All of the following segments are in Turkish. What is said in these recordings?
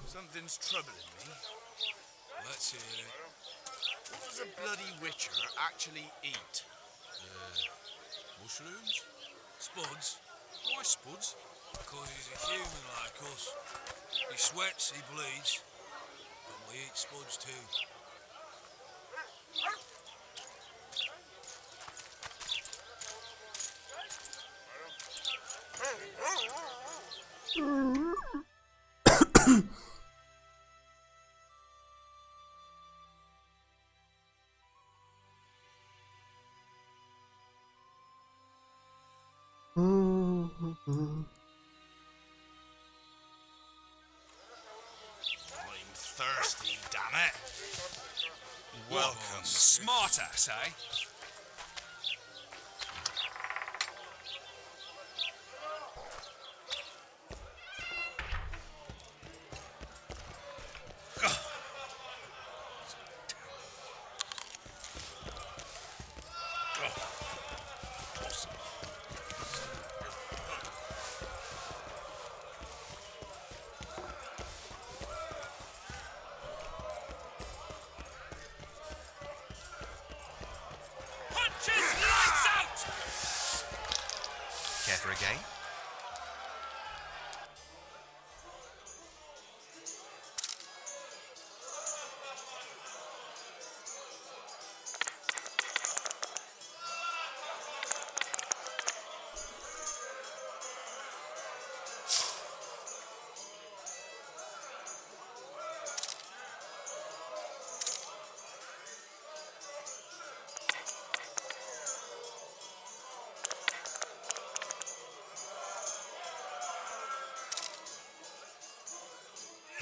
Something's troubling me. Let's hear it. What does a bloody witcher actually eat? Mushrooms? Spuds? Why spuds? Because he's a human like us. He sweats, he bleeds. But we eat spuds too. I'm thirsty, damn it. Welcome. Smart ass, eh? Care for a game?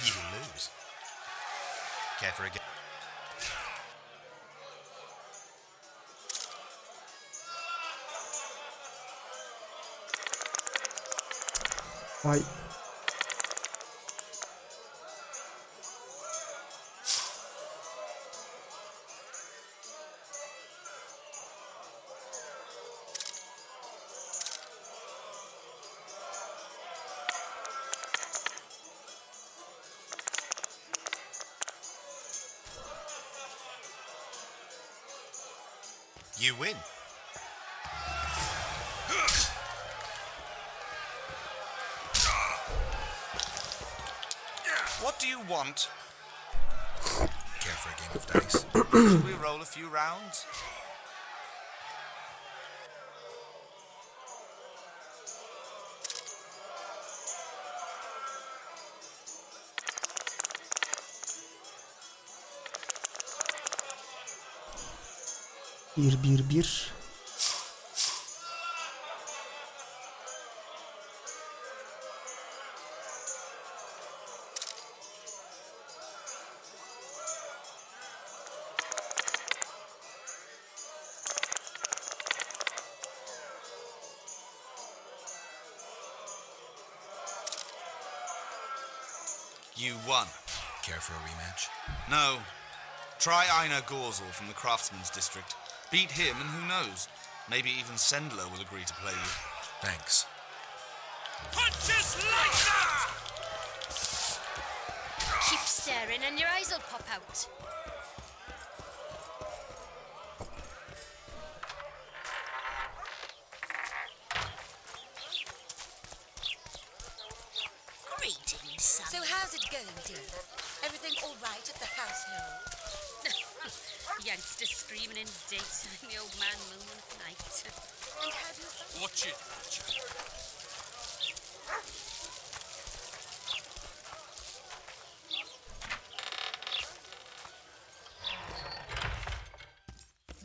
You lose. Care for a game? Vay. You win. What do you want? Care for a game of dice? Should we roll a few rounds? Bir. You won. Care for a rematch? No. Try Einar Gorzel from the Craftsman's District. Beat him and who knows? Maybe even Sendler will agree to play you. Thanks. Punches lights out! Keep staring and your eyes will pop out. Greetings, son. So how's it going, dear? Everything all right at the house now? Youngster screaming in daytime, the old man mooning at night. And have you... Watch it.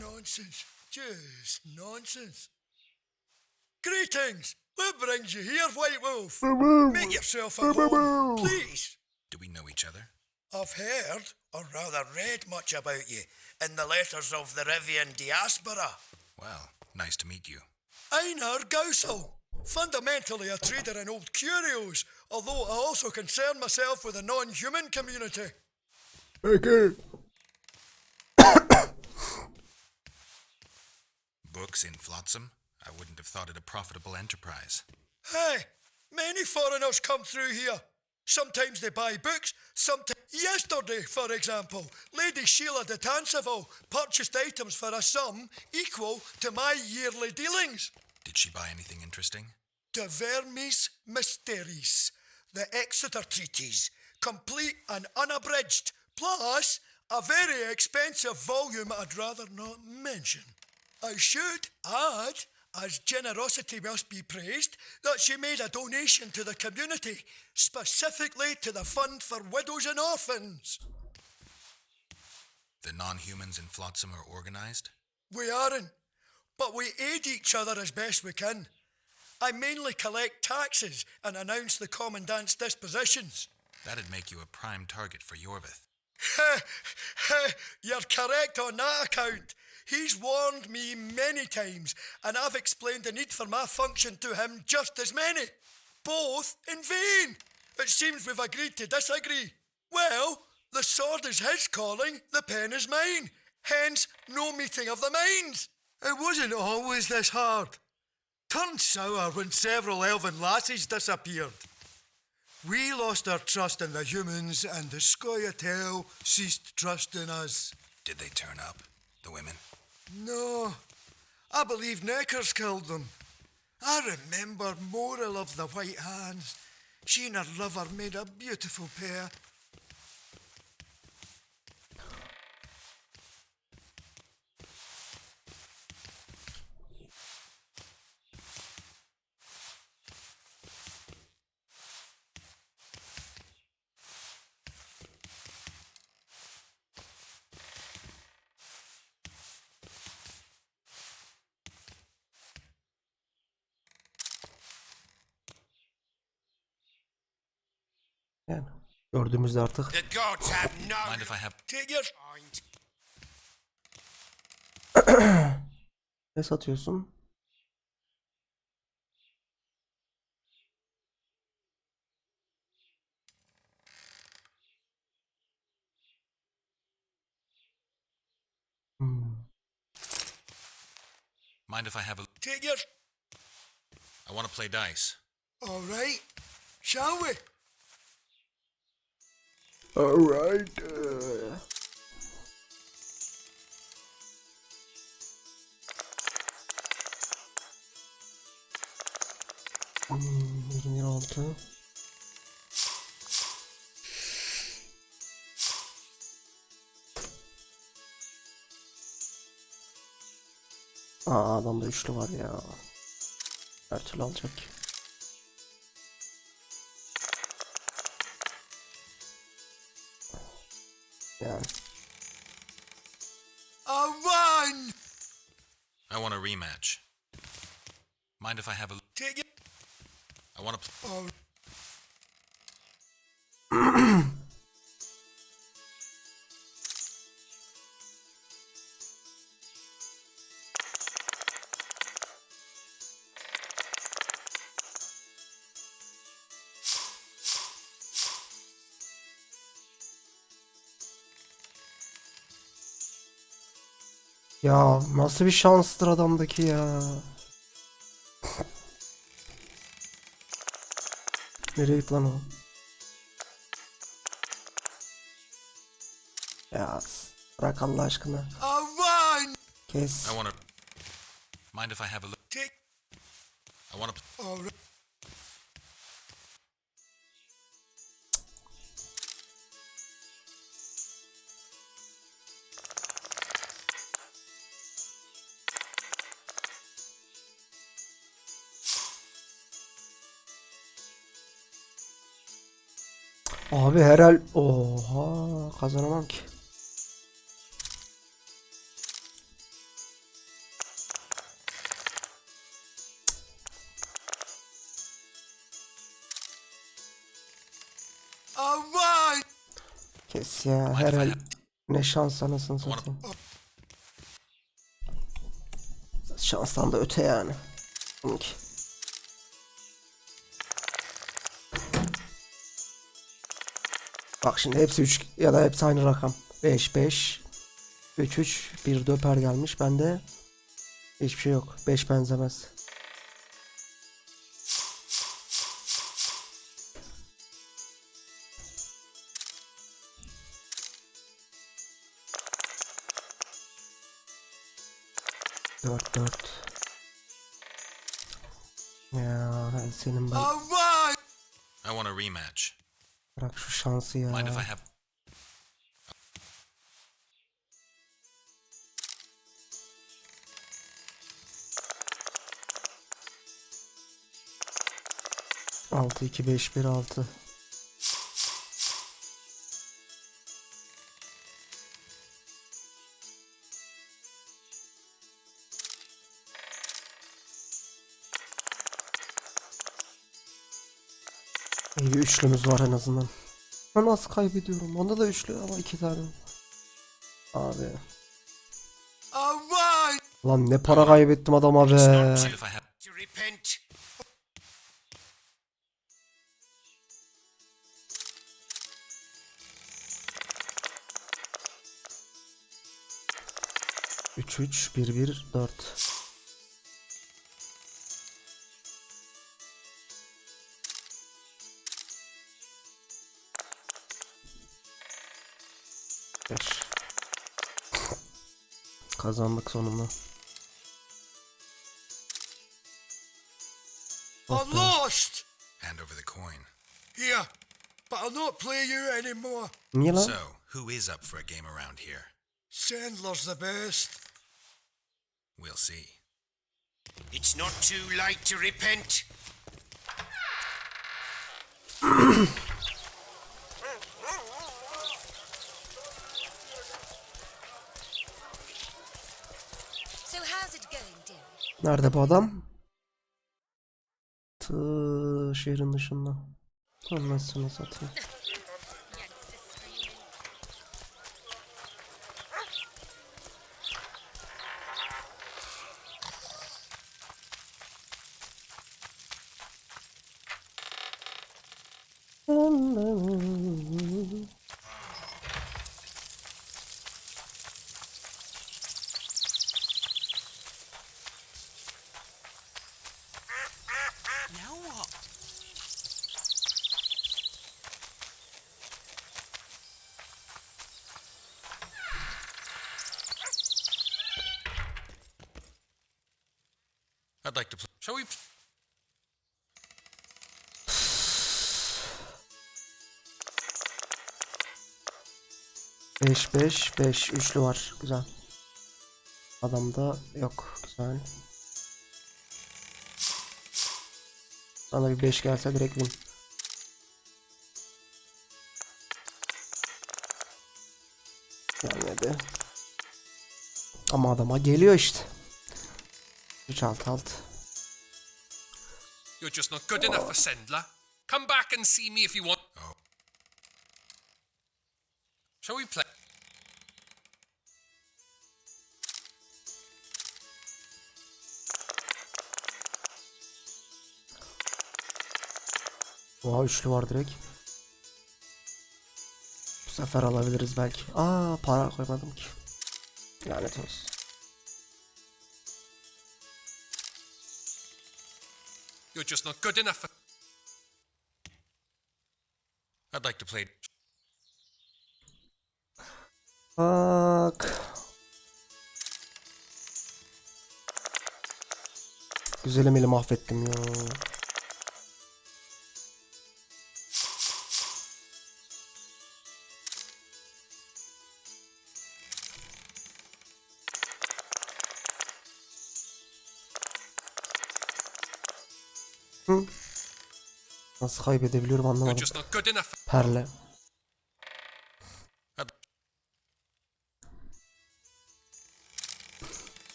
Nonsense. Just nonsense. Greetings. What brings you here, White Wolf? Make yourself at home, please. Do we know each other? I've heard, or rather read much about you, in the letters of the Rivian diaspora. Well, nice to meet you. Einar Gausel, fundamentally a trader in old curios, although I also concern myself with the non-human community. Okay. Books in Flotsam? I wouldn't have thought it a profitable enterprise. Hey, many foreigners come through here. Sometimes they buy books, sometimes... Yesterday, for example, Lady Sheila de Tanseville purchased items for a sum equal to my yearly dealings. Did she buy anything interesting? De Vermis Mysteries, the Exeter Treatise, complete and unabridged, plus a very expensive volume I'd rather not mention. I should add, as generosity must be praised, that she made a donation to the community, specifically to the Fund for Widows and Orphans. The non-humans in Flotsam are organized? We aren't, but we aid each other as best we can. I mainly collect taxes and announce the Commandant's dispositions. That'd make you a prime target for Yorvith. You're correct on that account. He's warned me many times, and I've explained the need for my function to him just as many. Both in vain. It seems we've agreed to disagree. Well, the sword is his calling, the pen is mine. Hence, no meeting of the minds. It wasn't always this hard. Turned sour when several elven lassies disappeared. We lost our trust in the humans, and the Scoia'tael ceased trusting us. Did they turn up, the women? No, I believe Neckers killed them. I remember Moral of the White Hands. She and her lover made a beautiful pair. Yani gördüğümüzde artık The gods have no Mind if I have... Take your... mind. ne satıyorsun? Mind if I have a... Take your... I want to play dice. All right. Shall we? Alright. Hmm, 26. Adamda üçlü var ya. Her türlü alacak. Yani. I won! I want a rematch. Mind if I have a... Take it. I want to... Oh, Ya nasıl bir şanstır adamdaki ya. Nereye gitti lan o? Ya bırak Allah aşkına. I won! Kes. I want to... Mind if I have a look? Take... I want to... All right. Abi herhal... Oha kazanamam ki. I won! Kes ya herhal. Ne şans anasını I want satayım. to... Şanstan da öte yani. Bununki. Bak şimdi hepsi 3 ya da hepsi aynı rakam. 5 5 3 3 bir döper gelmiş. Bende hiçbir şey yok. 5 benzemez. 4. Ya senin ben. All right. I want a rematch. Bırak şu şansı ya. Mind if I have... Altı 2 5 1 6. İyi bir üçlümüz var en azından. Ben nasıl kaybediyorum? Onda da üçlü ama 2 tane. Abi. All right. Lan ne para kaybettim adama be. Mind if I have... To repent. Üç 1 4. Kazandık sonunda. I lost. Hand over the coin. Here, but I'll not play you anymore. Niye lan? So, who is up for a game around here? Sandler's the best. We'll see. It's not too late to repent. So how's it going, dear? Nerede bu adam? Şehrin dışında. Anasını satayım. Youngster screaming. Now what? I'd like to play... Shall we... 5 5 5 üçlü var. Güzel. Adamda yok. Güzel. Sana bir 5 gelse direkt win. Gelmedi. Ama adama geliyor işte. 3 6. You're just not good enough for Sandler. Come back and see me if you want. Oh. Shall we play? Oha üçlü var direkt. Bu sefer alabiliriz belki. Aa para koymadım ki. Lanet olsun. You're just not good enough for... I'd like to play... Bak. Güzelim eli mahvettim ya. Hı. Nasıl kaybedebiliyorum You're anlamadım. just not good enough for... Perle.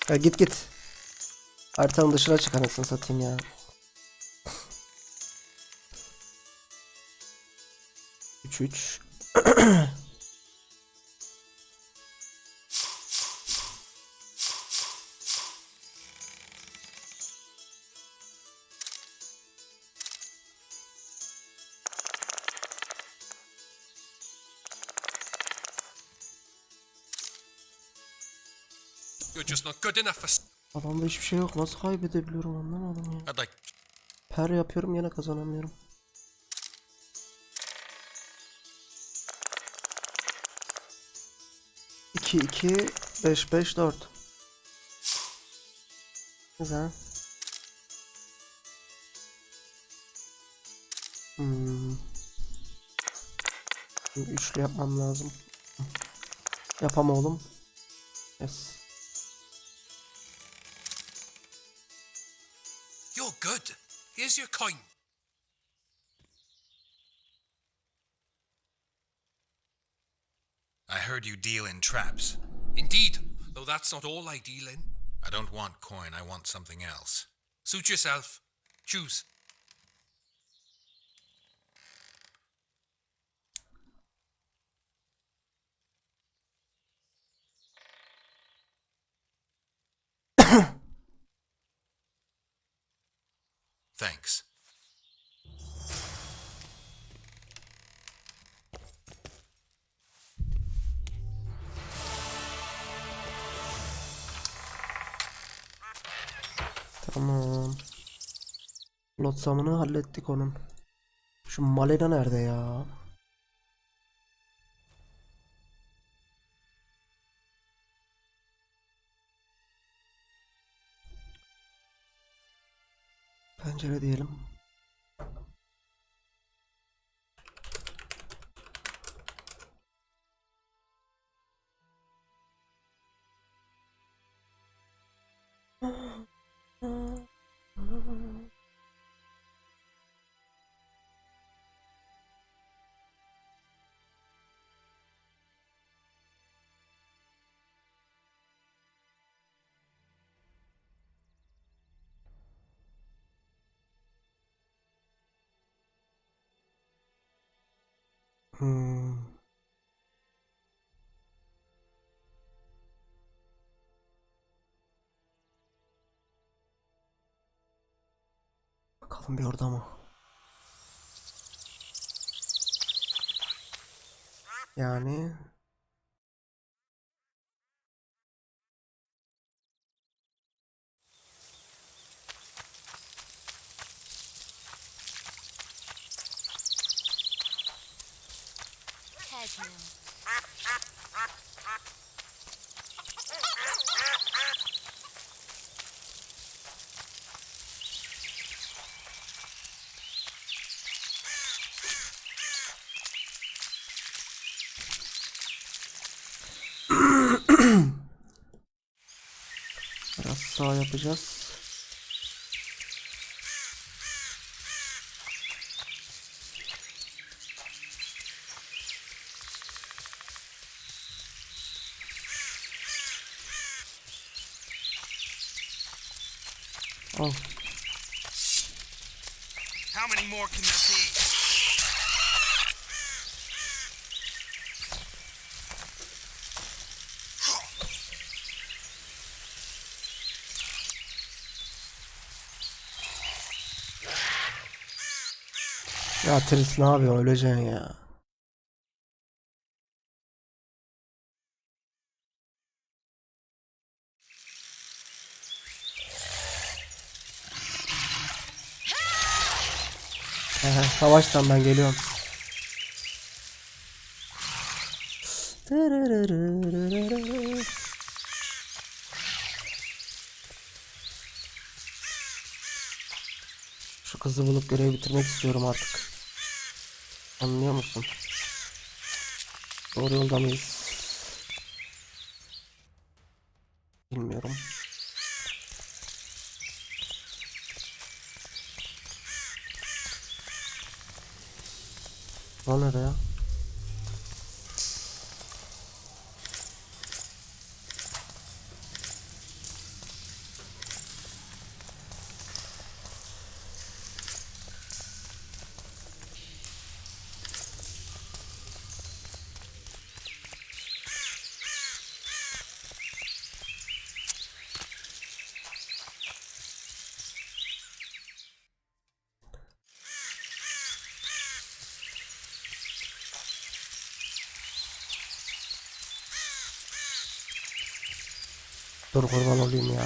Ya git. Haritanın dışına çık anasını satayım ya. Üç. You're just not good enough for... Adamda hiçbir şey yok. Nasıl kaybedebiliyorum anlamadım ya. I'd like... Per yapıyorum yine kazanamıyorum. 2 2 5 5 4. Güzel. Üçlü yapmam lazım. Yapam oğlum. Yes. You're good. Here's your coin. I heard you deal in traps. Indeed, though that's not all I deal in. I don't want coin, I want something else. Suit yourself. Choose. Thanks. Tamam. Lotsamını hallettik onun. Şu Malena nerede ya? Pencere diyelim. Bakalım bir orada mı? Yani Cadmium. biraz sağ yapacağız. Al. How many more can there be? Ya Tris ne yapıyor, öleceksin ya. Savaştan ben geliyorum. Şu kızı bulup görevi bitirmek istiyorum artık. Anlıyor musun? Doğru yolda mıyız? Bilmiyorum. O nerede ya? Dur kurban olayım ya.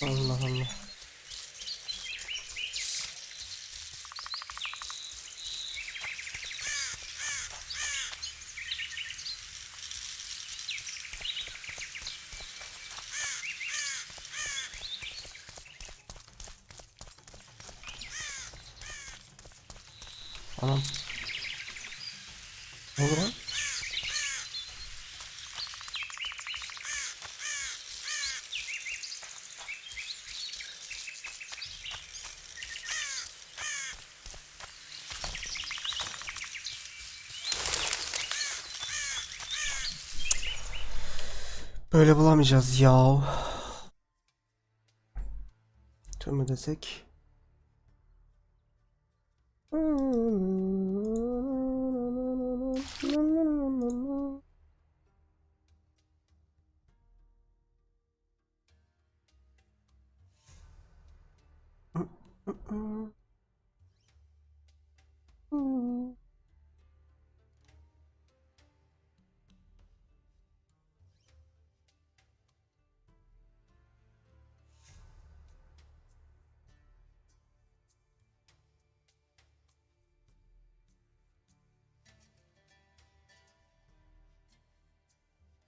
Allah Allah. Anam. Ne oldu lan? Böyle bulamayacağız ya. Tümü desek.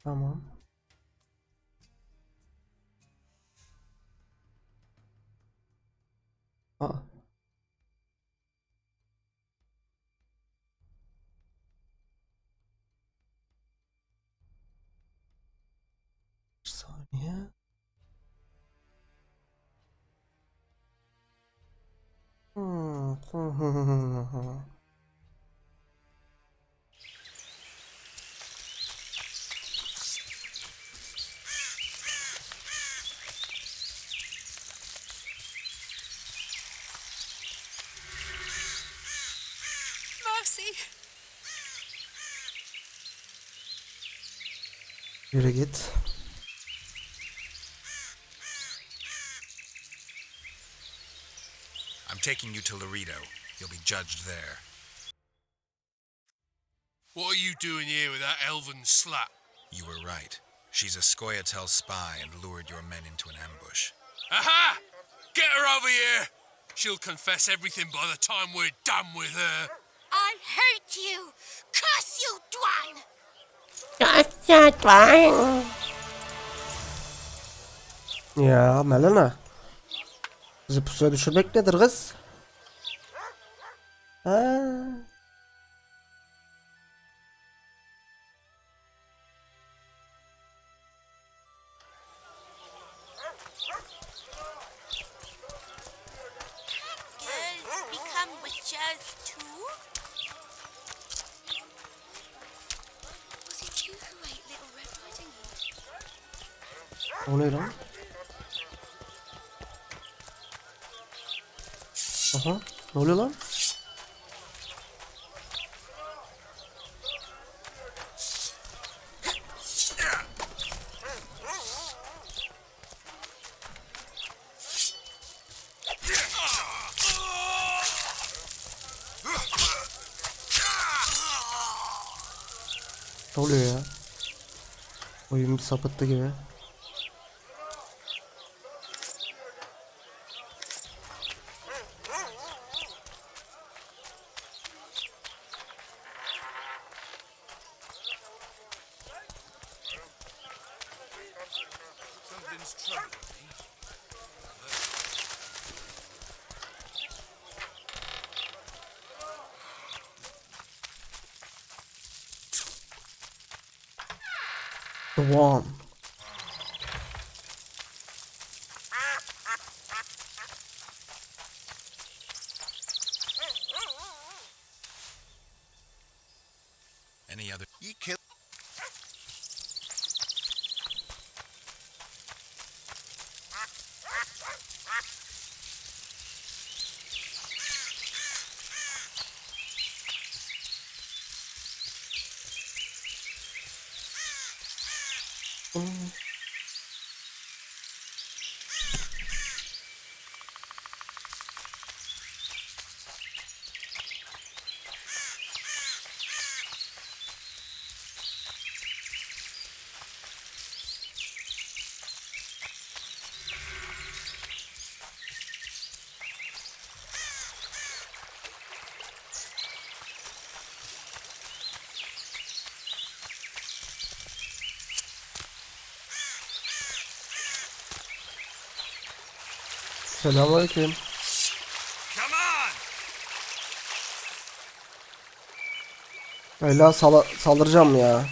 Tamam. Aa. Bir saniye. Mercy. Yürü git. I'm taking you to Laredo. You'll be judged there. What are you doing here with that elven slut? You were right. She's a Scoia'tael spy and lured your men into an ambush. Aha! Get her over here! She'll confess everything by the time we're done with her. I hate you. Curse you, Dwan. Ya Melena. Bizi pusuya düşürmek nedir kız? Ha. Girls become witches too? Was it you who ate Little Red Riding Hood? O ne lan? Aha. Ne oluyor lan? Ne oluyor ya? Oyun bir sapıttı gibi. Something's troubling me. The one. Any other? You kill. Selamünaleyküm. Come on! İlla saldıracağım ya.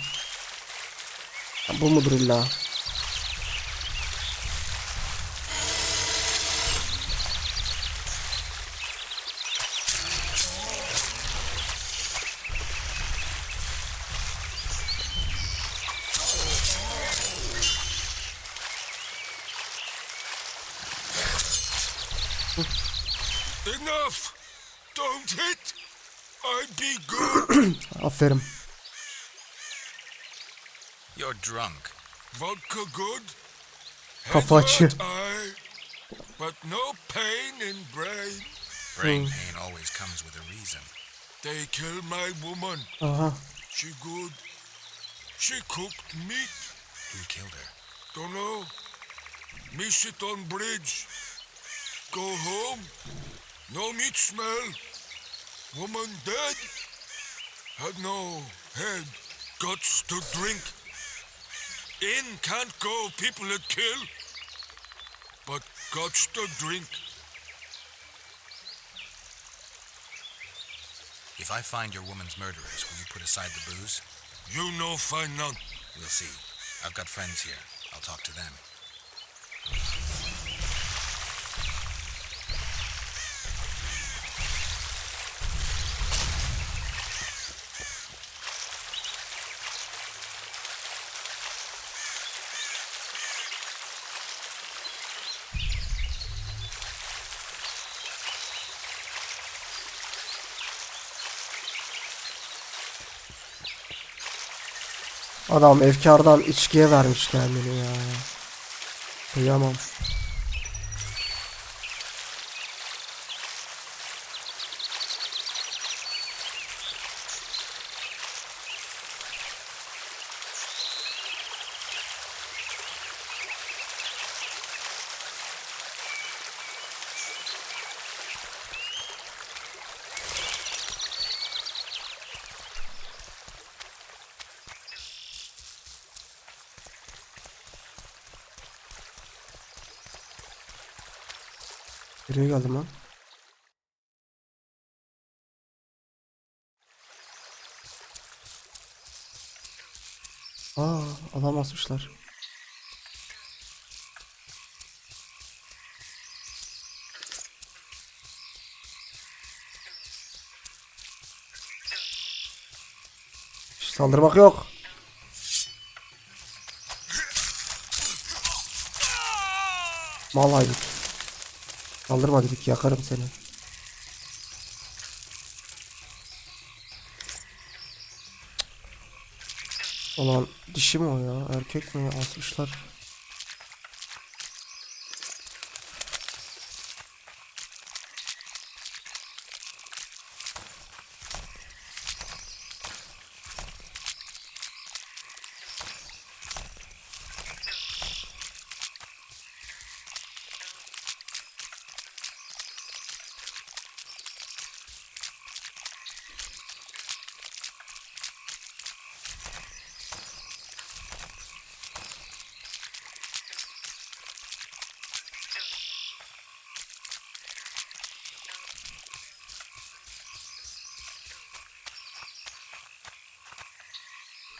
Ya bu mudur illa? Enough! Don't hit! I'd be good! Aferin. You're drunk. Vodka good? Kafa açı. Head hurt, aye, but no pain in brain. Brain pain always comes with a reason. They killed my woman. Aha. She good. She cooked meat. Who killed her? Don't know. Me sit on bridge. Go home. No meat smell. Woman dead. Had no head. Guts to drink. In can't go people that kill. But guts to drink. If I find your woman's murderers, will you put aside the booze? You no find none. We'll see. I've got friends here. I'll talk to them. Adam efkardan içkiye vermiş kendini ya. Kıyamam. Nereye geldim lan? Aa, adam asmışlar. Saldırmak yok. Mal haydut. Saldırma dedik, yakarım seni. Ulan dişi mi o ya? Erkek mi? Asmışlar.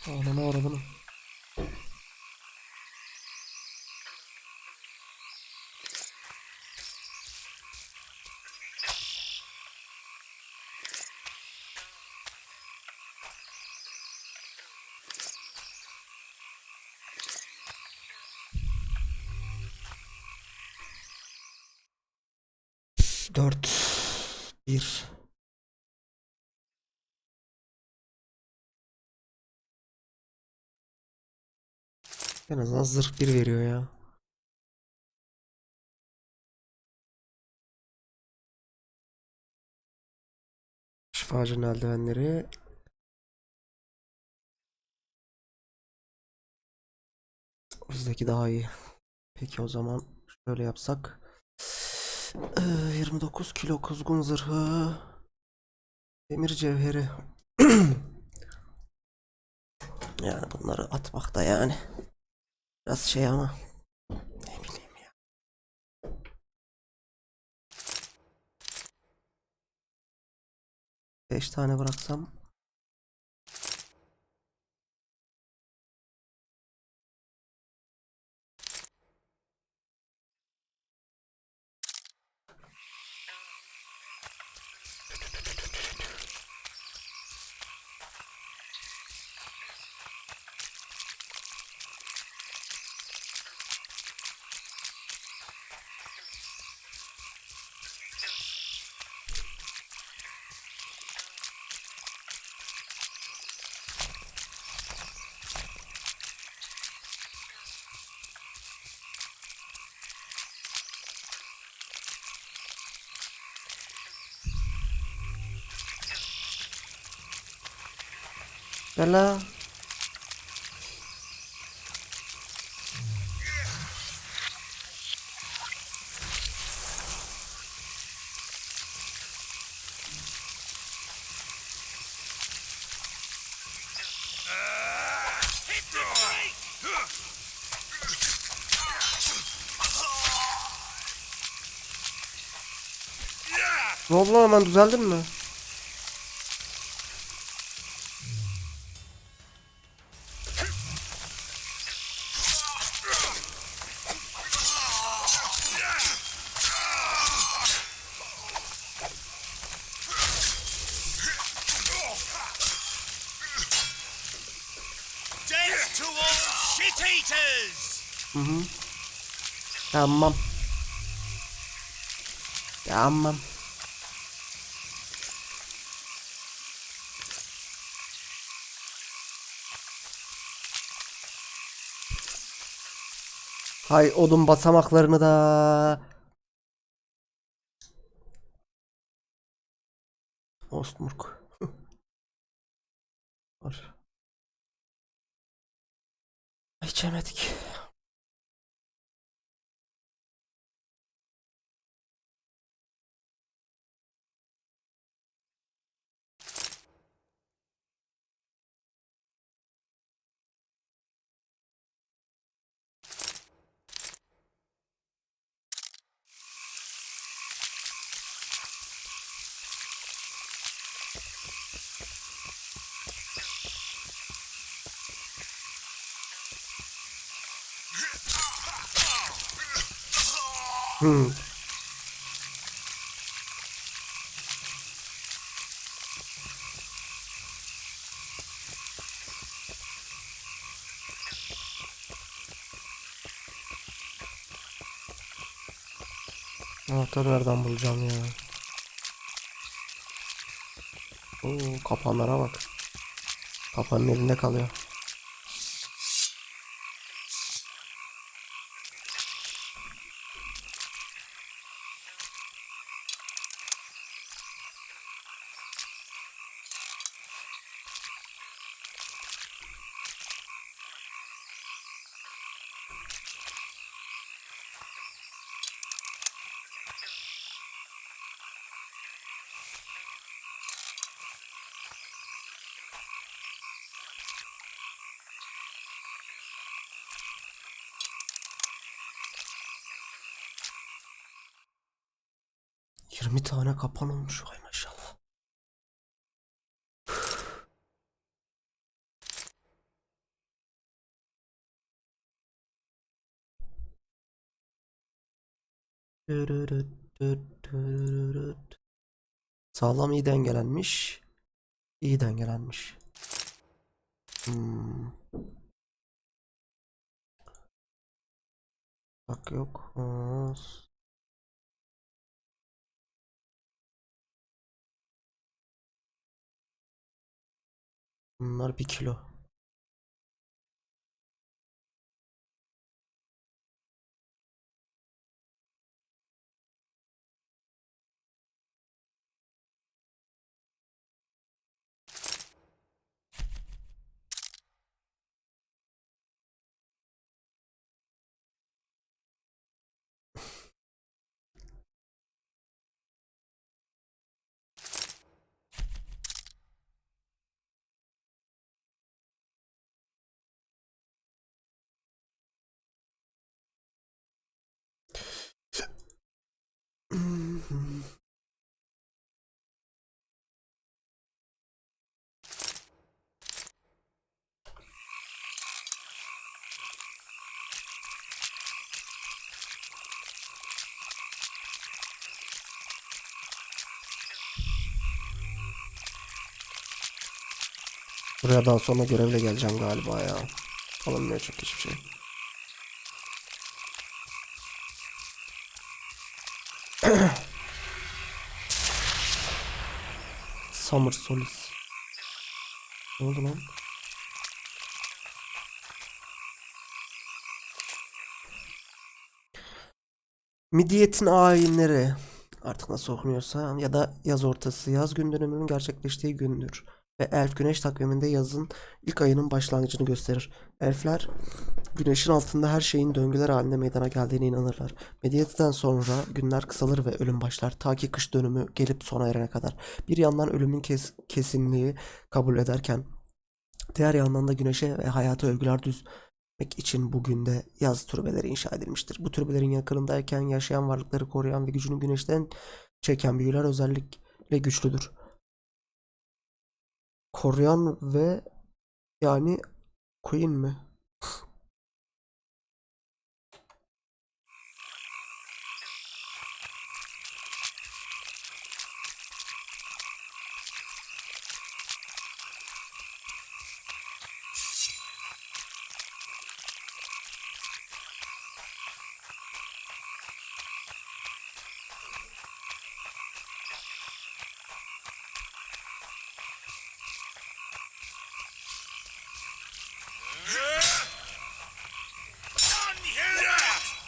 Ananı aradım. Dört, bir. En azından zırh 1 veriyor ya. Şifacının eldivenleri. Bizdeki daha iyi. Peki o zaman şöyle yapsak. 29 kilo kuzgun zırhı. Demir cevheri. Yani bunları atmakta yani. Biraz şey ama. Ne bileyim ya. 5 tane bıraksam. Gel la. Ne oldu lan, hemen düzeldin mi? Death to all shit eaters! Tamam. Tamam. Hay odun basamaklarını da. Ostmurk. Var. İçemedik. Anahtarı nereden bulacağım ya? Oo, kapanlara bak. Kapanın elinde kalıyor. ...20 tane kapan olmuş. Ay maşallah. Sağlam, iyi dengelenmiş. İyi dengelenmiş. Bak yok. Bunlar 1 kilo. Buraya daha sonra görevle geleceğim galiba ya. Alınmıyor çünkü hiçbir şey. Summer Solace. Ne oldu lan? Midiyetin ayinleri. Artık nasıl okunuyorsa ya da yaz ortası. Yaz gün dönümünün gerçekleştiği gündür. Ve elf güneş takviminde yazın ilk ayının başlangıcını gösterir. Elfler güneşin altında her şeyin döngüler halinde meydana geldiğine inanırlar. Mediyetiden sonra günler kısalır ve ölüm başlar. Ta ki kış dönümü gelip sona erene kadar. Bir yandan ölümün kesinliği kabul ederken diğer yandan da güneşe ve hayata övgüler düzmek için bugün de yaz türbeleri inşa edilmiştir. Bu türbelerin yakınındayken yaşayan varlıkları koruyan ve gücünü güneşten çeken büyüler özellikle güçlüdür. Koruyan ve yani Queen mi?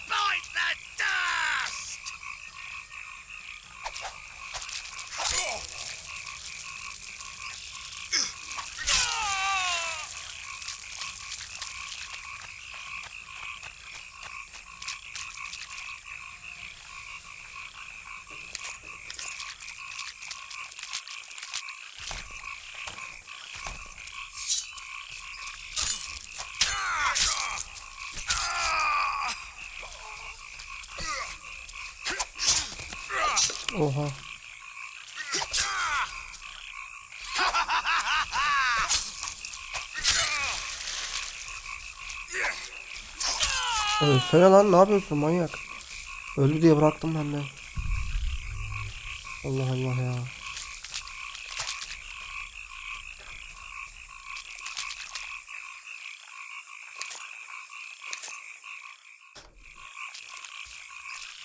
Bite the dust! Oha. Ölsene lan, ne yapıyorsun manyak? Öldü diye bıraktım ben de. Allah Allah ya.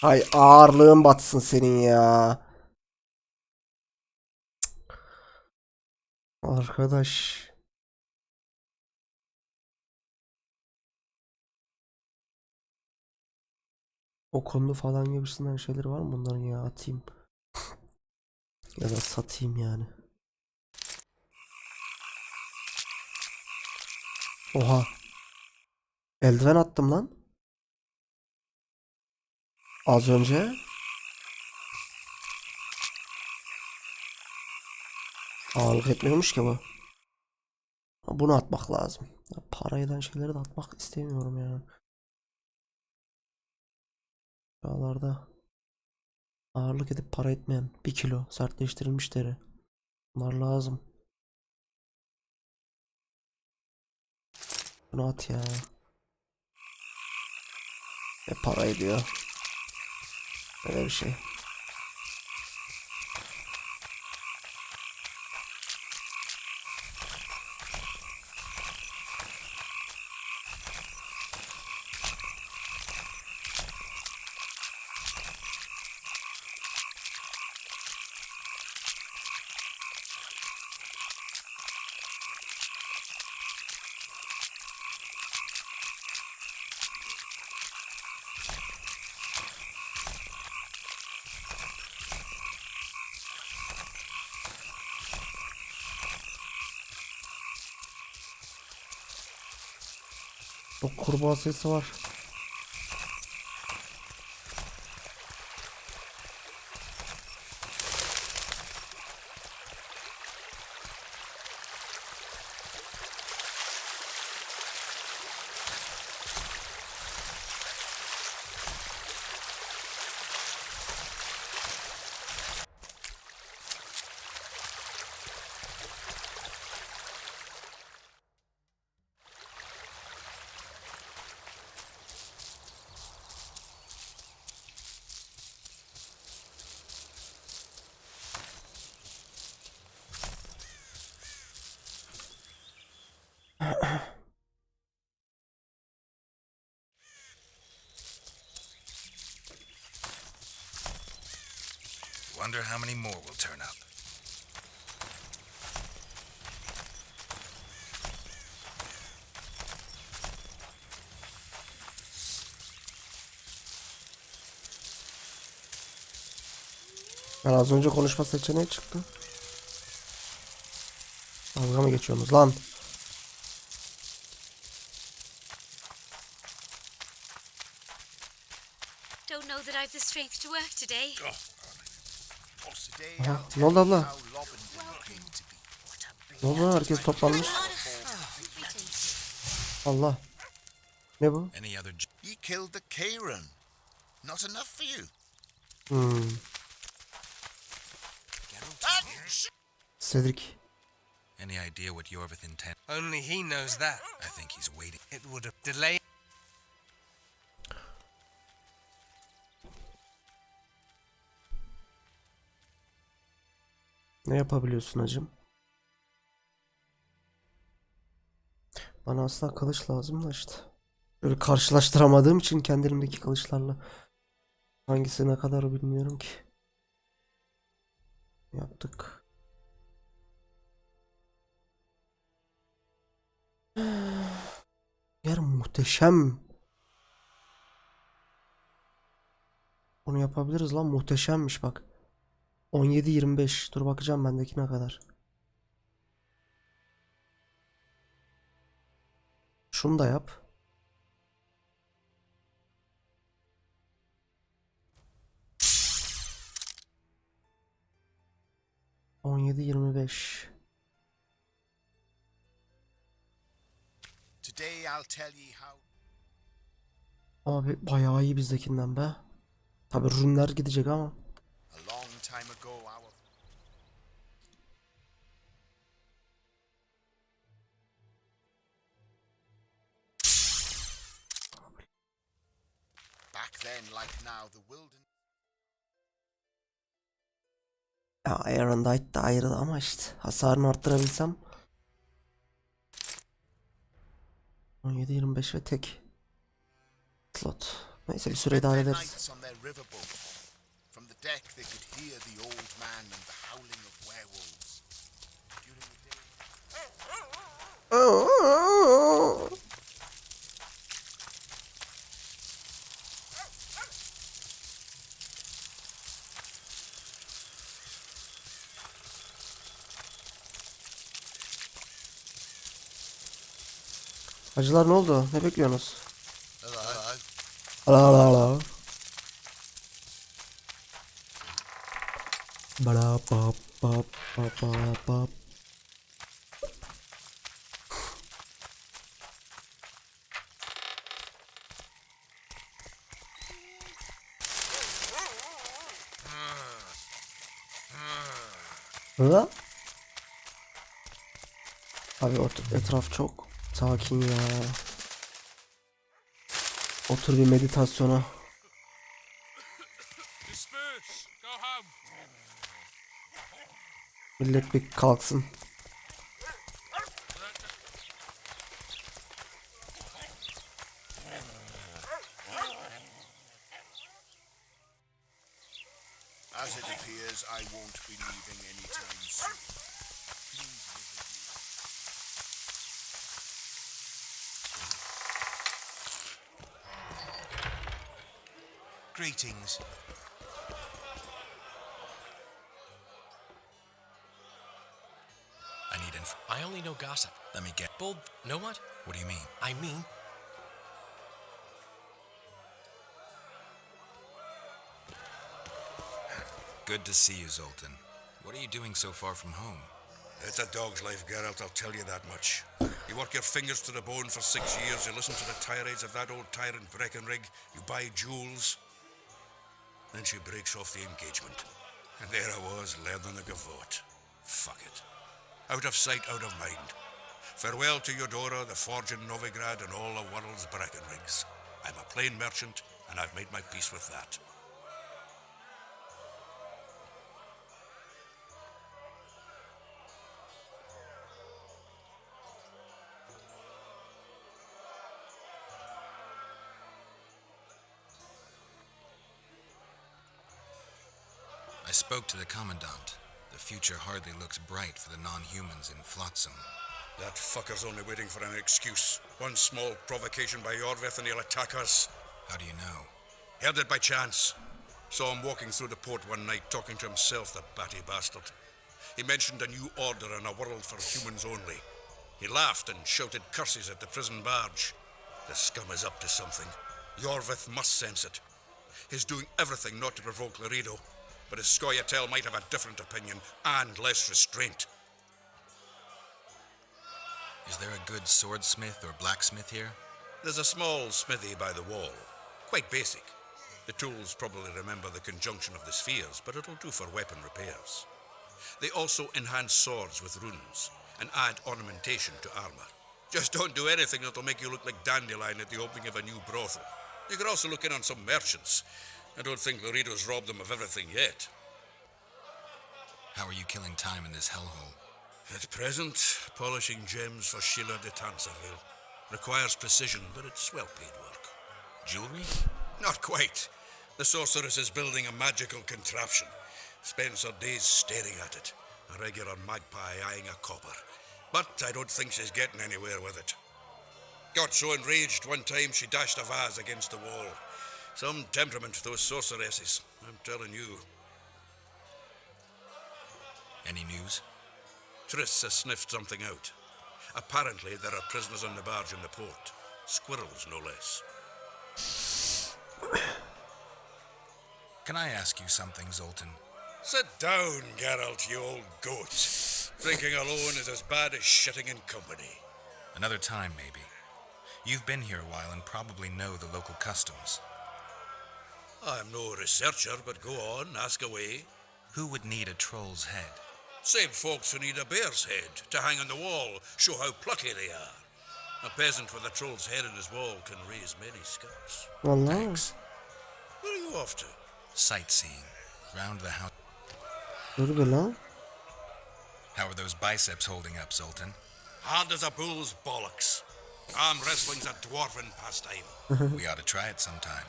Hay ağırlığın batsın senin ya. Arkadaş. O konu falan gibisinden şeyler var mı bunların ya, atayım. Ya da satayım yani. Oha. Eldiven attım lan. Az önce. Ağırlık etmiyormuş ki bu. Bunu atmak lazım. Ya para eden şeyleri de atmak istemiyorum yani. Buralarda ağırlık edip para etmeyen 1 kilo sertleştirilmiş deri. Bunlar lazım. Bunu at ya. Ve para ediyor. Böyle bir şey. Çok kurbağa sesi var. Wonder how many more will turn up. Ben az önce konuşma seçeneği çıktı. Dalga mı geçiyorsunuz lan? Don't know that I've the strength to work today. Aha, ne oldu abla? Ne oldu lan? Herkes toplanmış. Allah. Ne bu? Any other You killed the Kieran. Not enough for you. Cedric. Any idea what Yorvith intends? Only he knows that. I think he's waiting. It would have delayed. Ne yapabiliyorsun hacım? Bana asla kılıç lazım da işte. Böyle karşılaştıramadığım için kendi elimdeki kılıçlarla hangisi ne kadar bilmiyorum ki. Yaptık. Yer muhteşem. Bunu yapabiliriz lan, muhteşemmiş bak. 17-25. Dur bakacağım bendeki ne kadar. Şunu da yap. ...17-25. Today I'll tell you how. Abi bayağı iyi bizdekinden be. Tabi ürünler gidecek ama. A long time ago, our back then, like now, the wilderness. Ya Iron Knight da ayrı ama işte hasarını arttırabilsem. 17-25 ve tek slot. Neyse bir süre idare ederiz. Nights on their riverboat. From the deck, they could hear the old man and the howling of werewolves. During the day. Hacılar ne oldu? Ne bekliyorsunuz? Hello. Ala ala ala. Bala pap pap pap pap pap. Hı? Abi etraf çok sakin ya. Otur bir meditasyona. Disperse. Go home. Millet bir kalksın. As it appears, I won't be leaving anytime soon. Greetings. I need info. I only know gossip. Let me get. Bold. Know what? What do you mean? I mean, Good to see you, Zoltan. What are you doing so far from home? It's a dog's life, Geralt, I'll tell you that much. You work your fingers to the bone for 6 years, you listen to the tirades of that old tyrant Breckenrig, you buy jewels. Then she breaks off the engagement. And there I was, learning the gavotte. Fuck it. Out of sight, out of mind. Farewell to Eudora, the forge in Novigrad, and all the world's Breckenrigs. I'm a plain merchant, and I've made my peace with that. I spoke to the Commandant. The future hardly looks bright for the non-humans in Flotsam. That fucker's only waiting for an excuse. One small provocation by Yorvith and he'll attack us. How do you know? Heard it by chance. Saw him walking through the port one night talking to himself, the batty bastard. He mentioned a new order and a world for humans only. He laughed and shouted curses at the prison barge. The scum is up to something. Yorvith must sense it. He's doing everything not to provoke Laredo, but his Scoia'tael might have a different opinion and less restraint. Is there a good swordsmith or blacksmith here? There's a small smithy by the wall. Quite basic. The tools probably remember the conjunction of the spheres, but it'll do for weapon repairs. They also enhance swords with runes and add ornamentation to armor. Just don't do anything that'll make you look like Dandelion at the opening of a new brothel. You could also look in on some merchants. I don't think Laredo's robbed them of everything yet. How are you killing time in this hellhole? At present, polishing gems for Sheila de Tanserville. Requires precision, but it's well-paid work. Jewelry? Not quite. The sorceress is building a magical contraption. Spends her days staring at it. A regular magpie eyeing a copper. But I don't think she's getting anywhere with it. Got so enraged one time she dashed a vase against the wall. Some temperament, those sorceresses. I'm telling you. Any news? Triss has sniffed something out. Apparently there are prisoners on the barge in the port. Squirrels, no less. Can I ask you something, Zoltan? Sit down, Geralt, you old goat. Drinking alone is as bad as shitting in company. Another time, maybe. You've been here a while and probably know the local customs. I'm no researcher, but go on, ask away. Who would need a troll's head? Same folks who need a bear's head to hang on the wall, show how plucky they are. A peasant with a troll's head in his wall can raise many scalps. Vallahi. Thanks. Where are you off to? Sightseeing. Round the house. Dur be lan. How are those biceps holding up, Zoltan? Hard as a bull's bollocks. Arm wrestling's a dwarven pastime. We ought to try it sometime.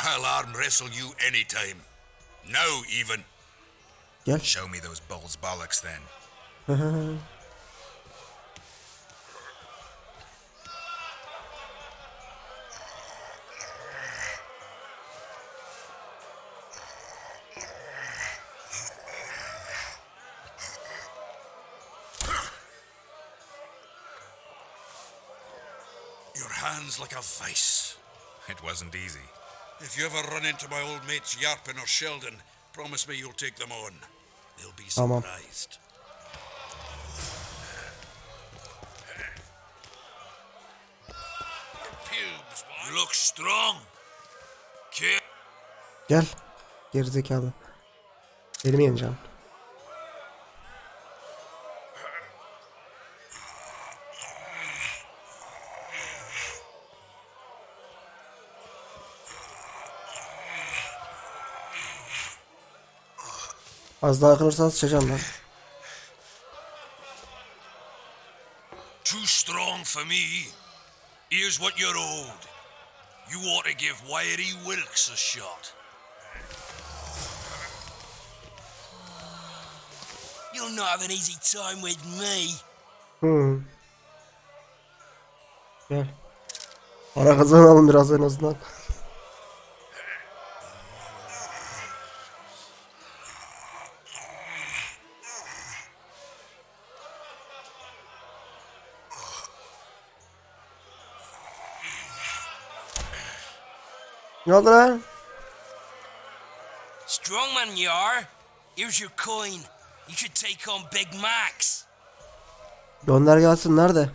I'll arm wrestle you anytime. Now, even. Gel. Show me those bulls bollocks then. Your hand's like a vice. It wasn't easy. If you ever run into my old mates Yarpin or Sheldon, promise me you'll take them on. They'll be Tamam. surprised. You look strong. Gel. Gerizekalı. Elimi yeneceğim. Az daha kırırsan sıçacağım lan. Too strong for me. Here's what you're owed. You ought to give Wiry Wilkes a shot. You'll not have an easy time with me. Gel. Para kazanalım biraz en azından. Ne oldu lan? Strong man you are. Here's your coin. You should take on Big Max. Gönder gelsin, nerede?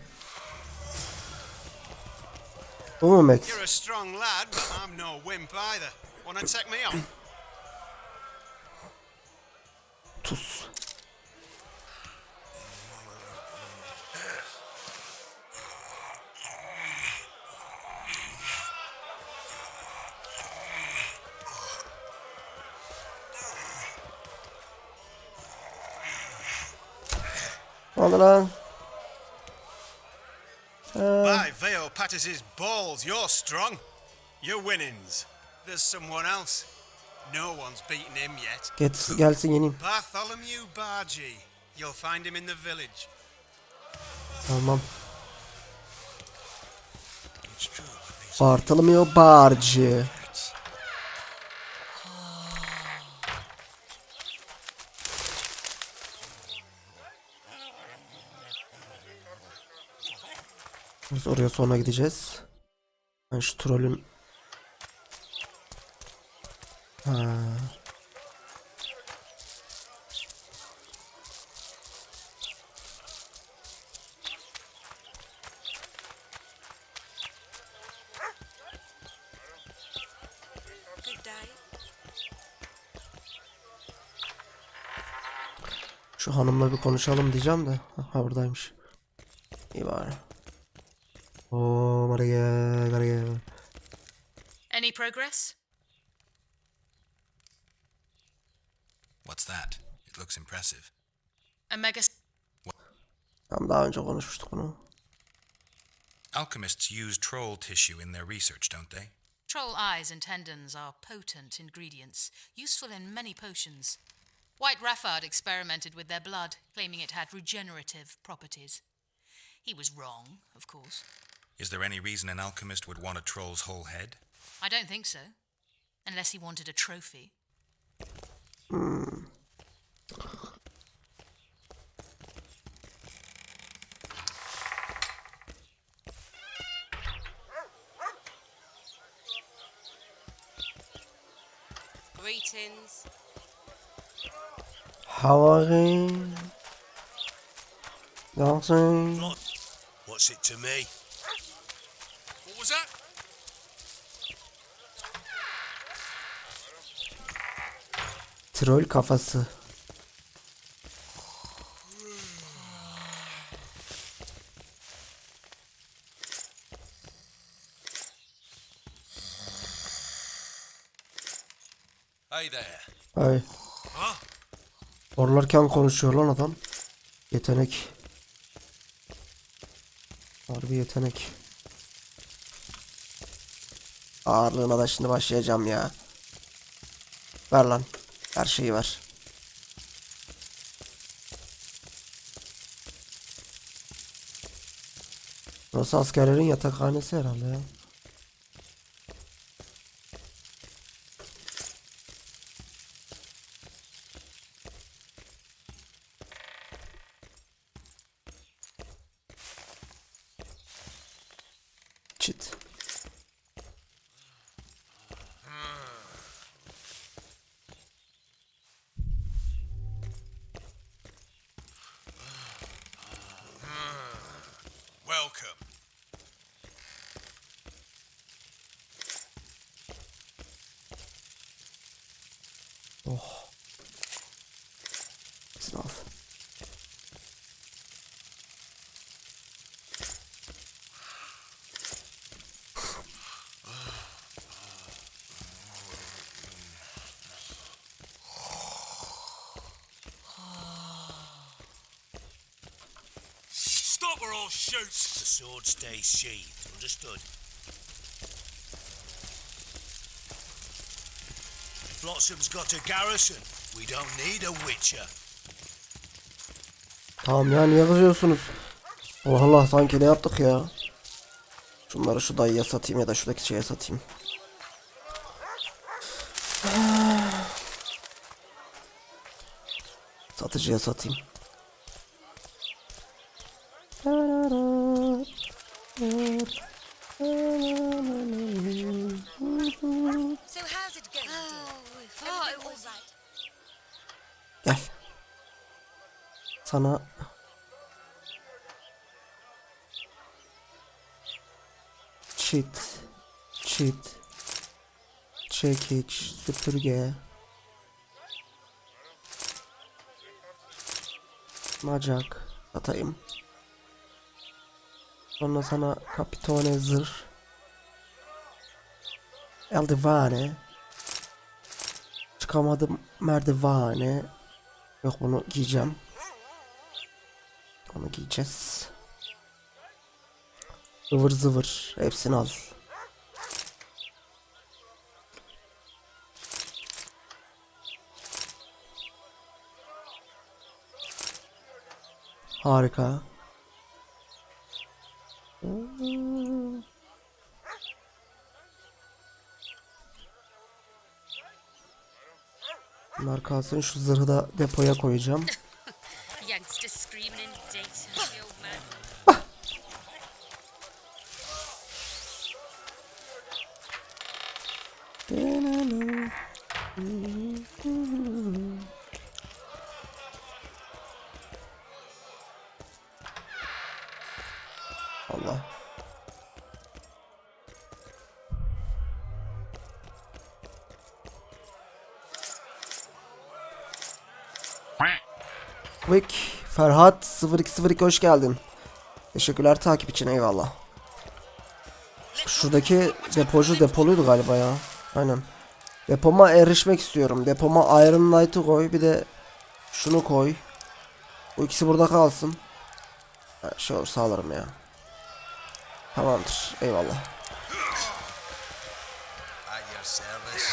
Bu mu Max? You're a strong lad, but I'm no wimp either. Wanna take me on? Tuz. Hadi lan. By Veo Pattis's balls, you're strong. Your winnings. There's someone else. No one's beaten him yet. Gelsin yeneyim. Bartholomew Bargy. You'll find him in the village. Tamam. Bartolomeo Barci. Biz oraya sonra gideceğiz. Ben şu trollün... Ha. Şu hanımla bir konuşalım diyeceğim de. Ha buradaymış. İyi bari. Oo, Maria. Any progress? What's that? It looks impressive. A mega. Tam daha önce konuşmuştuk bunu. Alchemists use troll tissue in their research, don't they? Troll eyes and tendons are potent ingredients, useful in many potions. White Raffard experimented with their blood, claiming it had regenerative properties. He was wrong, of course. Is there any reason an alchemist would want a troll's whole head? I don't think so. Unless he wanted a trophy. Greetings. How are you? Dancing. What's it to me? What was that? Troll kafası. Hey there. Ay. Orlarken konuşuyor lan adam. Yetenek. Harbi yetenek. Ağırlığına da şimdi başlayacağım ya. Ver lan. Her şeyi ver. Burası askerlerin yatakhanesi herhalde ya. Çit. Welcome. Oh. Sınav. Stop or I'll shoot. The sword stays sheathed. Understood. Blossom's got a garrison. We don't need a witcher. Tamam ya, niye kızıyorsunuz? Allah Allah, sanki ne yaptık ya? Şunları şu dayıya satayım ya da şuradaki şeye satayım. Satıcıya satayım. So how's it going, dear? Everything all right? Gel. Sana çit, çekiç, süpürge, macak satayım. Sonra sana kapitone zırh, eldivane, çıkamadım merdivane. Yok, bunu giyeceğim. Onu giyeceğiz. Zıvır zıvır hepsini al. Harika. Bunlar kalsın. Şu zırhı da depoya koyacağım. Youngster screaming in data, the old man. Allah. Wick, Ferhat 0202 hoş geldin. Teşekkürler takip için, eyvallah. Şuradaki depocu depoluydu galiba ya. Aynen. Depoma erişmek istiyorum. Depoma Iron Knight'ı koy, bir de şunu koy. Bu ikisi burada kalsın. Şey olursa alırım ya. Tamamdır, eyvallah. At your service.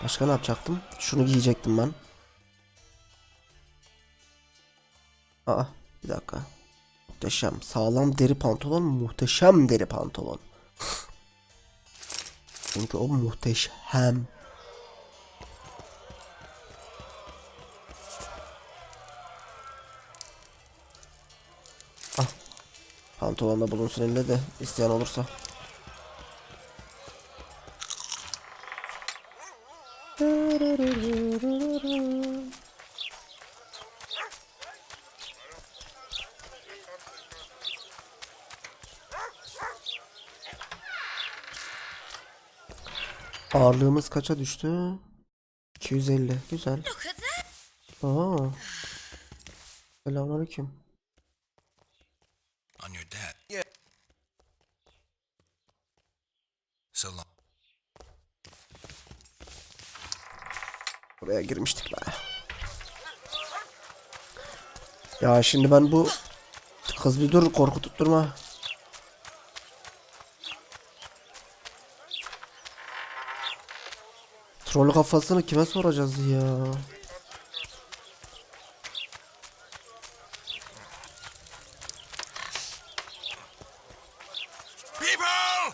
Başka ne yapacaktım? Şunu giyecektim ben. Aa, bir dakika. Muhteşem. Sağlam deri pantolon, muhteşem deri pantolon. Çünkü o muhteşem. Ah. Pantolonda bulunsun elinde de isteyen olursa. Ağırlığımız kaça düştü? 250. Güzel. Aa. Selamünaleyküm. On your dad. Yeah. So long. Buraya girmiştik be. Ya şimdi ben bu kız bir dur, korkutup durma. Troll kafasını kime soracağız ya? People!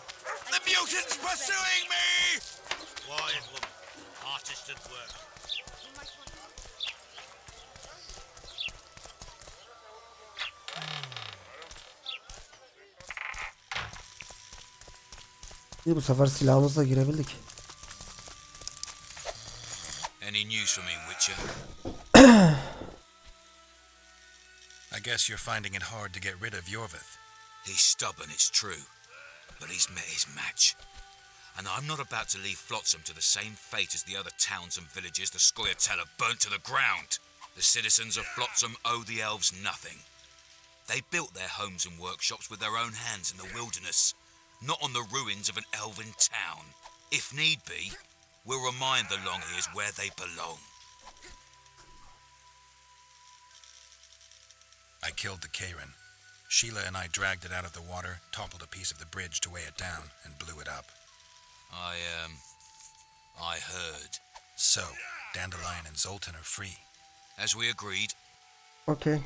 The mutant's pursuing me! Quiet, woman. Artist at work. İyi, bu sefer silahımızla girebildik. Any news from him, Witcher? I guess you're finding it hard to get rid of Yorvith. He's stubborn, it's true. But he's met his match. And I'm not about to leave Flotsam to the same fate as the other towns and villages the Scoia'tael have burnt to the ground. The citizens of Flotsam owe the elves nothing. They built their homes and workshops with their own hands in the wilderness, not on the ruins of an elven town. If need be, we'll remind the Longears where they belong. I killed the Karen. Sheila and I dragged it out of the water, toppled a piece of the bridge to weigh it down, and blew it up. I heard. So, Dandelion and Zoltan are free. As we agreed. Okay.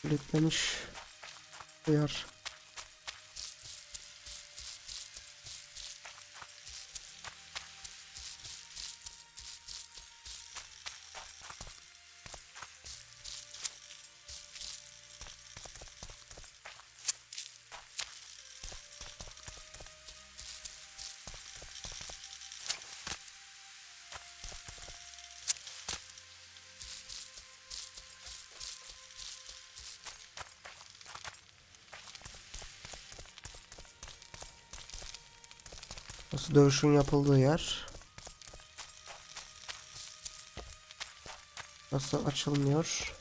Kilitlemiş. Uyar. Burası dövüşün yapıldığı yer. Nasıl açılmıyor?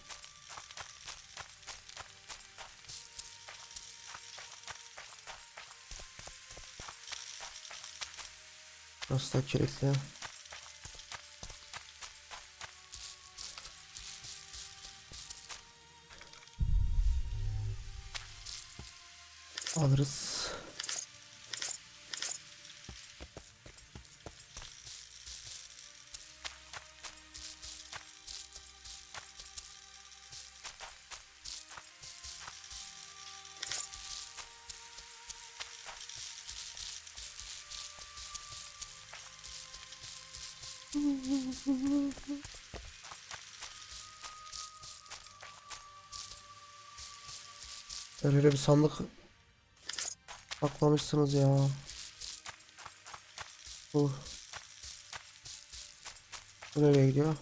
Nasıl da kilitli? Alırız. Öyle bir sandık saklamışsınız ya. Bu nereye gidiyor?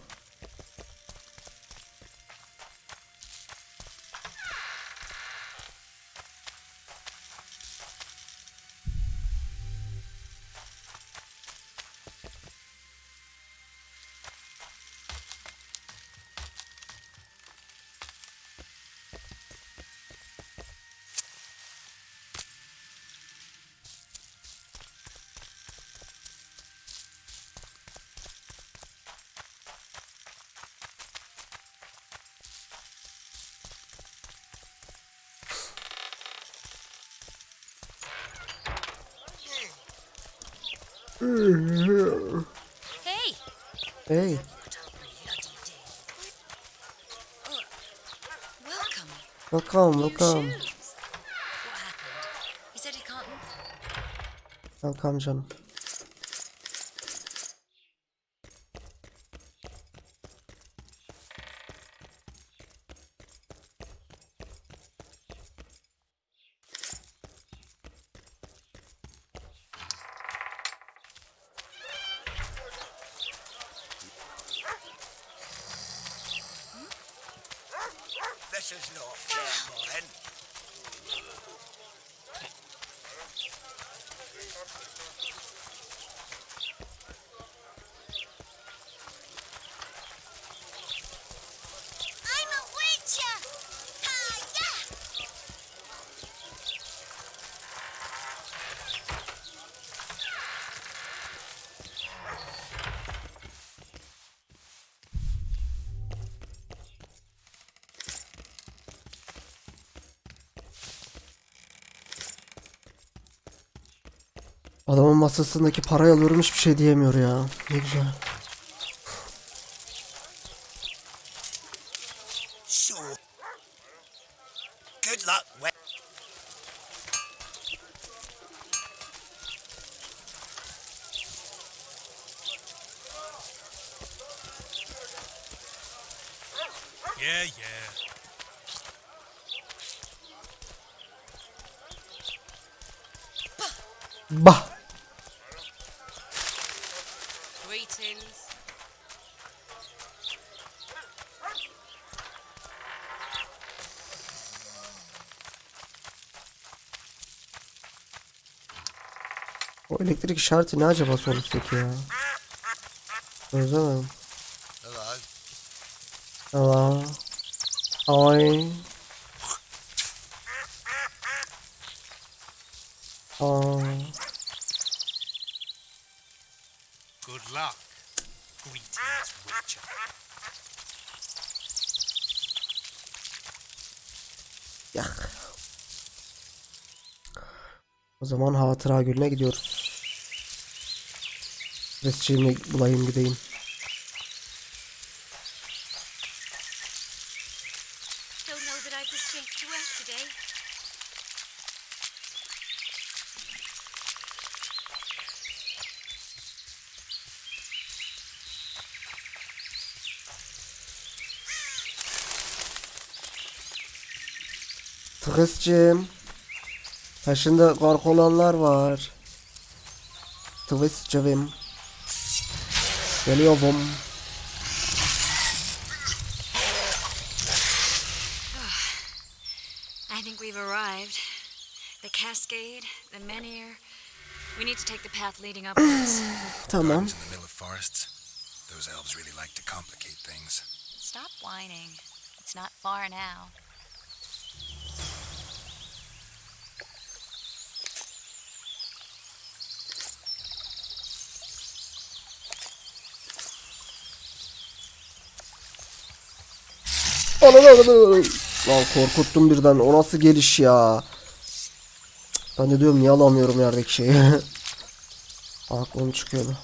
Hey! Hey, Welcome. welcome, New welcome. shoes. What happened? He said he can't. Welcome canım. This is not fair, Morin. I'm a witcher! Yeah! Adamın masasındaki parayı alıyorum, hiçbir şey diyemiyor ya. Ne güzel. So, good luck with. Yeah, yeah. Bah. Greetings. O elektrik işareti ne acaba sol üstteki ya? Çözemedim. Hello. Hello. Hi. Good luck. Greetings, Witcher. Yak. O zaman hatıra gölüne gidiyoruz. Resçiğimi bulayım gideyim. Don't know that I've the strength to work today. Twist'cim. Taşında korku olanlar var. Twist'cim. Geliyorum. I think we've arrived. The cascade, the menhir. We need to take the path leading upwards. Tamam. Gardens in the middle of forests. Those elves really like to complicate things. Stop whining. It's not far now. Lan korkuttum birden. O nasıl geliş ya? Ben de diyorum niye alamıyorum yerdeki şeyi. Aklım çıkıyordu.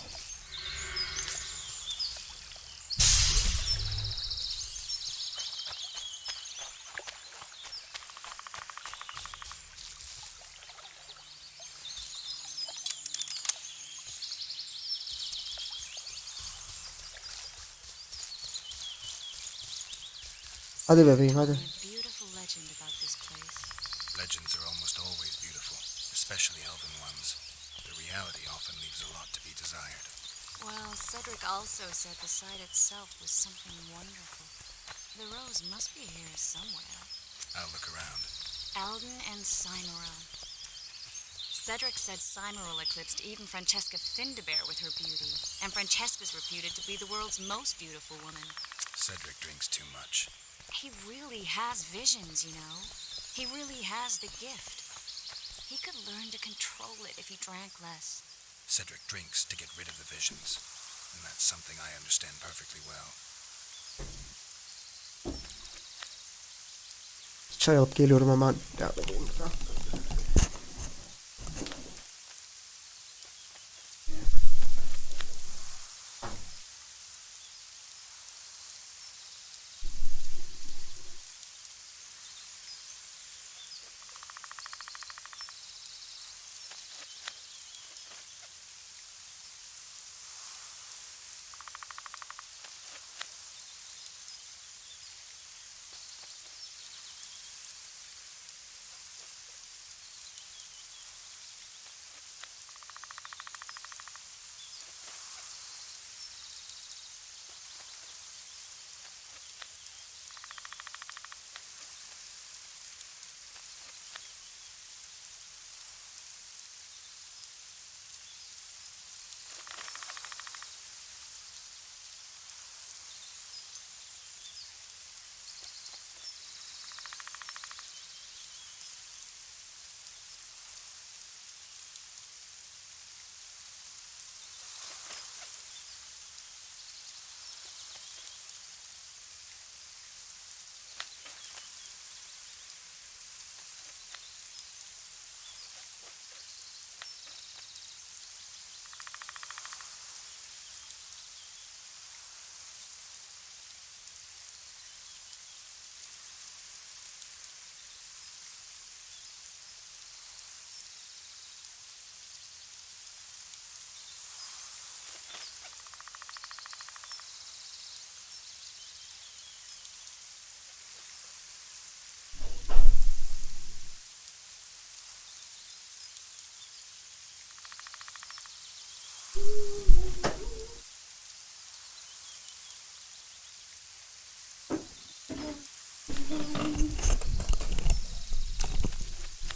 Hadi bebeğim hadi. Legends are almost always beautiful, especially elven ones. The reality often leaves a lot to be desired. Well, Cedric also said the site itself was something wonderful. The rose must be here somewhere. I'll look around. Alden and Cymoril. Cedric said Cymoril eclipsed even Francesca Findabair with her beauty, and Francesca's reputed to be the world's most beautiful woman. Cedric drinks too much. He really has visions, you know. He really has the gift. He could learn to control it if he drank less. Cedric drinks to get rid of the visions, and that's something I understand perfectly well. Çay alıp geliyorum hemen. Gelmediğim zaman.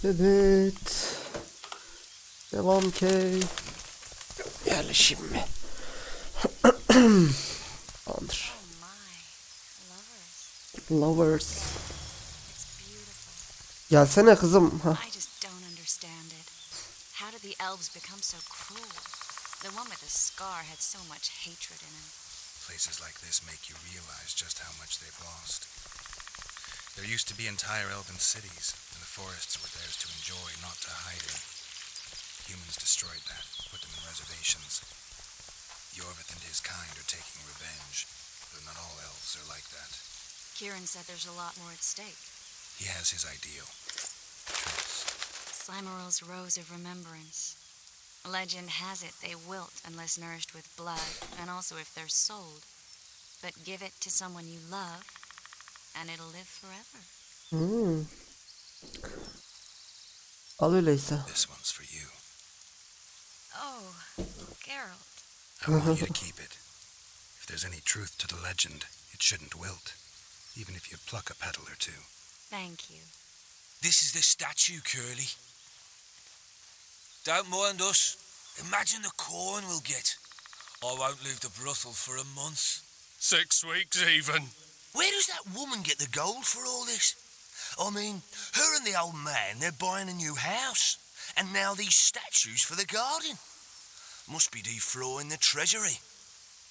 Evet. Devam ki. Yerleşim mi? Tamamdır. Lovers. Gelsene kızım. I just don't understand it. How did the elves become so cruel? The one with the scar had so much hatred in him. Places like this make you realize just how much they've lost. There used to be entire elven cities, and the forests were theirs to enjoy, not to hide in. Humans destroyed that, put them in reservations. Jorvith and his kind are taking revenge, though not all elves are like that. Kieran said there's a lot more at stake. He has his ideal. Truth. Cymoril's Rose of Remembrance. Legend has it they wilt unless nourished with blood, and also if they're sold. But give it to someone you love, and it'll live forever. Al öyleyse. This one's for you. Oh, Geralt. I want you to keep it. If there's any truth to the legend, it shouldn't wilt, even if you pluck a petal or two. Thank you. This is the statue, Curly. Don't mind us. Imagine the corn we'll get. I won't leave the brothel for a month. 6 weeks even. Where does that woman get the gold for all this? I mean, her and the old man, they're buying a new house. And now these statues for the garden. Must be defraying the treasury.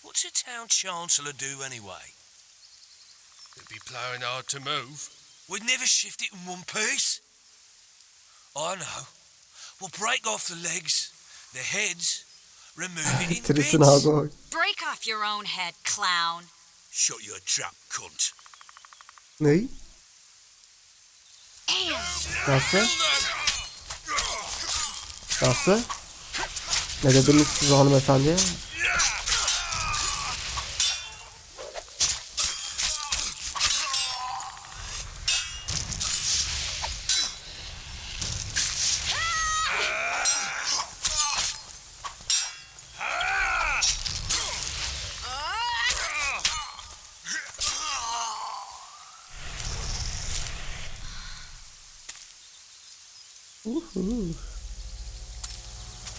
What's a town chancellor do anyway? They'd be ploughing hard to move. We'd never shift it in one piece. I know. We'll break off the legs, the heads, remove it in Tris'in bits. ağzına bak. Break off your own head, clown. Shut your trap, cunt. Ney? Nasıl? Nasıl? Ne dediniz siz o hanımefendiye?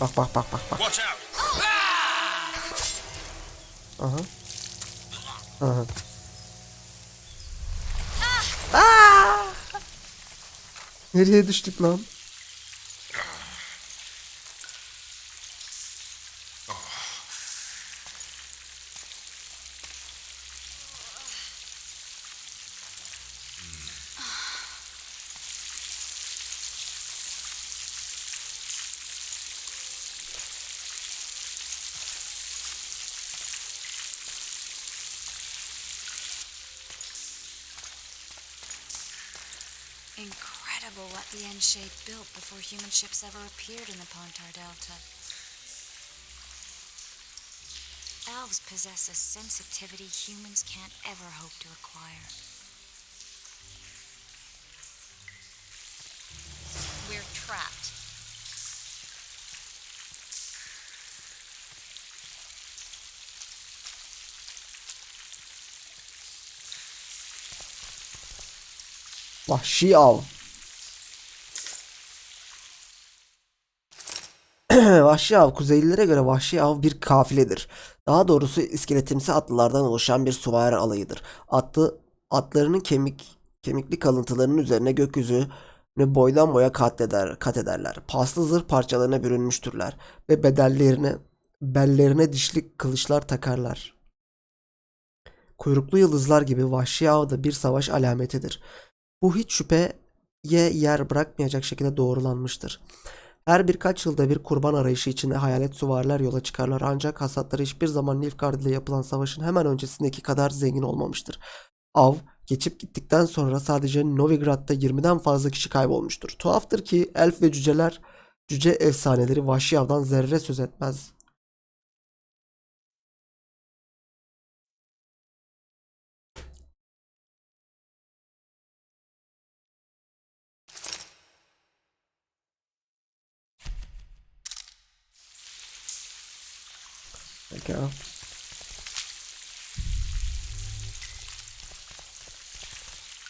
Bak bak bak bak bak. Watch out! Aha. Aha. Aa! Nereye düştük lan? Incredible what the N-shape built before human ships ever appeared in the Pontar Delta. Elves possess a sensitivity humans can't ever hope to acquire. We're trapped. Vahşi av. Vahşi av, Kuzeylilere göre vahşi av bir kafiledir. Daha doğrusu iskeletimsi atlılardan oluşan bir süvari alayıdır. Atlarının kemikli kalıntılarının üzerine gökyüzünü boydan boya kat ederler. Paslı zırh parçalarına bürünmüştürler ve bellerine dişli kılıçlar takarlar. Kuyruklu yıldızlar gibi vahşi av da bir savaş alametidir. Bu hiç şüpheye yer bırakmayacak şekilde doğrulanmıştır. Her birkaç yılda bir kurban arayışı içinde hayalet süvariler yola çıkarlar ancak hasatları hiçbir zaman Nilfgaard ile yapılan savaşın hemen öncesindeki kadar zengin olmamıştır. Av geçip gittikten sonra sadece Novigrad'da 20'den fazla kişi kaybolmuştur. Tuhaftır ki elf ve cüce efsaneleri vahşi avdan zerre söz etmez. Peki.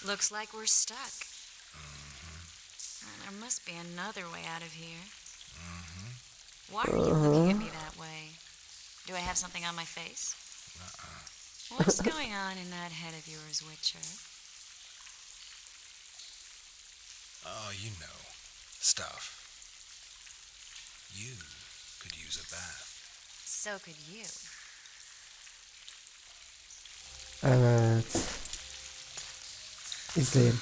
Looks like we're stuck. There must be another way out of here. Why are you looking at me that way? Do I have something on my face? What's going on in that head of yours, Witcher? Oh, you know. Stuff. You could use a bath. So could you. Evet. İzleyin.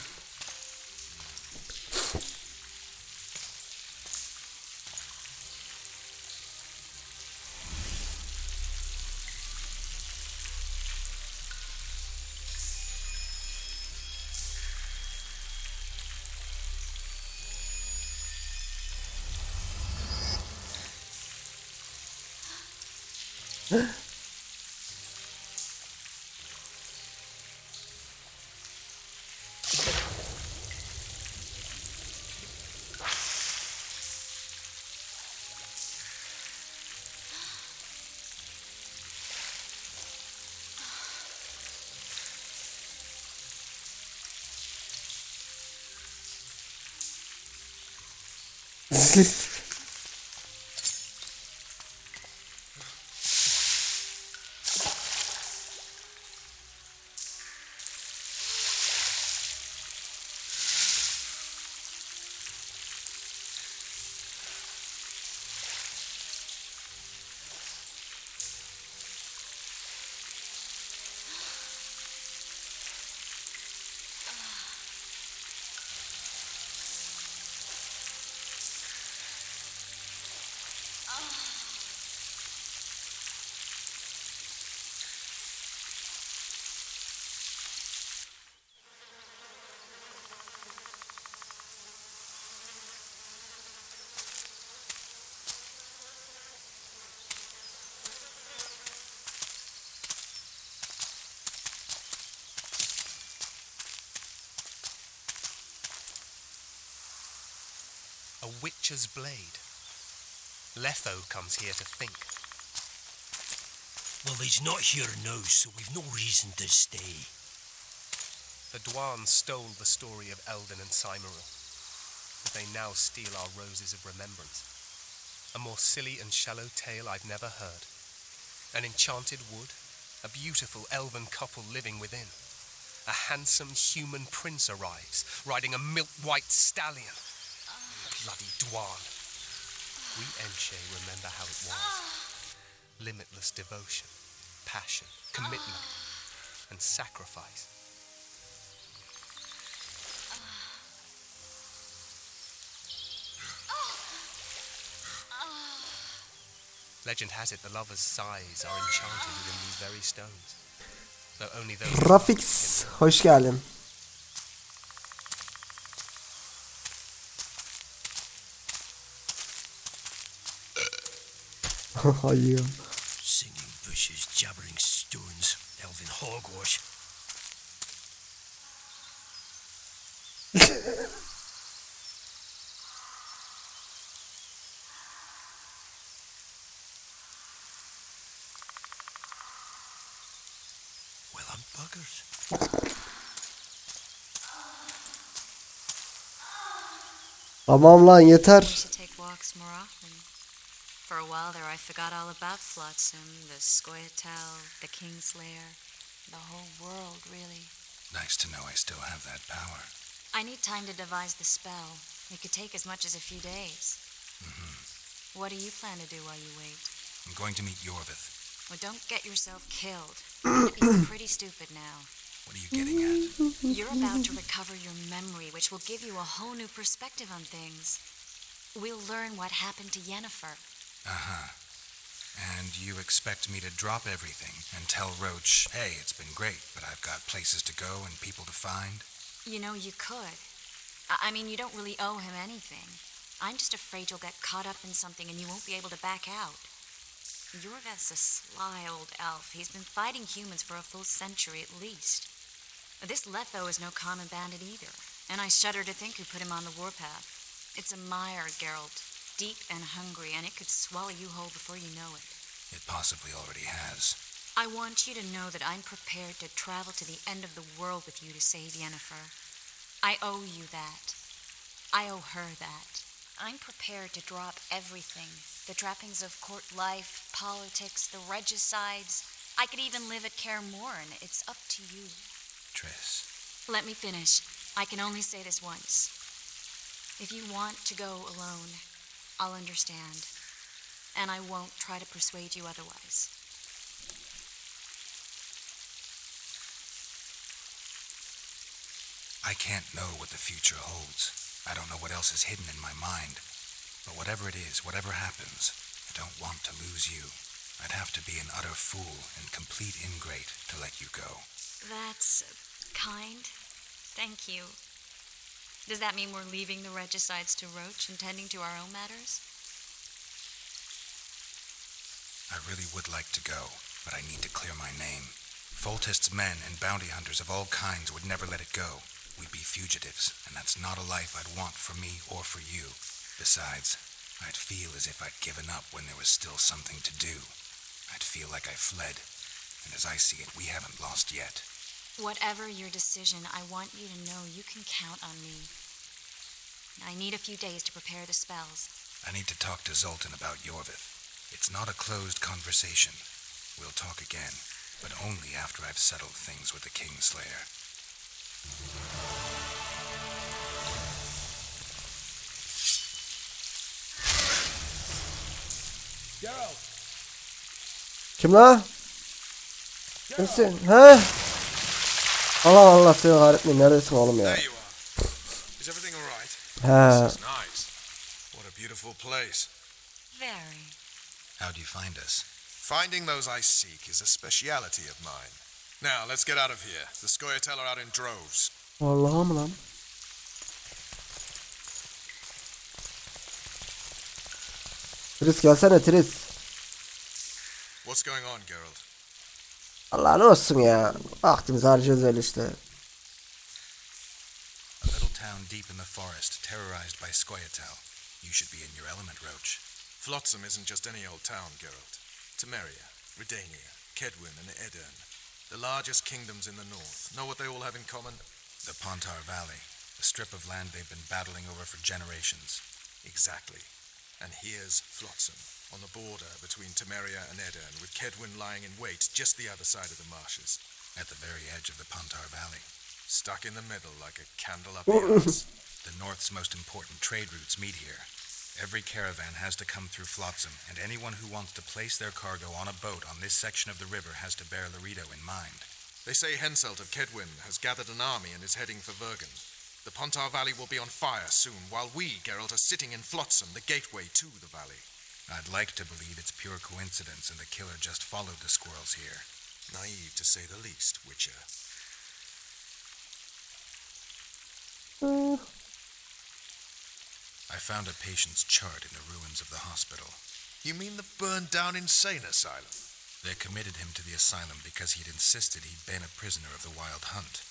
A witcher's blade. Letho comes here to think. Well, he's not here now, so we've no reason to stay. The Dwan stole the story of Eldon and Cymoril, but they now steal our roses of remembrance. A more silly and shallow tale I've never heard. An enchanted wood, a beautiful elven couple living within. A handsome human prince arrives, riding a milk-white stallion. Bloody Dwan. We Enche remember how it was. Limitless devotion, passion, commitment, and sacrifice. Legend has it the lovers' sighs are enchanted within these very stones. Though only those... Rafix, hoş geldin. Hayır. Singing bushes, jabbering stones, elven hogwash. Well, I'm buggers. Tamam lan yeter. We should take walks more often. For a while there I forgot all about Flotsam, the Scoia'tael, the Kingslayer, the whole world, really. Nice to know I still have that power. I need time to devise the spell. It could take as much as a few days. What do you plan to do while you wait? I'm going to meet Yorvith. Well, don't get yourself killed. You're pretty stupid now. What are you getting at? You're about to recover your memory, which will give you a whole new perspective on things. We'll learn what happened to Yennefer. Uh-huh. And you expect me to drop everything and tell Roach, hey, it's been great, but I've got places to go and people to find? You know, you could. I mean, you don't really owe him anything. I'm just afraid you'll get caught up in something and you won't be able to back out. Yorvith's a sly old elf. He's been fighting humans for a full century at least. This Letho is no common bandit either, and I shudder to think who put him on the warpath. It's a mire, Geralt, deep and hungry, and it could swallow you whole before you know it. It possibly already has. I want you to know that I'm prepared to travel to the end of the world with you to save Yennefer. I owe you that. I owe her that. I'm prepared to drop everything. The trappings of court life, politics, the regicides. I could even live at Kaer Morhen. It's up to you. Triss. Let me finish. I can only say this once. If you want to go alone, I'll understand. And I won't try to persuade you otherwise. I can't know what the future holds. I don't know what else is hidden in my mind. But whatever it is, whatever happens, I don't want to lose you. I'd have to be an utter fool and complete ingrate to let you go. That's kind. Thank you. Does that mean we're leaving the regicides to Roach and tending to our own matters? I really would like to go, but I need to clear my name. Foltest's men and bounty hunters of all kinds would never let it go. We'd be fugitives, and that's not a life I'd want for me or for you. Besides, I'd feel as if I'd given up when there was still something to do. I'd feel like I fled, and as I see it, we haven't lost yet. Whatever your decision, I want you to know you can count on me. I need a few days to prepare the spells. I need to talk to Zoltan about Yorvith. It's not a closed conversation. We'll talk again, but only after I've settled things with the Kingslayer. Kim la? Kimsin? He? Allah Allah seni kahretmeyin. Neredesin oğlum ya? There you are. Is everything all right? He. This is nice. What a beautiful place. Very. How do you find us? Finding those I seek is a speciality of mine. Now, let's get out of here. The Scoia'tael are out in droves. Vallahi mı lan? Tris gelsene Tris. What's going on, Geralt? Allah ne olsun ya. Vaktimizi harcıyoruz öyle işte. A little town deep in the forest, terrorized by Scoia'tael. You should be in your element, Roach. Flotsam isn't just any old town, Geralt. Temeria, Redania, Kedwin, and Edirn. The largest kingdoms in the north. Know what they all have in common? The Pontar Valley, the strip of land they've been battling over for generations. Exactly. And here's Flotsam, on the border between Temeria and Edirn, with Kedwin lying in wait just the other side of the marshes. At the very edge of the Pontar Valley. Stuck in the middle like a candle up the arse. The North's most important trade routes meet here. Every caravan has to come through Flotsam, and anyone who wants to place their cargo on a boat on this section of the river has to bear Laredo in mind. They say Henselt of Kedwin has gathered an army and is heading for Vergen. The Pontar Valley will be on fire soon, while we, Geralt, are sitting in Flotsam, the gateway to the valley. I'd like to believe it's pure coincidence and the killer just followed the squirrels here. Naive, to say the least, Witcher. I found a patient's chart in the ruins of the hospital. You mean the burned-down insane asylum? They committed him to the asylum because he'd insisted he'd been a prisoner of the Wild Hunt.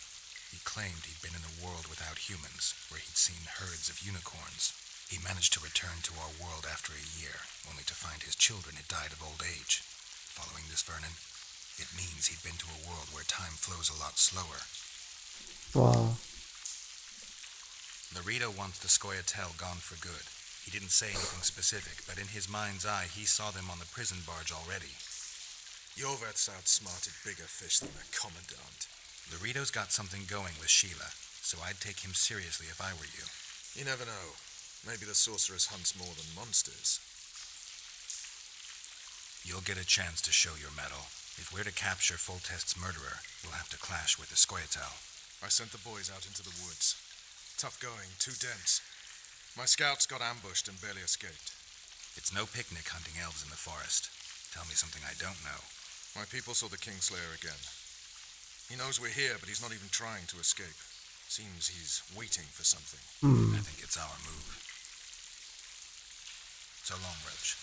He claimed he'd been in a world without humans, where he'd seen herds of unicorns. He managed to return to our world after a year, only to find his children had died of old age. Following this, Vernon, it means he'd been to a world where time flows a lot slower. Wow. Laredo wants the Scoia'tael gone for good. He didn't say anything specific, but in his mind's eye, he saw them on the prison barge already. Yorveth's outsmarted bigger fish than the Commandant. Laredo's got something going with Sheila, so I'd take him seriously if I were you. You never know. Maybe the sorceress hunts more than monsters. You'll get a chance to show your mettle. If we're to capture Foltest's murderer, we'll have to clash with the Scoia'tael. I sent the boys out into the woods. Tough going, too dense. My scouts got ambushed and barely escaped. It's no picnic hunting elves in the forest. Tell me something I don't know. My people saw the Kingslayer again. He knows we're here, but he's not even trying to escape. Seems he's waiting for something. I think it's our move. So long, Roach.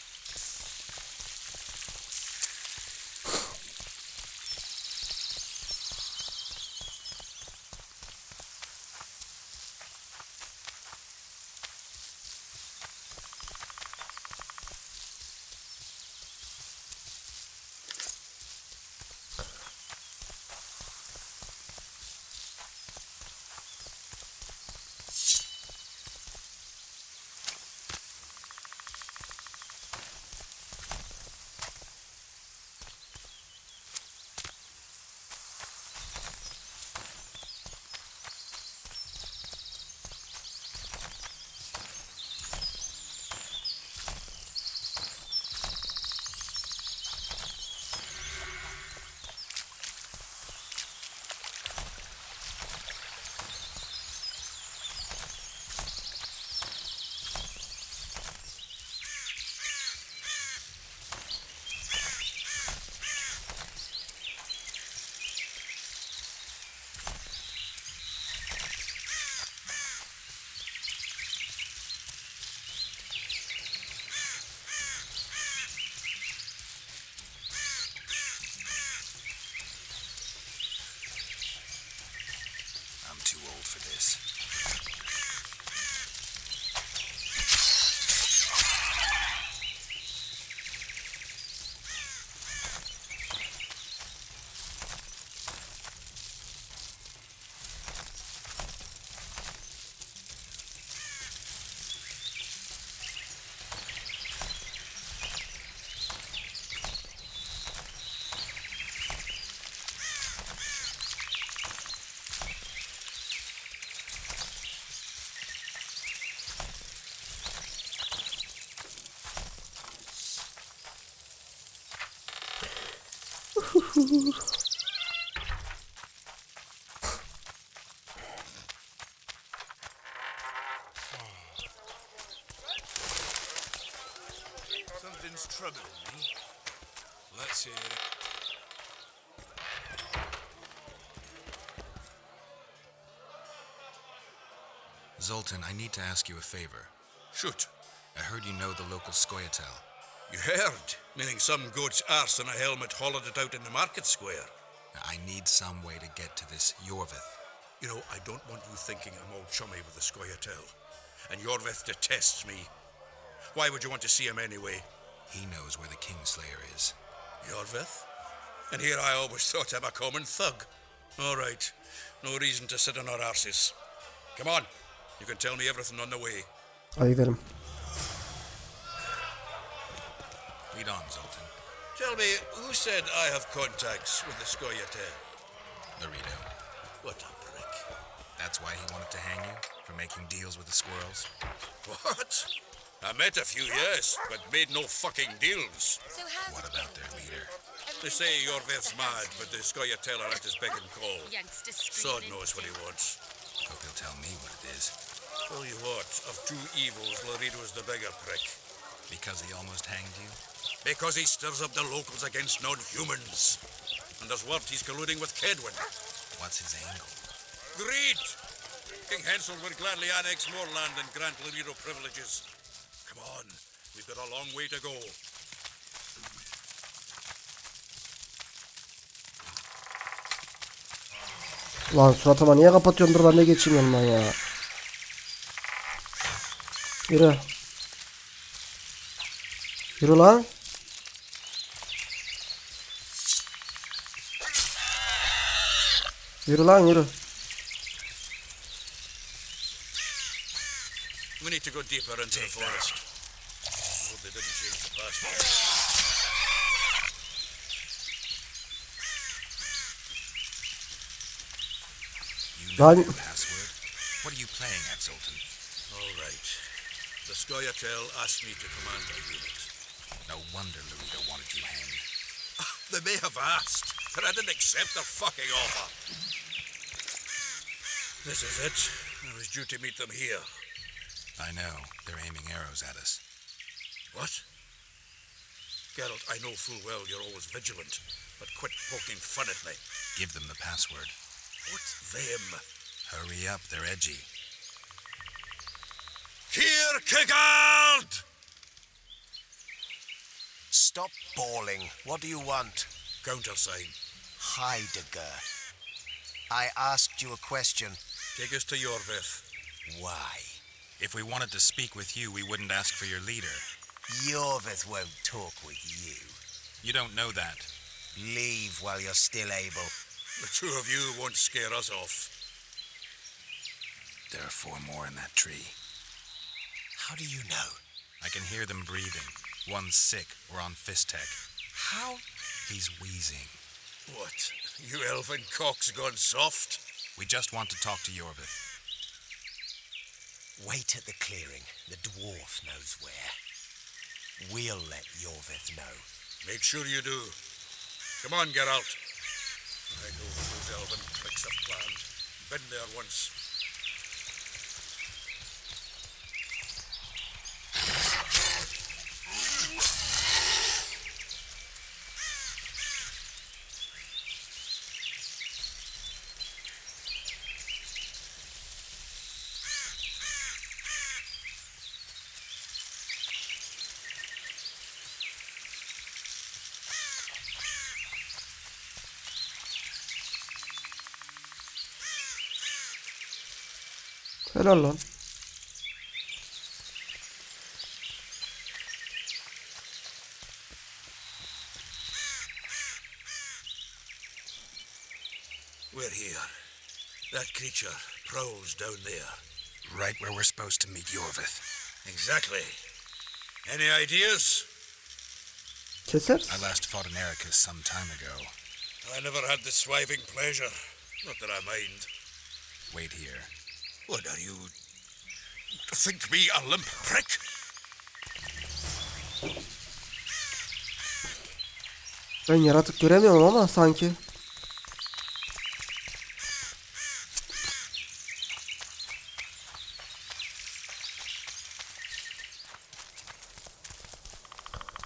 Too old for this. Something's troubling me. Let's hear it. Zoltan, I need to ask you a favor. Shoot. I heard you know the local Scoia'tael. You heard? Meaning some goat's arse in a helmet hollered it out in the market square. I need some way to get to this Yorveth. You know, I don't want you thinking I'm all chummy with the Scoia'tael. And Yorveth detests me. Why would you want to see him anyway? He knows where the Kingslayer is. Yorvith? And here I always thought him a common thug. All right. No reason to sit on our arses. Come on. You can tell me everything on the way. Hadi gidelim. Lead on, Zoltan. Tell me, who said I have contacts with the Scoia'tael? Laredo. What a prick. That's why he wanted to hang you? For making deals with the squirrels? What? I met a few, yes, but made no fucking deals. What about their leader? They say Yorvith's mad, but the Scoia'tael are at his beck and call. Sod knows what he wants. Hope he'll tell me what it is. Tell you what, of two evils, Laredo's the bigger prick. Because he almost hanged you? Because he stirs up the locals against non-humans. And there's word he's colluding with Kedwin. What's his angle? Greed! King Hensel would gladly annex more land and grant Laredo privileges. Come on, we've got a long way to go. Lan suratıma niye kapatıyorsun? Dur ben de geçeyim yanından ya. Yürü. Yürü lan. Yürü lan yürü. We need to go deeper into the forest. Hope they didn't change the password. You know Lan. their password? What are you playing at, Zoltan? All right. The Scoia'tael asked me to command a unit. No wonder Laredo wanted you hanged. They may have asked, but I didn't accept their fucking offer. This is it. I was due to meet them here. I know. They're aiming arrows at us. What? Geralt, I know full well you're always vigilant, but quit poking fun at me. Give them the password. What them? Hurry up, they're edgy. Here, Kigard! Stop bawling. What do you want? Countersign. Heidegger. I asked you a question. Take us to Yorvith. Why? If we wanted to speak with you, we wouldn't ask for your leader. Yorvith won't talk with you. You don't know that. Leave while you're still able. The two of you won't scare us off. There are 4 more in that tree. How do you know? I can hear them breathing. One's sick or on Fistek. How? He's wheezing. What? You elfin cock's gone soft? We just want to talk to Yorvith. Wait at the clearing. The dwarf knows where. We'll let Yorvith know. Make sure you do. Come on, Geralt. I know what those elven pricks have planned. Been there once. Helal lan. We're here. That creature prowls down there. Right where we're supposed to meet Yorvith. Exactly. Any ideas? Keseriz. I last fought an Ericus some time ago. I never had the swiving pleasure. Not that I mind. Wait here. What are you... Think me a limp prick? Ben yaratık göremiyorum ama sanki.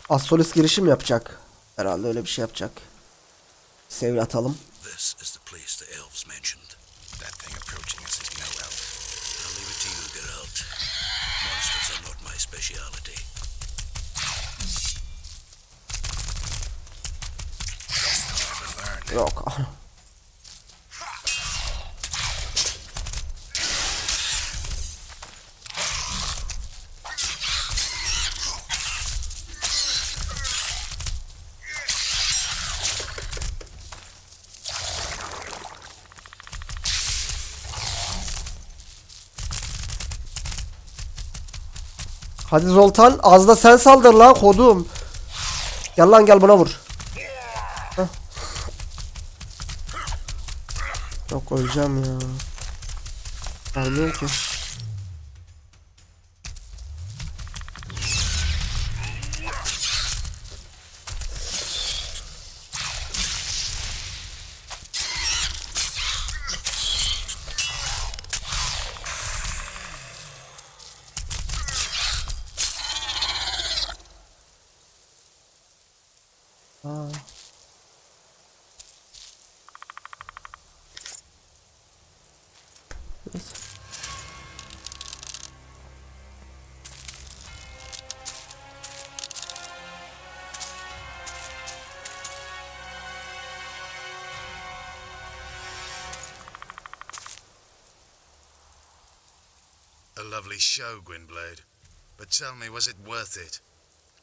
Asolis girişim yapacak. Herhalde öyle bir şey yapacak. Seviye atalım. This is the place the elves mentioned. That thing approaching us is no elf. I'll leave it to you, Geralt. Monsters are not my speciality. Guess they'll never learn. Yok. Hadi Zoltan, az da sen saldır lan kodum. Gel lan gel, buna vur. Heh. Yok, öleceğim ya. Gelmiyor ki. Aa. Neyse. A lovely show, Gwynblade. But tell me, was it worth it?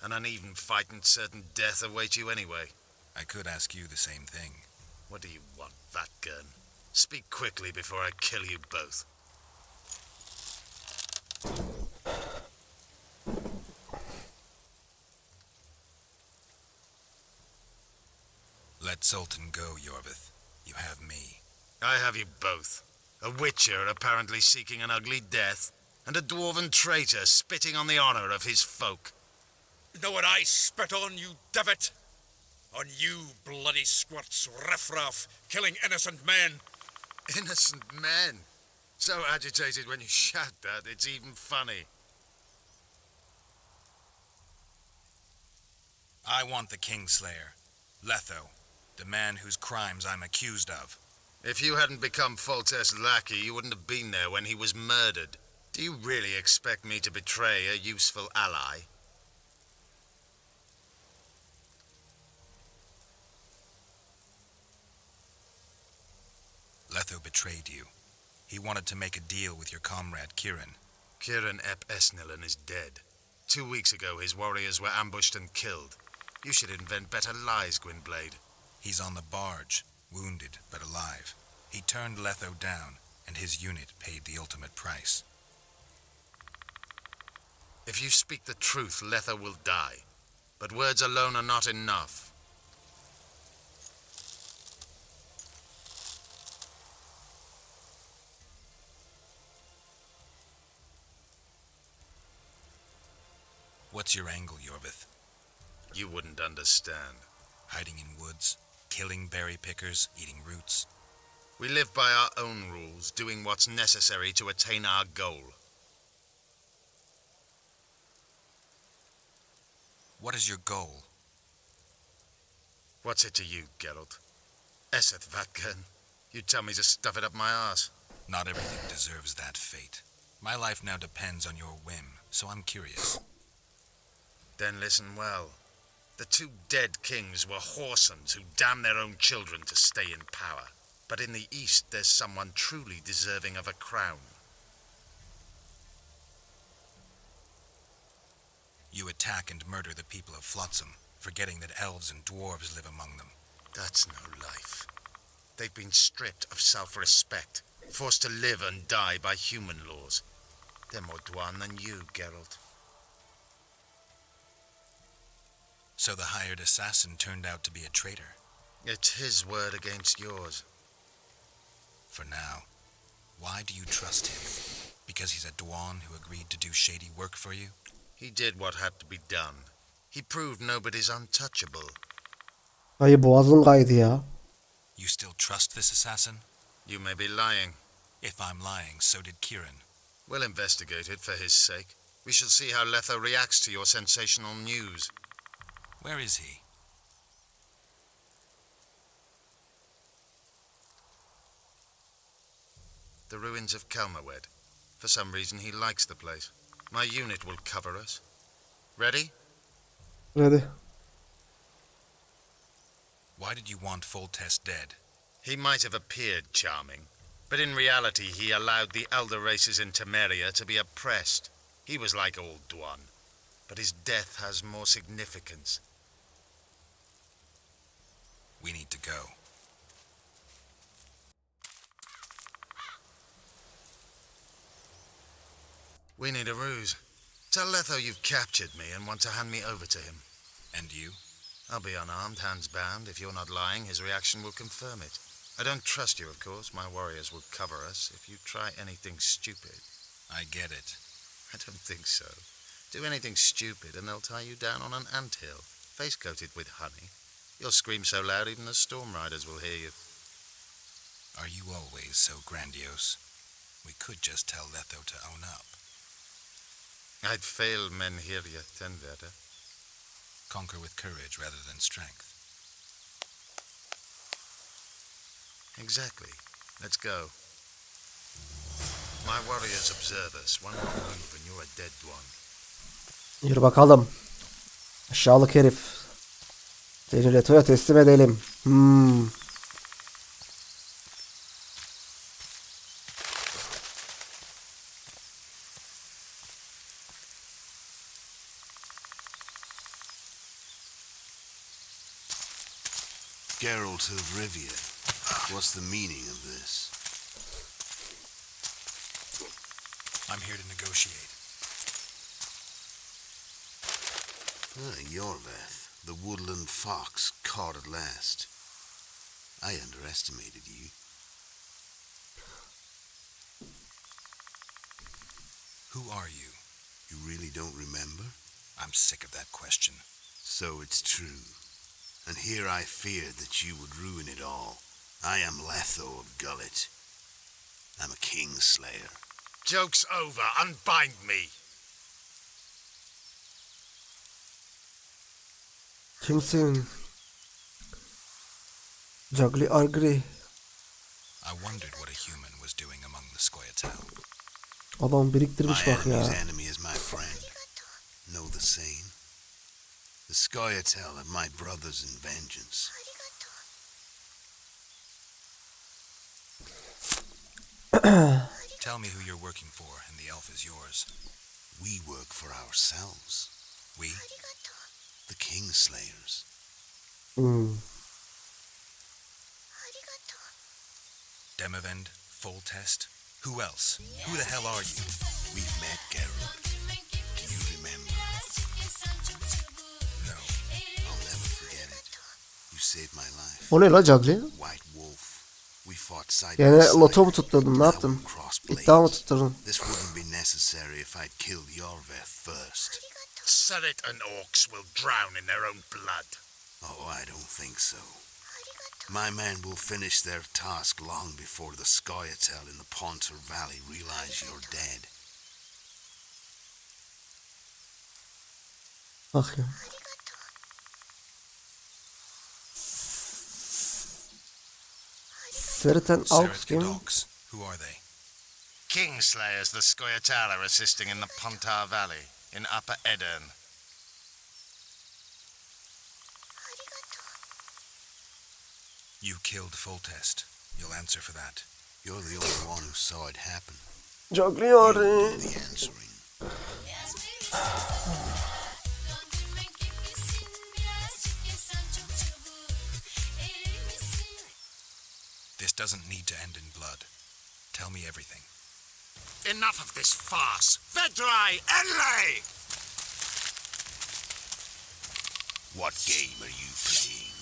An uneven fight and certain death await you anyway. I could ask you the same thing. What do you want, Vatgun? Speak quickly before I kill you both. Let Sultan go, Yorvith. You have me. I have you both. A witcher apparently seeking an ugly death, and a dwarven traitor spitting on the honor of his folk. You know what I spit on, you divot? On you, bloody squirts, riffraff, killing innocent men. Innocent men? So agitated when you shout that, it's even funny. I want the Kingslayer, Letho, the man whose crimes I'm accused of. If you hadn't become Foltest's lackey, you wouldn't have been there when he was murdered. Do you really expect me to betray a useful ally? Letho betrayed you. He wanted to make a deal with your comrade, Kieran. Kieran Ep Esnillen is dead. 2 weeks ago, his warriors were ambushed and killed. You should invent better lies, Gwynblade. He's on the barge, wounded but alive. He turned Letho down, and his unit paid the ultimate price. If you speak the truth, Letho will die. But words alone are not enough. What's your angle, Yorvith? You wouldn't understand. Hiding in woods, killing berry pickers, eating roots. We live by our own rules, doing what's necessary to attain our goal. What is your goal? What's it to you, Geralt? Esseth Vatgun. You tell me to stuff it up my arse. Not everything deserves that fate. My life now depends on your whim, so I'm curious. Then listen well. The 2 dead kings were whoresons who damned their own children to stay in power. But in the East, there's someone truly deserving of a crown. You attack and murder the people of Flotsam, forgetting that elves and dwarves live among them. That's no life. They've been stripped of self-respect, forced to live and die by human laws. They're more Dwan than you, Geralt. So the hired assassin turned out to be a traitor. It's his word against yours. For now. Why do you trust him? Because he's a Dwan who agreed to do shady work for you? He did what had to be done. He proved nobody's untouchable. Ay boğazın kaydı ya. You still trust this assassin? You may be lying. If I'm lying, so did Kieran. We'll investigate it for his sake. We shall see how Letho reacts to your sensational news. Where is he? The ruins of Kelmerwed. For some reason, he likes the place. My unit will cover us. Ready? Ready. Why did you want Foltest dead? He might have appeared charming, but in reality he allowed the elder races in Temeria to be oppressed. He was like old Dwan, but his death has more significance. We need to go. We need a ruse. Tell Letho you've captured me and want to hand me over to him. And you? I'll be unarmed, hands bound. If you're not lying, his reaction will confirm it. I don't trust you, of course. My warriors will cover us if you try anything stupid. I get it. I don't think so. Do anything stupid and they'll tie you down on an anthill, face-coated with honey. You'll scream so loud even the storm riders will hear you. Are you always so grandiose? We could just tell Letho to own up. I'd fail men here yet, Tenverder. Conquer with courage rather than strength. Exactly. Let's go. My warriors observe us. One wrong move and you're a dead one. Yürü bakalım. Aşağılık herif. Seni Leto'ya teslim edelim. Geralt of Rivia, what's the meaning of this? I'm here to negotiate. Yorveth, the woodland fox caught at last. I underestimated you. Who are you? You really don't remember? I'm sick of that question. So it's true. And here I feared that you would ruin it all. I am Letho of Gullet. I'm a Kingslayer. Joke's over. Unbind me. Kimsin? Juggly Argri. I wondered what a human was doing among the Scoia'tael. Adam biriktirmiş My bak ya. enemy's enemy is my friend. Know the same? The Scoia'tael are my brothers in vengeance. Tell me who you're working for, and the elf is yours. We work for ourselves. We? The Kingslayers. Demavend, Foltest, who else? Who the hell are you? We've met, Geralt. Do you remember? No. I'll never forget it. You saved my life. O ne la Juggly? White Wolf. We fought side Gene by side. loto mu tutturdun? Ne yaptın? İddia mı tutturdun? This wouldn't be necessary if I'd killed Yorveth first. Surret and orcs will drown in their own blood. Oh, I don't think so. My men will finish their task long before the Scoia'tael in the Pontar Valley realize you're dead. Bak ya. Certain Aux kim? Dogs. Who are they? Kingslayers, the Scoia'tael are assisting in the Pontar Valley, in Upper Edirn. You killed Foltest. You'll answer for that. You're the only one who saw it happen. Juggly You Argri. do the answering. This doesn't need to end in blood. Tell me everything. Enough of this farce! Vedrai, Enlay! What game are you playing?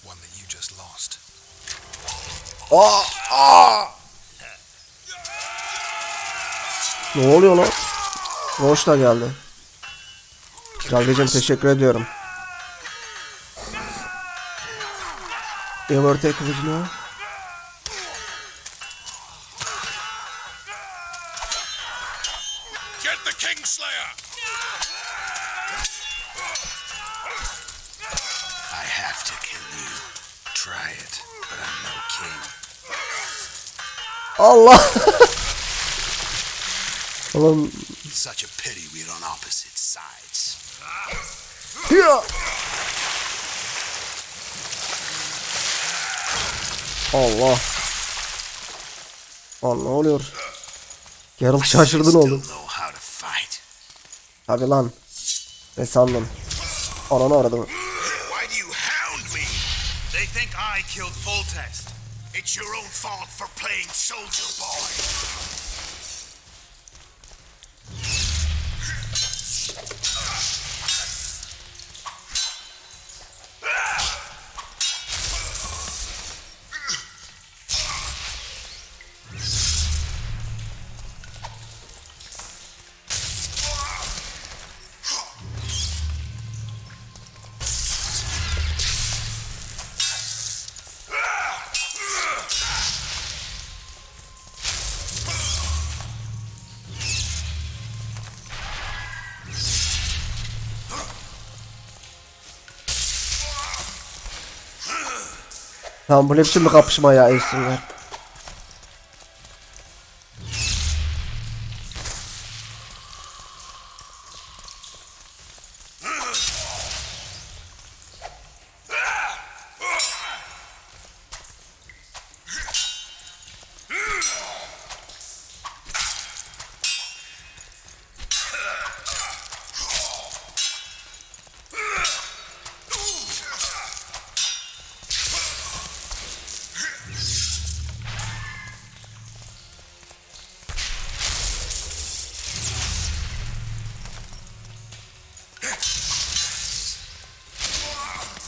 One that you just lost. Ne oluyor lan? Roş da geldi. Juggly'cim teşekkür ediyorum. Evertek kılıcını. Get the Kingslayer! I have to kill you. Try it, but I'm no king. Allah. Oğlum. Such a pity we're on opposite sides. Ya. Allah. Allah, ne oluyor? Geralt şaşırdın oğlum. Tabi lan. Ne sandın? Ananı aradım. Why do you hound me? They think I killed Foltest. It's your own fault for playing soldier boy. Tamam, bu ne biçim bir kapışma ya Efsunlar.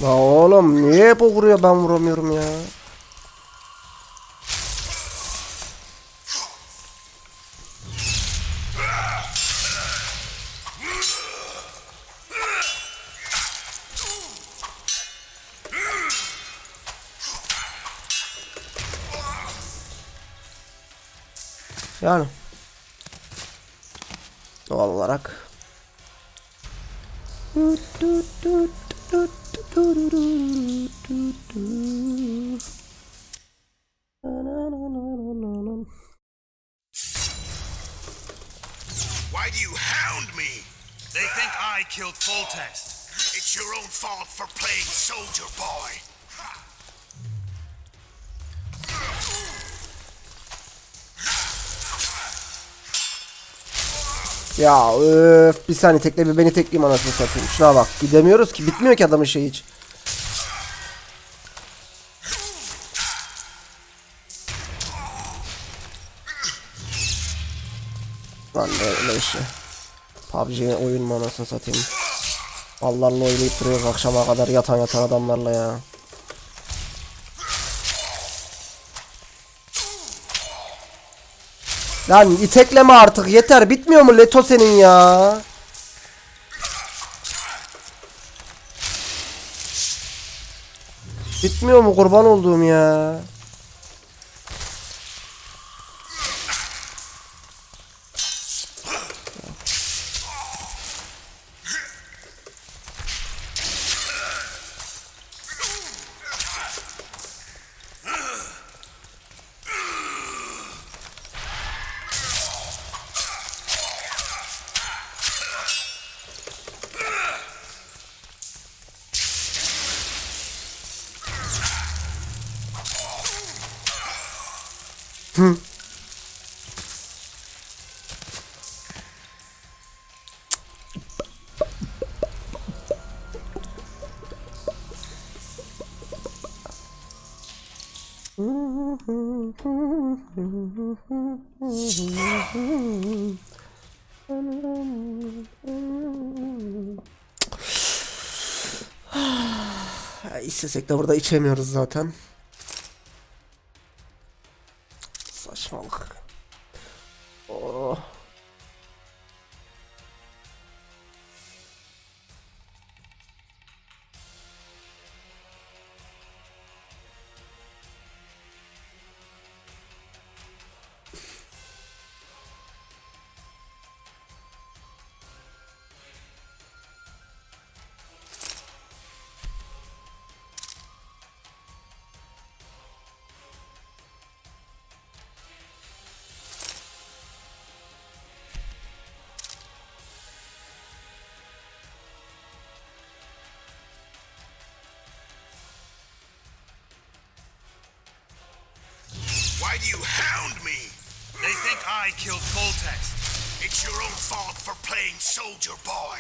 Ya oğlum niye hep o vuruyor, ben vuramıyorum ya. Yani doğal olarak. Why do you hound me? They think I killed Foltest. It's your own fault for playing soldier boy. Ya öf, bir saniye tekle, bir beni tekleyeyim anasını satayım. Şuna bak, gidemiyoruz ki, bitmiyor ki adamın şeyi hiç. Lan öyle işi. PUBG oyun mu anasını satayım. Allah'la oynayıp duruyoruz akşama kadar yatan adamlarla ya. Lan itekleme artık yeter, bitmiyor mu Leto senin ya? Bitmiyor mu kurban olduğum ya? Hı. İstesek de burada içemiyoruz zaten. Saçmalık. Oh. Why do you hound me? They think I killed Foltest. It's your own fault for playing soldier boy.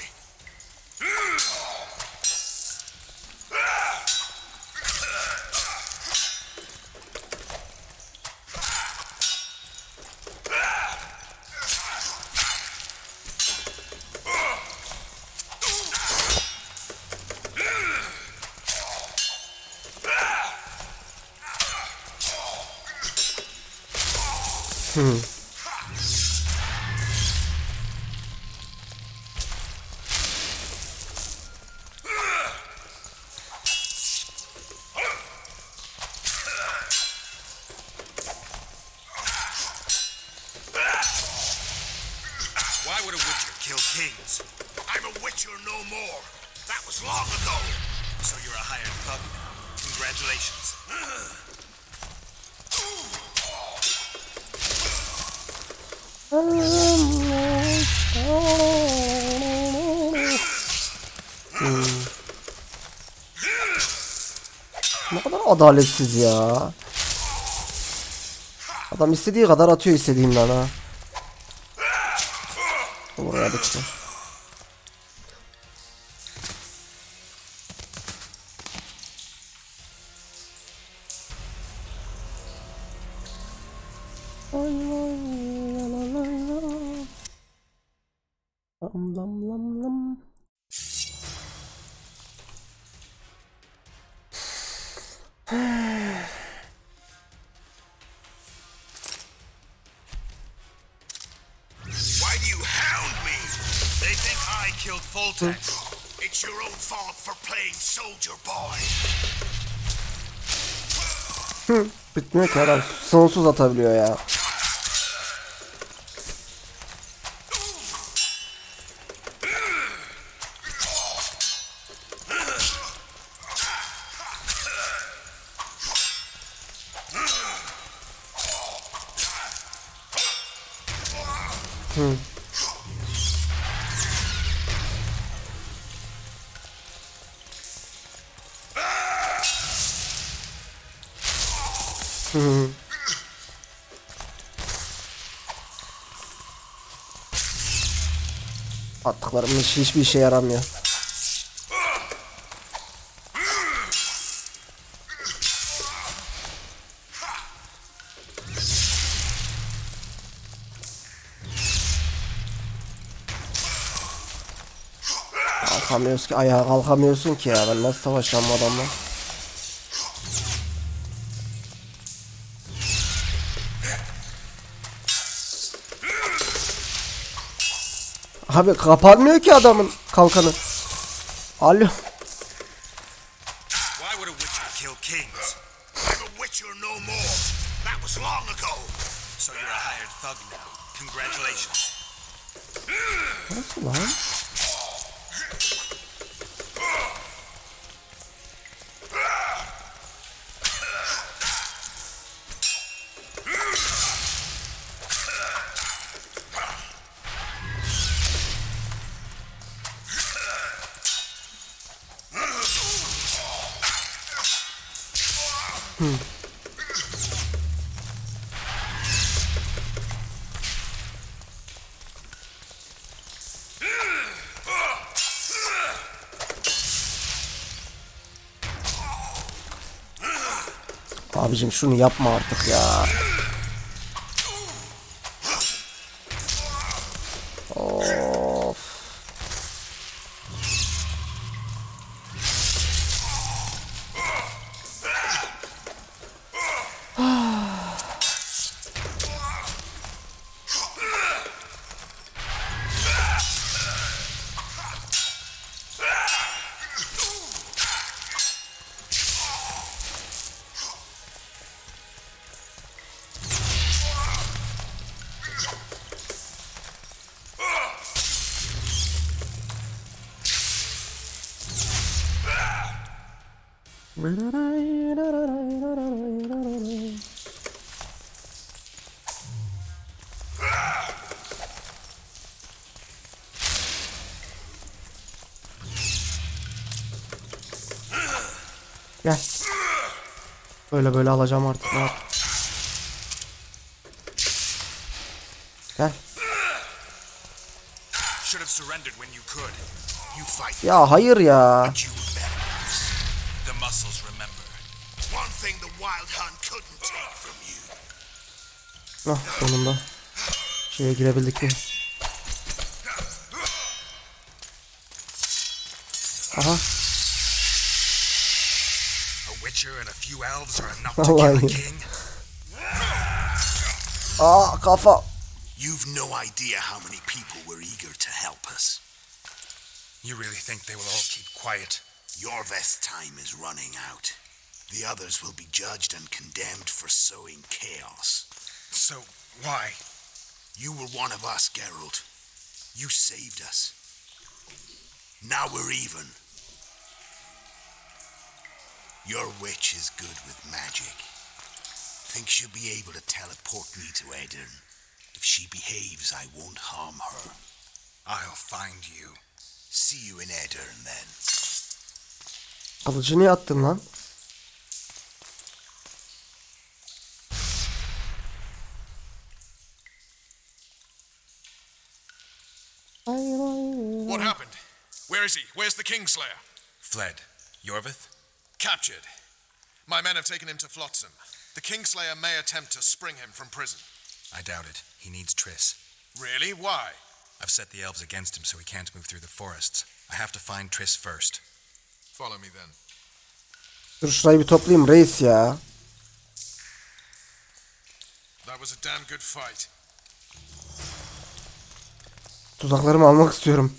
Why would a witcher kill kings? I'm a witcher no more. That was long ago. So you're a hired thug now. Congratulations. Ne kadar adaletsiz ya. Adam istediği kadar atıyor istediğimden ha. Buraya bitti. Lam lam lam lam. Why do you hound me? They think I killed Voltex. It's your own fault for playing soldier boy. Bitmiyor ki adam. Sonsuz atabiliyor ya. Attıklarımın hiçbir işe yaramıyor. Kalkamıyoruz ki, ayağa kalkamıyorsun ki ya. Ben nasıl savaşacağım bu adamla? Abi kapanmıyor ki adamın kalkanı. Alo. Why would a witcher kill kings? I'm a witcher no more. That was long ago. So you're a hired thug now. Congratulations. Nasıl lan? Abicim şunu yapma artık ya. Of. Gel. Böyle alacağım artık. Gel. Ya hayır ya. The muscles remember. One thing the wild hunt couldn't take from you. Sonunda şeye girebildik mi? Aha. A witcher and a few elves are enough to kill a king. Kafa. You've no idea how many people were eager to help us. You really think they will all keep quiet? Your best time is running out. The others will be judged and condemned for sowing chaos. So, why? You were one of us, Geralt. You saved us. Now we're even. Your witch is good with magic. Think she'll be able to teleport me to Edirn. If she behaves, I won't harm her. I'll find you. See you in Edirn then. Alıcı niye attın lan? What happened? Where is he? Where's the Kingslayer? Fled. Yorvith? Captured. My men have taken him to Flotsam. The Kingslayer may attempt to spring him from prison. I doubt it. He needs Triss. Really? Why? I've set the elves against him so he can't move through the forests. I have to find Triss first. Follow me then. Dur şurayı bir toplayayım reis ya. That was a damn good fight. Tuzaklarımı almak istiyorum.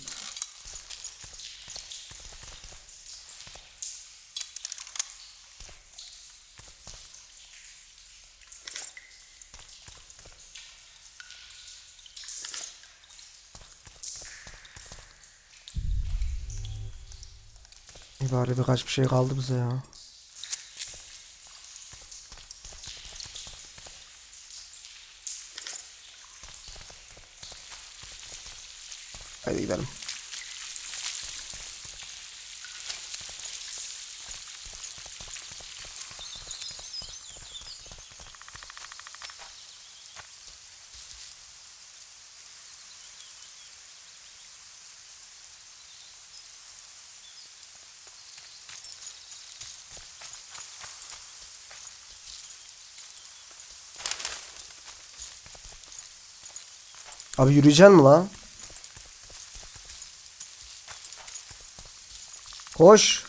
Bari birkaç bir şey kaldı bize ya. Hadi gidelim. Abi yürüyeceksin mi lan? Koş.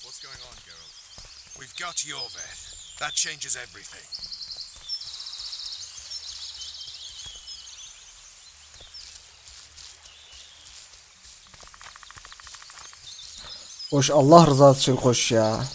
What's going on, Geralt? We've got Yorvith. That changes everything. Koş, Allah rızası için koş ya.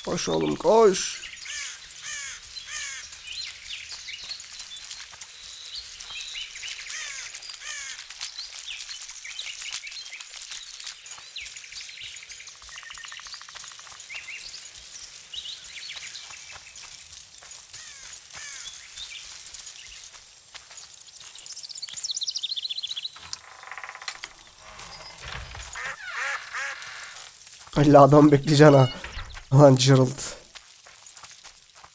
Koş oğlum koş. Allah adam bekleyeceksin ha. Lan Geralt.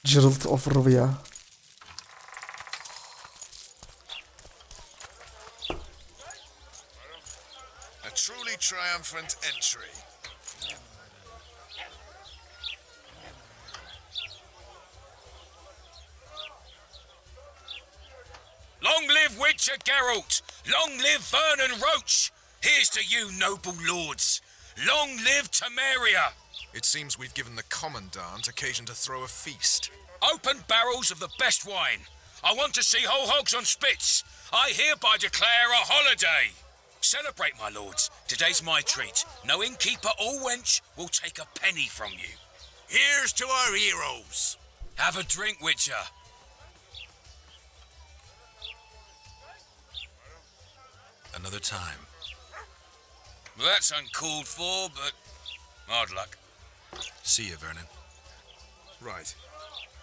Geralt of Rivia. A truly triumphant entry. Long live Witcher Geralt! Long live Vernon Roach! Here's to you, noble lords! Long live Temeria! It seems we've given the Commandant occasion to throw a feast. Open barrels of the best wine. I want to see whole hogs on spits. I hereby declare a holiday. Celebrate, my lords. Today's my treat. No innkeeper or wench will take a penny from you. Here's to our heroes. Have a drink, Witcher. Another time. Well, that's uncalled for, but hard luck. See you, Vernon. Right.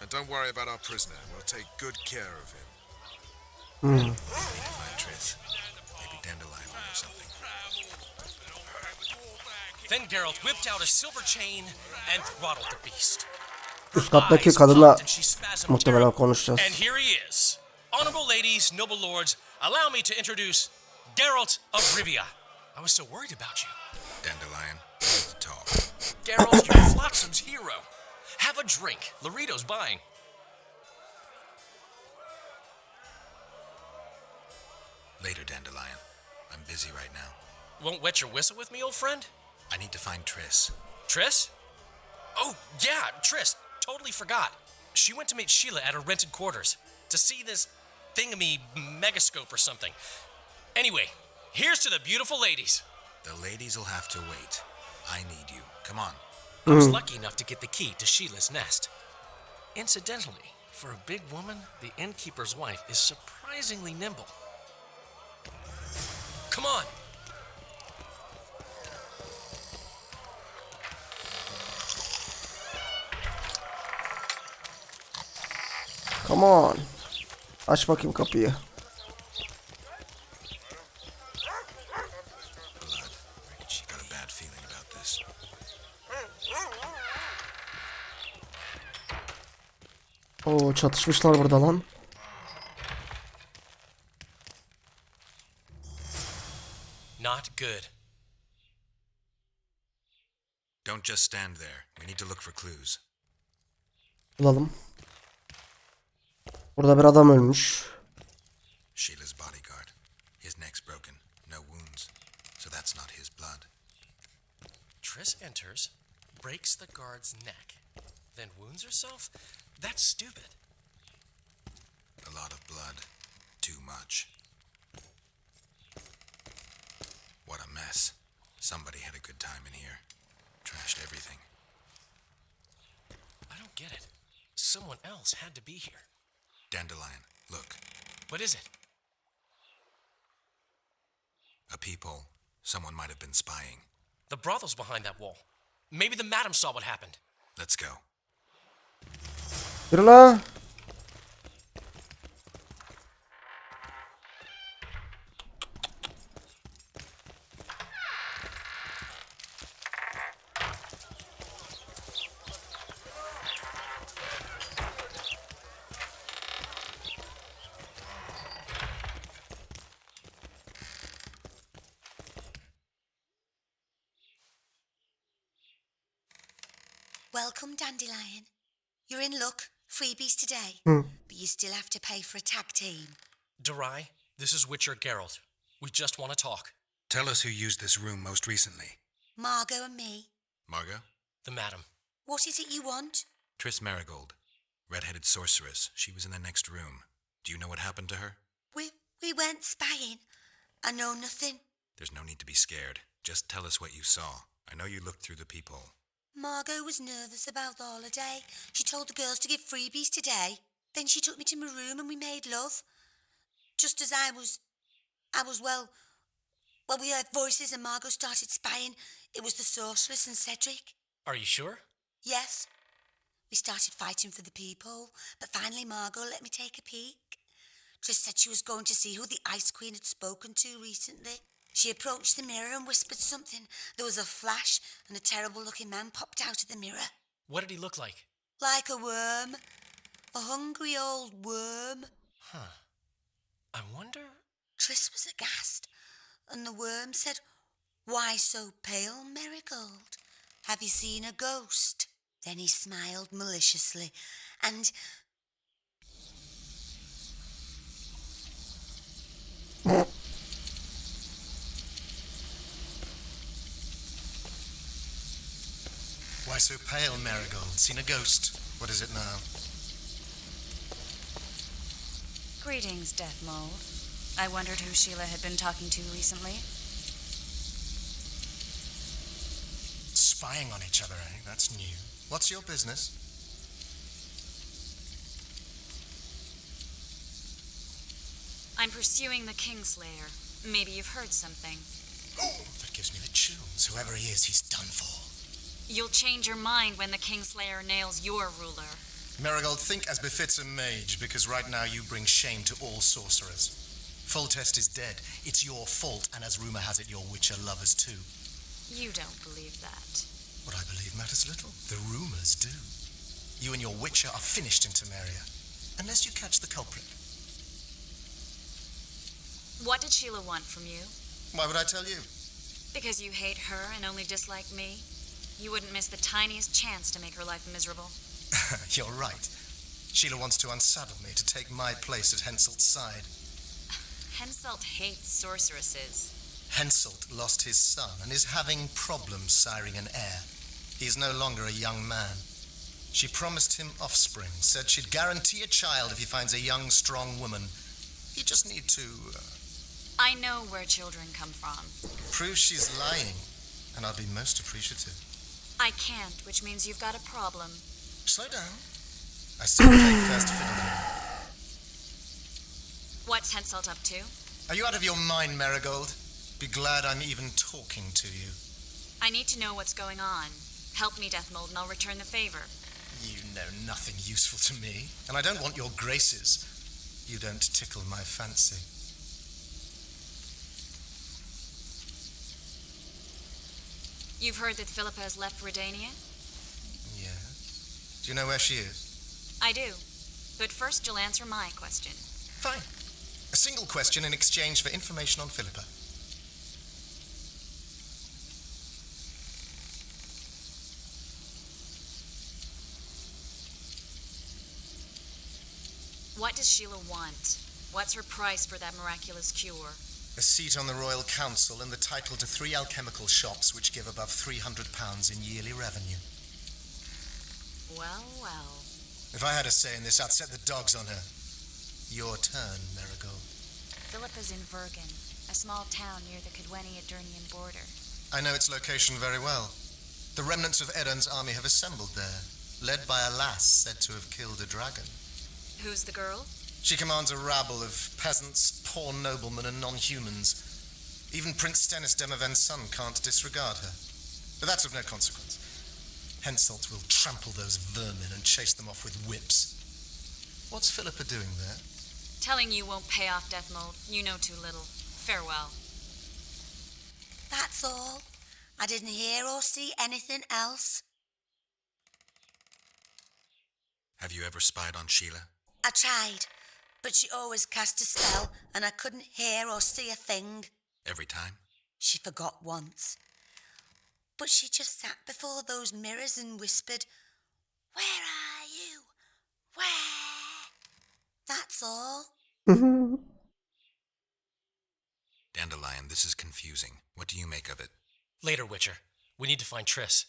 And don't worry about our prisoner. We'll take good care of him. We need to find Triss. Maybe Dandelion will know something. Then Geralt whipped out a silver chain and throttled the beast. Üst kattaki kadınla muhtemelen konuşacağız. And here he is. Honorable ladies, noble lords, allow me to introduce Geralt of Rivia. I was so worried about you. Dandelion, we need to talk. Geralt, you're Flotsam's hero. Have a drink. Laurito's buying. Later, Dandelion. I'm busy right now. Won't wet your whistle with me, old friend? I need to find Triss. Triss? Oh, yeah, Triss. Totally forgot. She went to meet Sheila at her rented quarters to see this thingamy megascope or something. Anyway, here's to the beautiful ladies. The ladies will have to wait. I need you. Come on. I was lucky enough to get the key to Sheila's nest. Incidentally, for a big woman, the innkeeper's wife is surprisingly nimble. Come on. Come on. Aç bakayım kapıyı. She got a bad feeling about this. Oo, çatışmışlar burada lan. Not good. Don't just stand there. We need to look for clues. Bulalım. Burada bir adam ölmüş. Sheila's bodyguard. His neck's broken. No wounds. So that's not his blood. Triss enters, breaks the guard's neck, then wounds herself? That's stupid. A lot of blood. Too much. What a mess. Somebody had a good time in here. Trashed everything. I don't get it. Someone else had to be here. Dandelion, look. What is it? A peephole. Someone might have been spying. The brothel's behind that wall. Maybe the madam saw what happened. Let's go. Yürü la. Welcome, Dandelion. You're in luck. Freebies today. But you still have to pay for a tag team. Durai, this is Witcher Geralt. We just want to talk. Tell us who used this room most recently. Margot and me. Margot? The madam. What is it you want? Triss Marigold. Red-headed sorceress. She was in the next room. Do you know what happened to her? We weren't spying. I know nothing. There's no need to be scared. Just tell us what you saw. I know you looked through the peephole. Margot was nervous about the holiday. She told the girls to give freebies today. Then she took me to my room and we made love. Just as I was, well, we heard voices and Margot started spying. It was the sorceress and Cedric. Are you sure? Yes. We started fighting for the peephole, but finally Margot let me take a peek. Triss said she was going to see who the Ice Queen had spoken to recently. She approached the mirror and whispered something. There was a flash and a terrible-looking man popped out of the mirror. What did he look like? Like a worm. A hungry old worm. Huh. I wonder... Triss was aghast, and the worm said, "Why so pale, Marigold? Have you seen a ghost?" Then he smiled maliciously, and... Why so pale, Marigold? Seen a ghost? What is it now? Greetings, Death Mold. I wondered who Sheila had been talking to recently. Spying on each other, eh? That's new. What's your business? I'm pursuing the Kingslayer. Maybe you've heard something. That gives me the chills. Whoever he is, he's done for. You'll change your mind when the Kingslayer nails your ruler. Marigold, think as befits a mage, because right now you bring shame to all sorcerers. Foltest is dead. It's your fault, and as rumor has it, your Witcher lovers too. You don't believe that. What I believe matters little. The rumors do. You and your Witcher are finished in Temeria, unless you catch the culprit. What did Sheila want from you? Why would I tell you? Because you hate her and only dislike me? You wouldn't miss the tiniest chance to make her life miserable. You're right. Sheila wants to unsaddle me to take my place at Henselt's side. Henselt hates sorceresses. Henselt lost his son and is having problems siring an heir. He is no longer a young man. She promised him offspring, said she'd guarantee a child if he finds a young, strong woman. He just need to... I know where children come from. prove she's lying, and I'll be most appreciative. I can't, which means you've got a problem. Slow down. I still play first fiddle. What's Henselt up to? Are you out of your mind, Marigold? Be glad I'm even talking to you. I need to know what's going on. Help me, Deathmold, and I'll return the favor. You know nothing useful to me, and I don't want your graces. You don't tickle my fancy. You've heard that Philippa has left Redania? Yeah. Do you know where she is? I do. But first you'll answer my question. Fine. A single question in exchange for information on Philippa. What does Sheila want? What's her price for that miraculous cure? A seat on the Royal Council and the title to 3 alchemical shops which give above £300 in yearly revenue. Well, well. If I had a say in this, I'd set the dogs on her. Your turn, Marigold. Philippa's in Vergen, a small town near the Cadweni-Adurnian border. I know its location very well. The remnants of Eren's army have assembled there, led by a lass said to have killed a dragon. Who's the girl? She commands a rabble of peasants, poor noblemen, and non-humans. Even Prince Stennis Demaven's son can't disregard her. But that's of no consequence. Henselt will trample those vermin and chase them off with whips. What's Philippa doing there? Telling you won't pay off, Deathmold. You know too little. Farewell. That's all. I didn't hear or see anything else. Have you ever spied on Sheila? I tried, but she always cast a spell and I couldn't hear or see a thing. Every time? She forgot once. But she just sat before those mirrors and whispered, "Where are you? Where?" That's all. Dandelion, this is confusing. What do you make of it? Later, Witcher. We need to find Triss.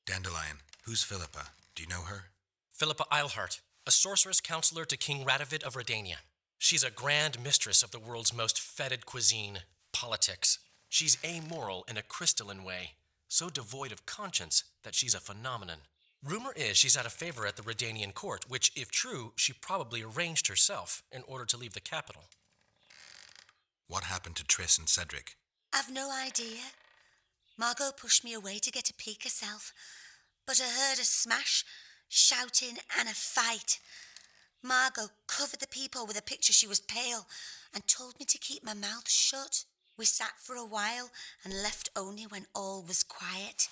Dandelion, who's Philippa? Do you know her? Philippa Eilhart, a sorceress counselor to King Radovid of Redania. She's a grand mistress of the world's most fetid cuisine, politics. She's amoral in a crystalline way, so devoid of conscience that she's a phenomenon. Rumor is she's out of favor at the Redanian court, which, if true, she probably arranged herself in order to leave the capital. What happened to Triss and Cedric? I've no idea. Margot pushed me away to get a peek herself, but I heard a smash, shouting, and a fight. Margot covered the people with a picture she was pale and told me to keep my mouth shut. We sat for a while and left only when all was quiet.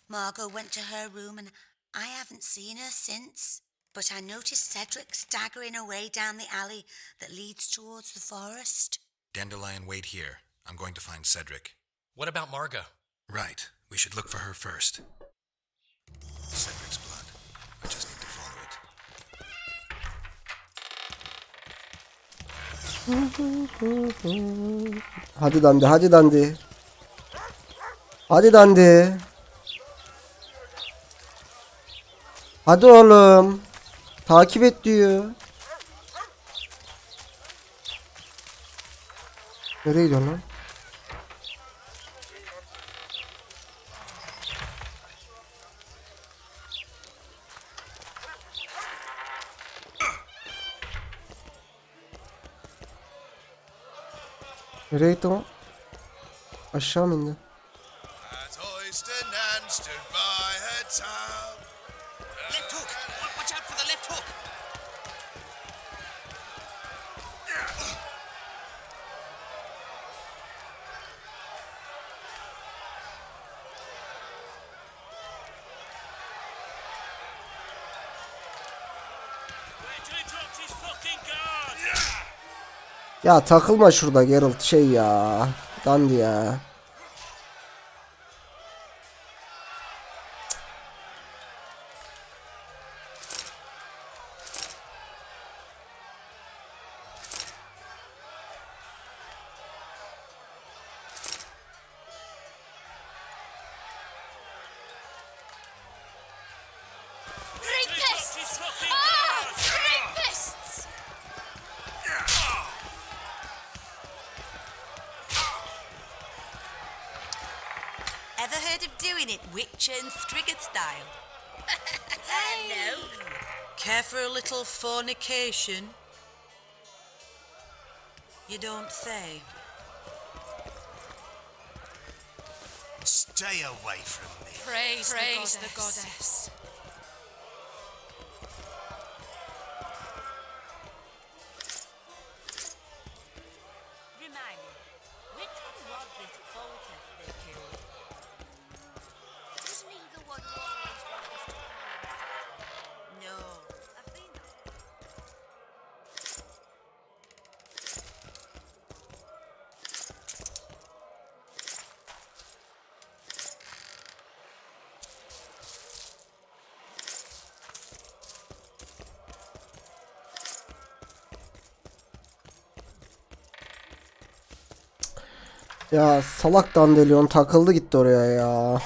Margot went to her room and I haven't seen her since. But I noticed Cedric staggering away down the alley that leads towards the forest. Dandelion, wait here. I'm going to find Cedric. What about Margot? Right. We should look for her first. Cedric's blood. I just need to follow it. Hadi Dandi, hadi Dandi. Hadi Dandi. Hadi oğlum. Takip et diyor. Nereye gidiyorsun lan? Nereye gitti o? Aşağı mı indi? Left hook! Watch out for the left hook! Ya takılma şurada Geralt şey ya. Dandy ya. Rapists! Ah! Rapists! Ever heard of doing it witch and Striggett style? No. Care for a little fornication? You don't say. Stay away from me. Praise the goddess. Remind me, which one was this Voltef they killed? Isn't he the one who always wants to No, I've been that. Ya salak Dandelion takıldı gitti oraya ya.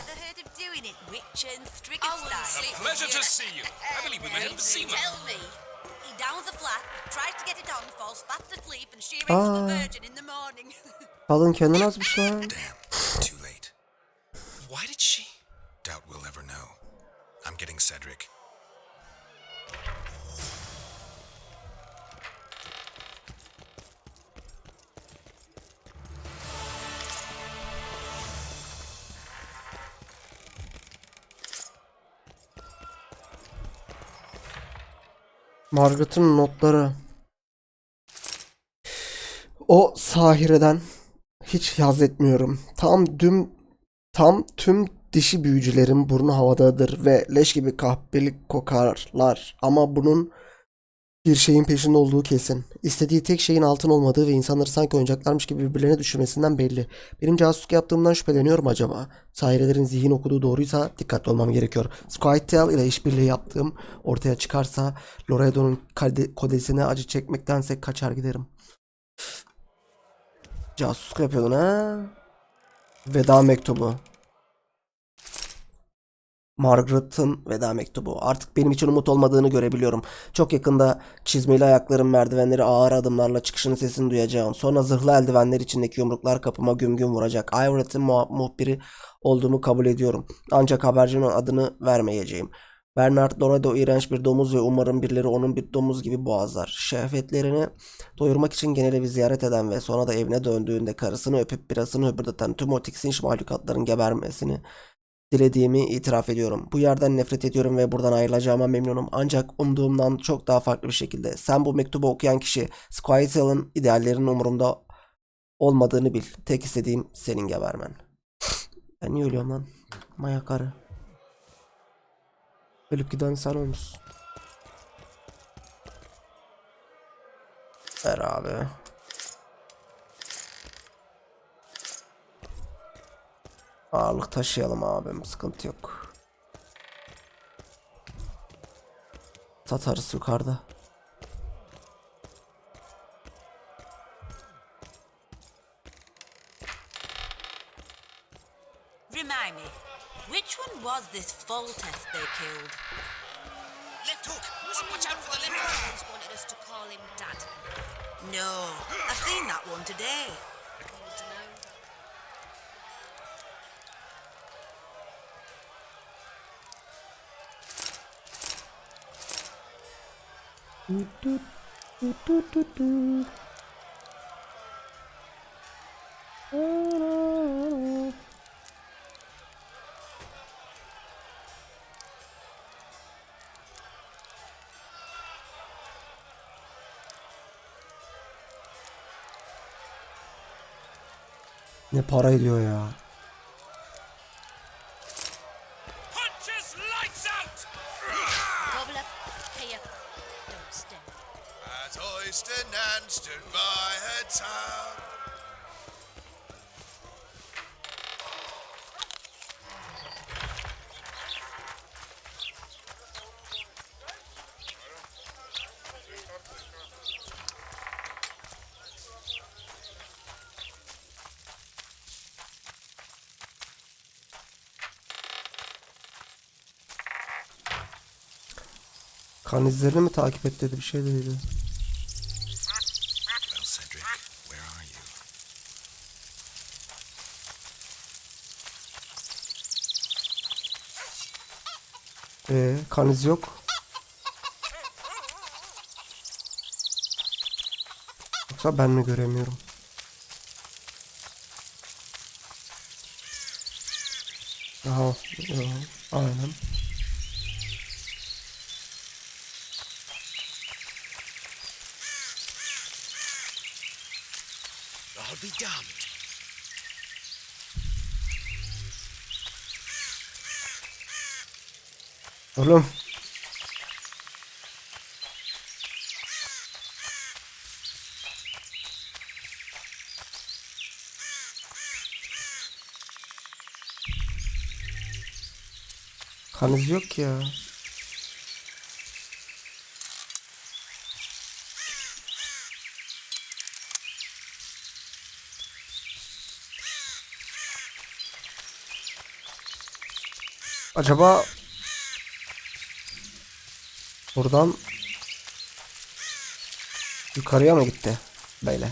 Doing it witch and Striggett style. Pleasure to see you. I believe we met at the SEMA. Tell me. He downs the flat, tries to get it on, falls fast asleep, and she wakes up a virgin in the morning. Kadın kendini azmış lan. Too late. Why did she? Doubt we'll ever know. I'm getting Cedric. Margaret'ın notları. O Sahire'den hiç haz etmiyorum. Tam tüm dişi büyücülerin burnu havadadır ve leş gibi kahpelik kokarlar. Ama bunun bir şeyin peşinde olduğu kesin. İstediği tek şeyin altın olmadığı ve insanları sanki oyuncaklarmış gibi birbirlerine düşürmesinden belli. Benim casusluk yaptığımdan şüpheleniyorum acaba. Sahirelerin zihin okuduğu doğruysa dikkatli olmam gerekiyor. Squirtle ile işbirliği yaptığım ortaya çıkarsa Loredo'nun kodesine acı çekmektense kaçar giderim. Casusluk yapıyordun ha? Veda mektubu. Margaret'ın veda mektubu. Artık benim için umut olmadığını görebiliyorum. Çok yakında çizmeli ayaklarım merdivenleri ağır adımlarla çıkışının sesini duyacağım. Sonra zırhlı eldivenler içindeki yumruklar kapıma güm güm vuracak. Ivory'nin muhbiri olduğumu kabul ediyorum. Ancak habercinin adını vermeyeceğim. Bernard Loredo iğrenç bir domuz ve umarım birileri onun bir domuz gibi boğazlar. Şehvetlerini doyurmak için genel evi ziyaret eden ve sonra da evine döndüğünde karısını öpüp birasını höpürdeten tüm o tiksinç mahlukatların gebermesini dilediğimi itiraf ediyorum. Bu yerden nefret ediyorum ve buradan ayrılacağıma memnunum. Ancak umduğumdan çok daha farklı bir şekilde. Sen bu mektubu okuyan kişi Squirtle'ın ideallerinin umurumda olmadığını bil. Tek istediğim senin gebermen. Ben niye ölüyorum lan? Mayak karı. Ölüp giden sen olmuşsun. Ver abi. Ağırlık taşıyalım abim. Sıkıntı yok. Satarız yukarıda. Remind me, which one was this Voltef they killed? Left hook! Watch out for the left hook! Wanted us to call him Dad. No, I've seen that one today. Ne para ediyor ya. Gobble up, pay up, don't stare. As I stand and stood by her town. Kan izlerini mi takip et dedi, bir şey dedi. Well, Cedric, where are you? Kan izi yok. Yoksa ben mi göremiyorum? Aha, aynen. I'll be damned. Oğlum. Kan izi yok ki ya. Acaba buradan yukarıya mı gitti? Böyle.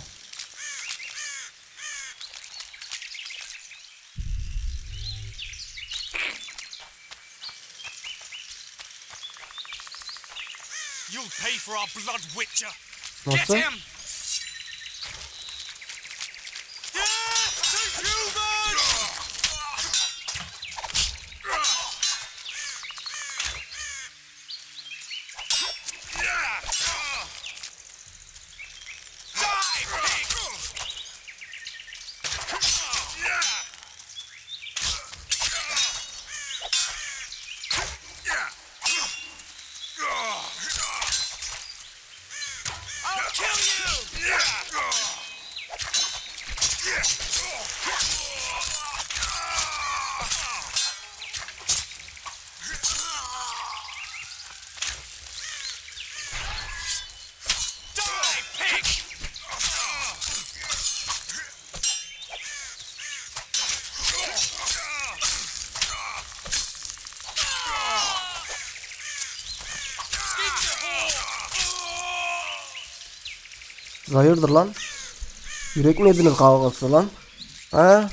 You'll pay for our blood, Witcher. Nasıl? Get him! Siz hayırdır lan? Yürek mi yediniz kavgası lan? He?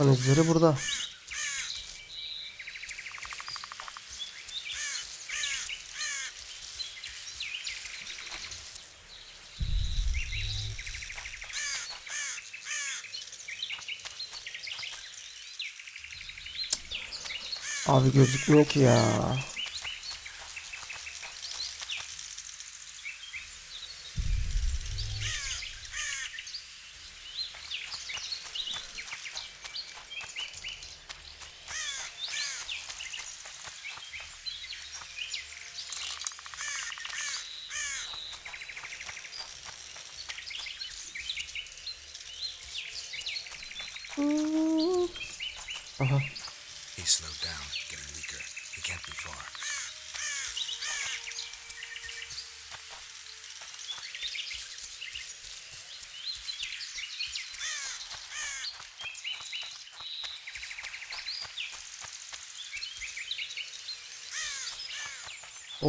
Izleri burada. Abi gözükmüyor ki ya. Aha. He slowed down, getting weaker. He can't be far.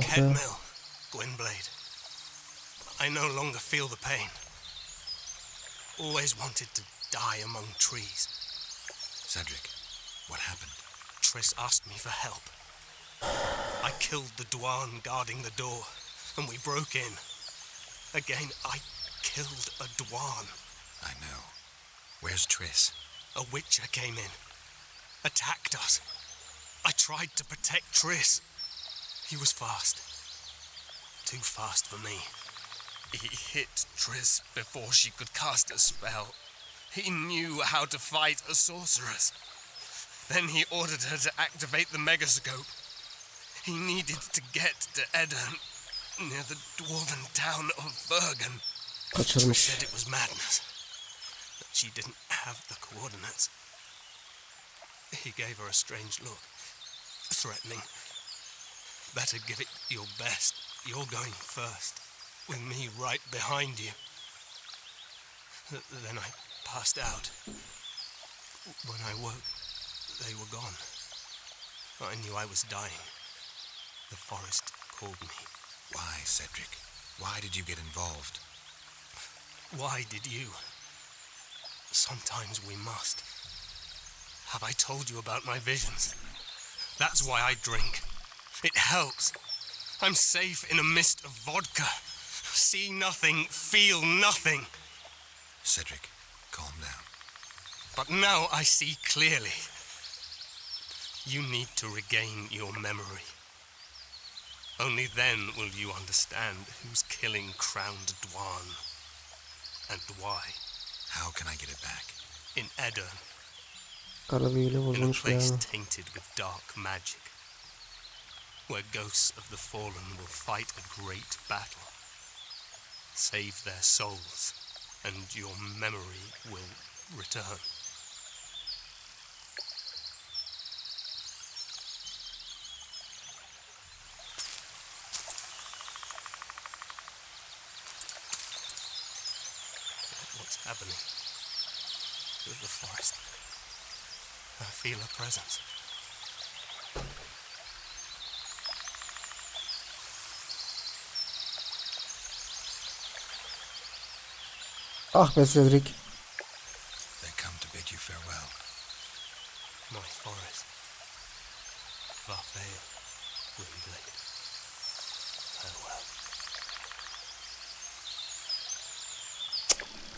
Head mill, Gwynblade. I no longer feel the pain. Always wanted to die among trees. Cedric, what happened? Triss asked me for help. I killed the Dwan guarding the door, and we broke in. Again, I killed a Dwan. I know. Where's Triss? A Witcher came in, attacked us. I tried to protect Triss. He was fast. Too fast for me. He hit Triss before she could cast a spell. He knew how to fight a sorceress. Then he ordered her to activate the megascope. He needed to get to Edirne, near the dwarven town of Bergen. She said it was madness, that she didn't have the coordinates. He gave her a strange look, threatening. Better give it your best. You're going first, with me right behind you. Then I passed out. When I woke, they were gone. I knew I was dying. The forest called me. Why, Cedric? Why did you get involved? Why did you? Sometimes we must. Have I told you about my visions? That's why I drink. It helps. I'm safe in a mist of vodka. See nothing, feel nothing. Cedric, calm down. But now I see clearly. You need to regain your memory. Only then will you understand who's killing crowned Dwan. And why. How can I get it back? In Edirne. Karabüyüyle In a bozulmuş place yani. tainted with dark magic. Where ghosts of the fallen will fight a great battle. Save their souls, and your memory will return. What's happening with the forest? I feel a presence. Ah be Cedric. They come to bid you farewell. My forest. Varfeil. Windblade. Farewell.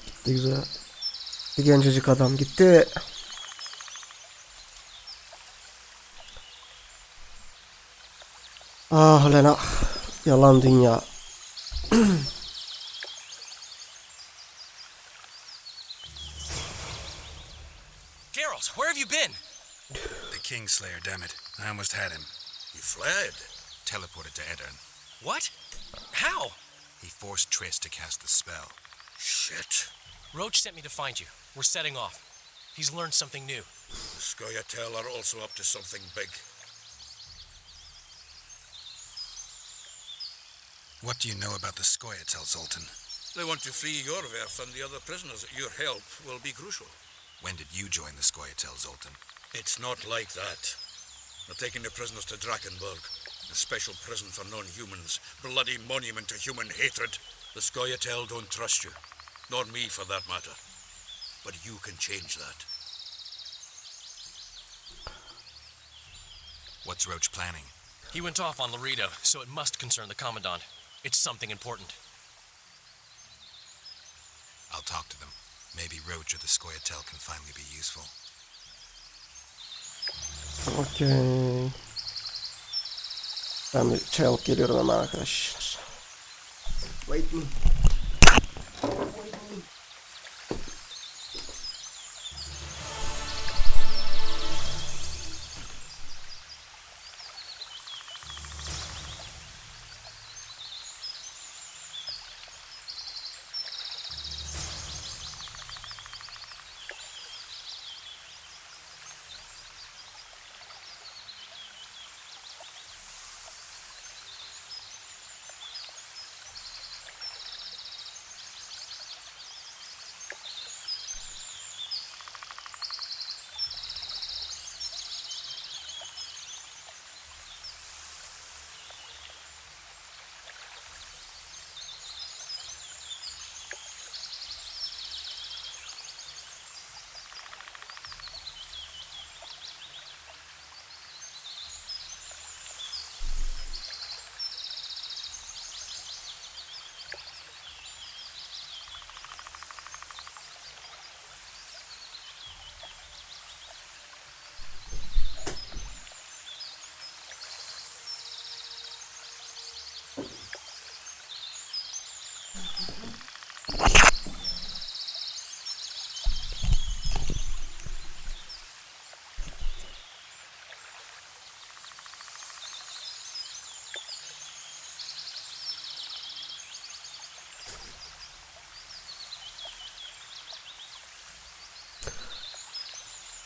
Gitti güzel. Bir gencecik adam gitti. Ah lan ah. Yalan dünya. Geralt, where have you been? The Kingslayer, damn it. I almost had him. You fled? Teleported to Edirne. What? How? He forced Triss to cast the spell. Shit. Roach sent me to find you. We're setting off. He's learned something new. The Scoia'tael are also up to something big. What do you know about the Scoia'tael, Zoltan? They want to free Yorveth, and the other prisoners. Your help will be crucial. When did you join the Scoia'tael, Zoltan? It's not like that. They're taking the prisoners to Drakenberg, a special prison for non-humans, bloody monument to human hatred. The Scoia'tael don't trust you, nor me for that matter. But you can change that. What's Roach planning? He went off on Laredo, so it must concern the Commandant. It's something important. I'll talk to them. Maybe Roach or the Scoia'tael can finally be useful. Okey. Ben bir çay alıp geliyorum hemen arkadaşlar. Wait me.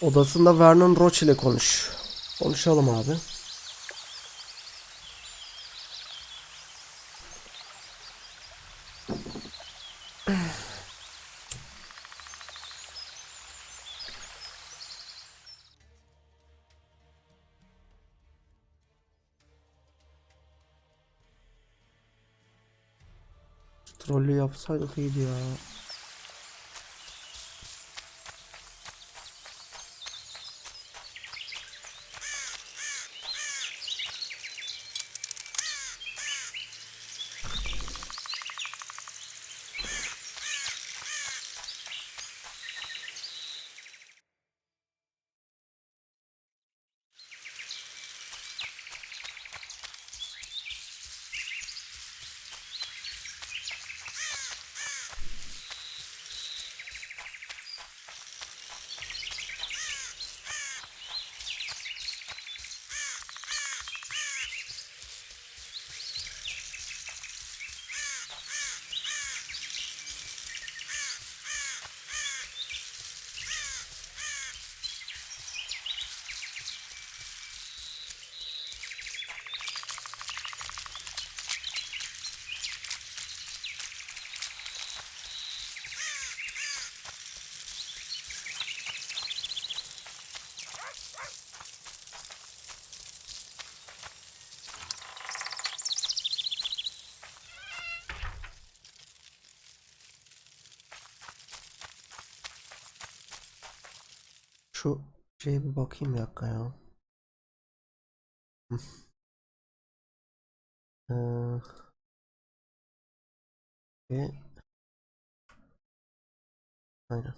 Odasında Vernon Roach ile konuş. Konuşalım abi. Trollü yapsaydık iyiydi ya. Şu şeye bir bakayım bir dakika ya. Hı. Ve aynen.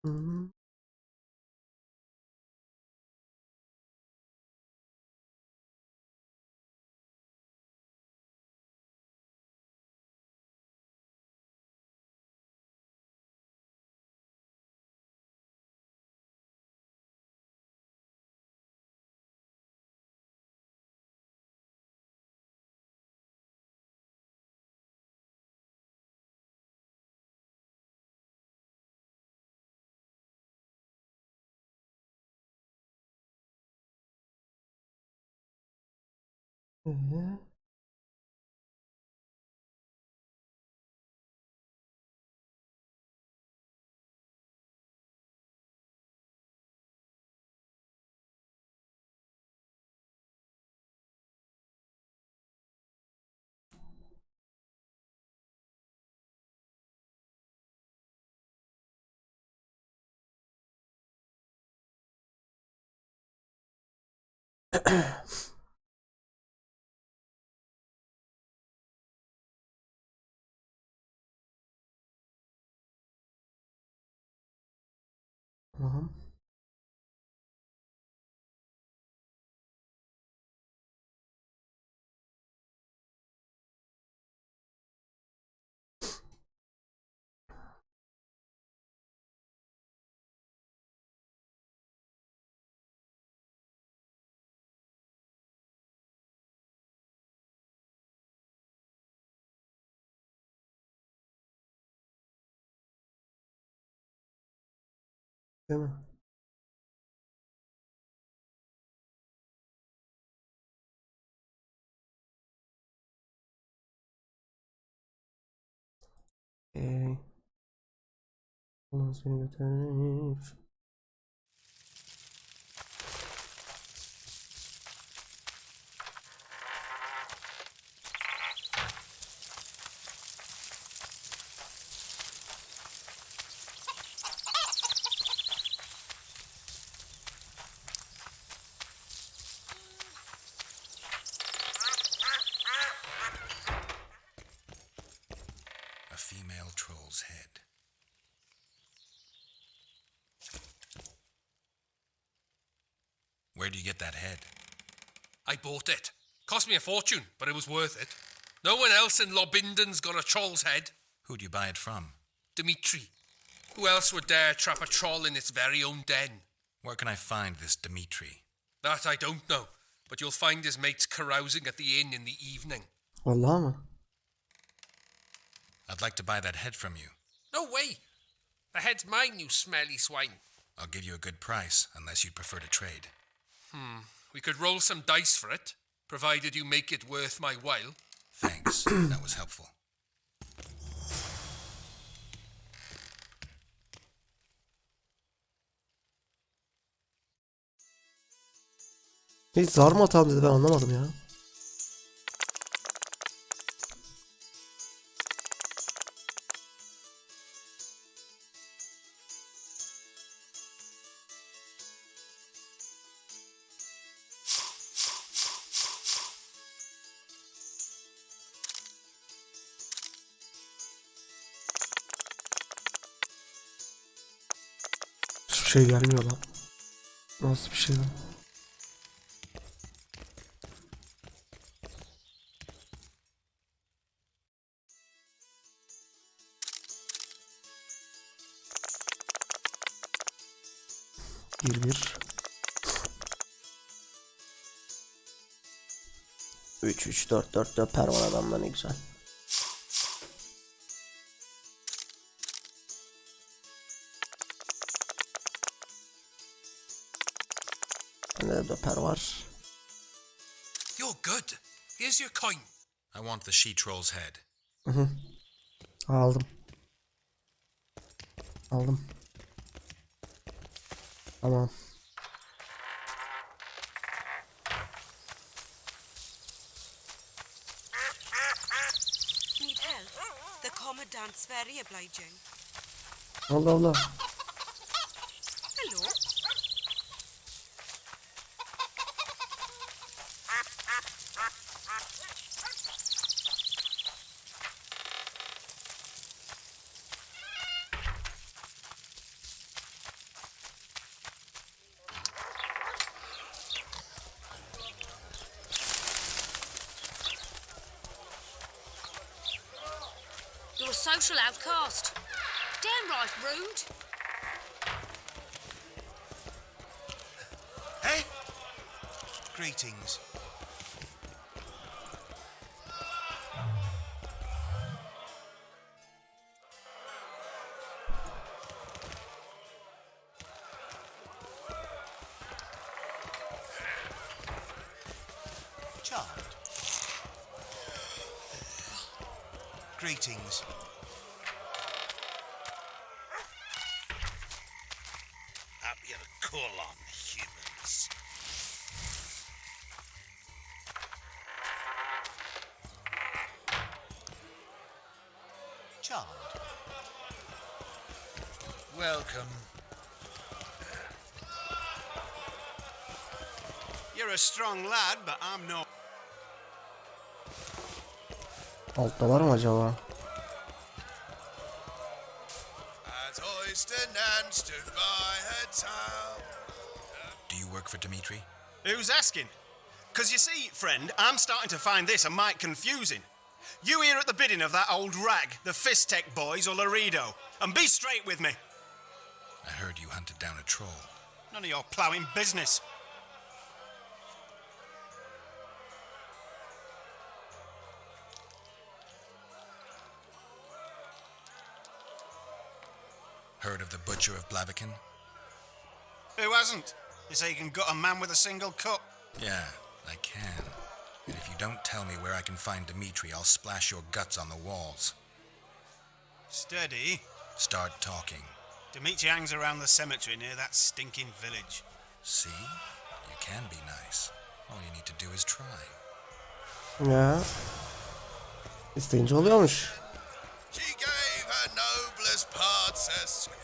Hı. Hı. Tamam. Değil mi? Ulan seni götürür. A female troll's head. Where do you get that head? I bought it. Cost me a fortune, but it was worth it. No one else in Lobinden's got a troll's head. Who'd you buy it from? Dimitri. Who else would dare trap a troll in its very own den? Where can I find this Dimitri? That I don't know, but you'll find his mates carousing at the inn in the evening. Vallahi mı? I'd like to buy that head from you. No way! The head's mine, you smelly swine. I'll give you a good price, unless you'd prefer to trade. We could roll some dice for it, provided you make it worth my while. Thanks, that was helpful. Hiç zar mı atalım dedi, ben anlamadım ya. Hiçbir şey gelmiyor lan. Nasıl bir şey lan? Bir. 3 4 döper var adamda, ne güzel. Bende de döper var. You're good. Here's your coin. I want the she-troll's head. Aldım. Aldım. Tamam. Need help? The commandant's very obliging. Allah Allah. Hello? You're a social outcast. Downright rude. Hey? Greetings. Charmed. Greetings. Happy to call on humans. Charmed. Welcome. You're a strong lad, but I'm no. Alttalar mı acaba? As hoisted and stood by her town. Do you work for Dimitri? Who's asking? Because you see, friend, I'm starting to find this a mite confusing. You here at the bidding of that old rag, the Fist Tech boys or Laredo, and be straight with me. I heard you hunted down a troll. None of your ploughing business. Heard of the Butcher of Blaviken? Who hasn't? You say you can gut a man with a single cut? Yeah, I can. And if you don't tell me where I can find Dimitri, I'll splash your guts on the walls. Steady. Start talking. Dimitri hangs around the cemetery near that stinking village. See? You can be nice. All you need to do is try. Ya. İsteyince oluyormuş. She gave her noblest parts a scroll.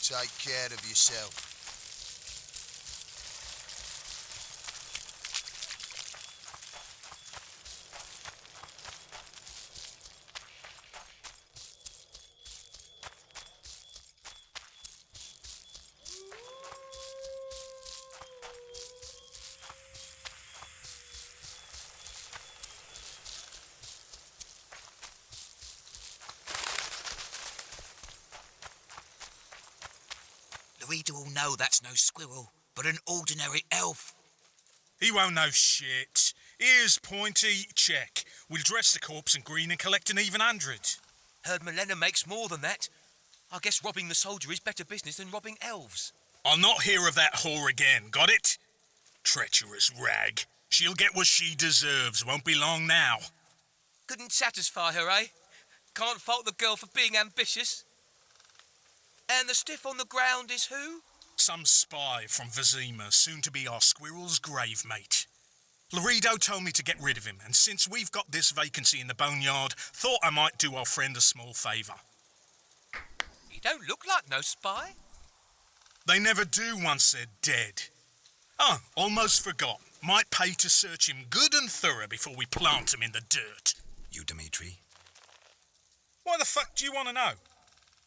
Take care of yourself. Laredo will know that's no squirrel, but an ordinary elf. He won't know shit. Here's Pointy, check. We'll dress the corpse in green and collect an even 100. Heard Milena makes more than that. I guess robbing the soldier is better business than robbing elves. I'll not hear of that whore again, got it? Treacherous rag. She'll get what she deserves, won't be long now. Couldn't satisfy her, eh? Can't fault the girl for being ambitious. And the stiff on the ground is who? Some spy from Vizima, soon to be our squirrel's grave mate. Laredo told me to get rid of him, and since we've got this vacancy in the boneyard, thought I might do our friend a small favour. He don't look like no spy. They never do once they're dead. Oh, almost forgot. Might pay to search him good and thorough before we plant him in the dirt. You, Dimitri? Why the fuck do you want to know?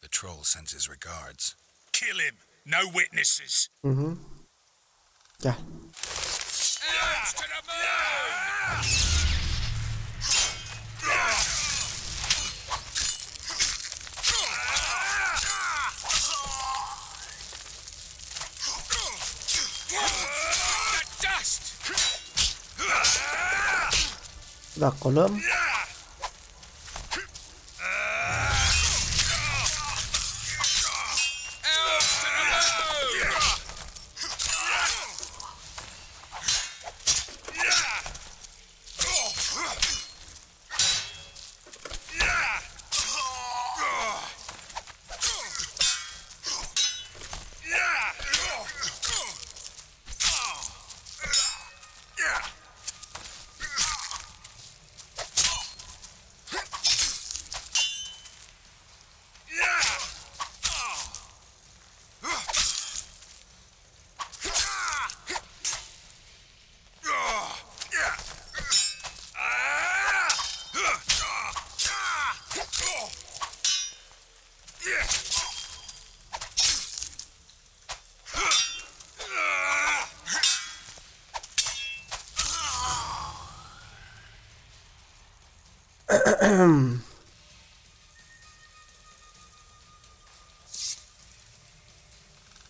The troll sends his regards. Kill him. No witnesses. Hı. Gel. Elves to the moon! The dust! Bir dakika oğlum.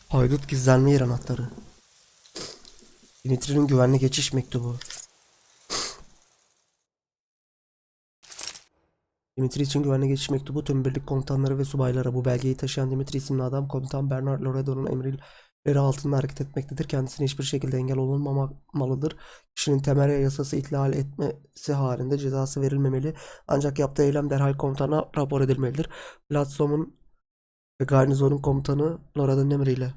Haydut gizlenme yer anahtarı. Dimitri'nin güvenli geçiş mektubu. Dimitri için güvenli geçiş mektubu tüm birlik komutanları ve subaylara. Bu belgeyi taşıyan Dimitri isimli adam komutan Bernard Loredo'nun emirleri altında hareket etmektedir. Kendisine hiçbir şekilde engel olunmamalıdır. Kişinin temel yasası ihlal etmesi halinde cezası verilmemeli. Ancak yaptığı eylem derhal komutana rapor edilmelidir. Platsom'un ve garnizonun komutanı Loredo'nun emriyle.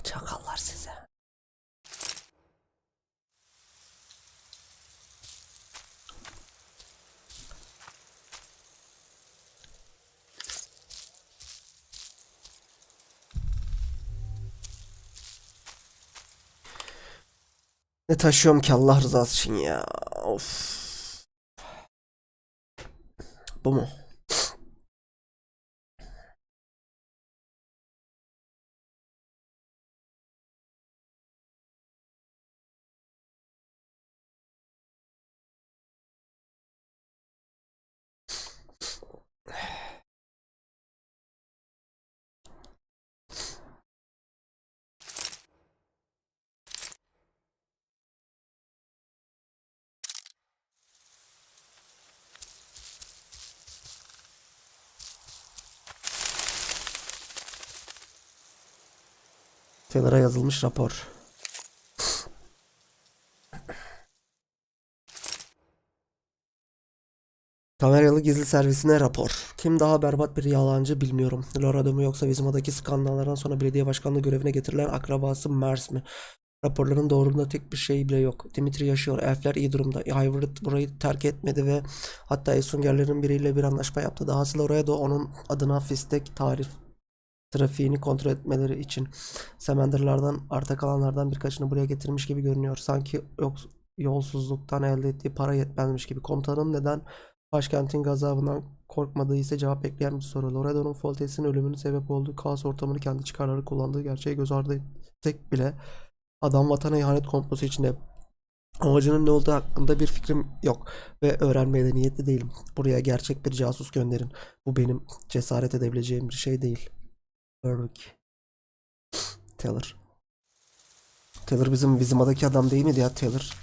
Çakallar size. Ne taşıyorum ki Allah rızası için ya. Of. Bu mu? Kenara yazılmış rapor. Kameralı gizli servisine rapor. Kim daha berbat bir yalancı bilmiyorum. Loredo mu yoksa Vizima'daki skandallardan sonra belediye başkanlığı görevine getirilen akrabası Mers mi? Raporların doğruluğunda tek bir şey bile yok. Dimitri yaşıyor. Elfler iyi durumda. Hybrid burayı terk etmedi ve hatta Esungerlerin biriyle bir anlaşma yaptı. Dahası Loredo onun adına fistek trafiğini kontrol etmeleri için Semenderlerden arta kalanlardan birkaçını buraya getirmiş gibi görünüyor. Sanki yolsuzluktan elde ettiği para yetmezmiş gibi. Komutanın neden başkentin gazabından korkmadığı ise cevap bekleyen bir soru. Loredo'nun Foltes'in ölümünün sebep olduğu kaos ortamını kendi çıkarları kullandığı gerçeği göz ardı etsek bile adam vatana ihanet komplosu içinde. Amacının ne olduğu hakkında bir fikrim yok ve öğrenmeye de niyetli değilim. Buraya gerçek bir casus gönderin. Bu benim cesaret edebileceğim bir şey değil. Berwick. Taylor. Taylor bizim Vizima'daki adam değil miydi ya Taylor?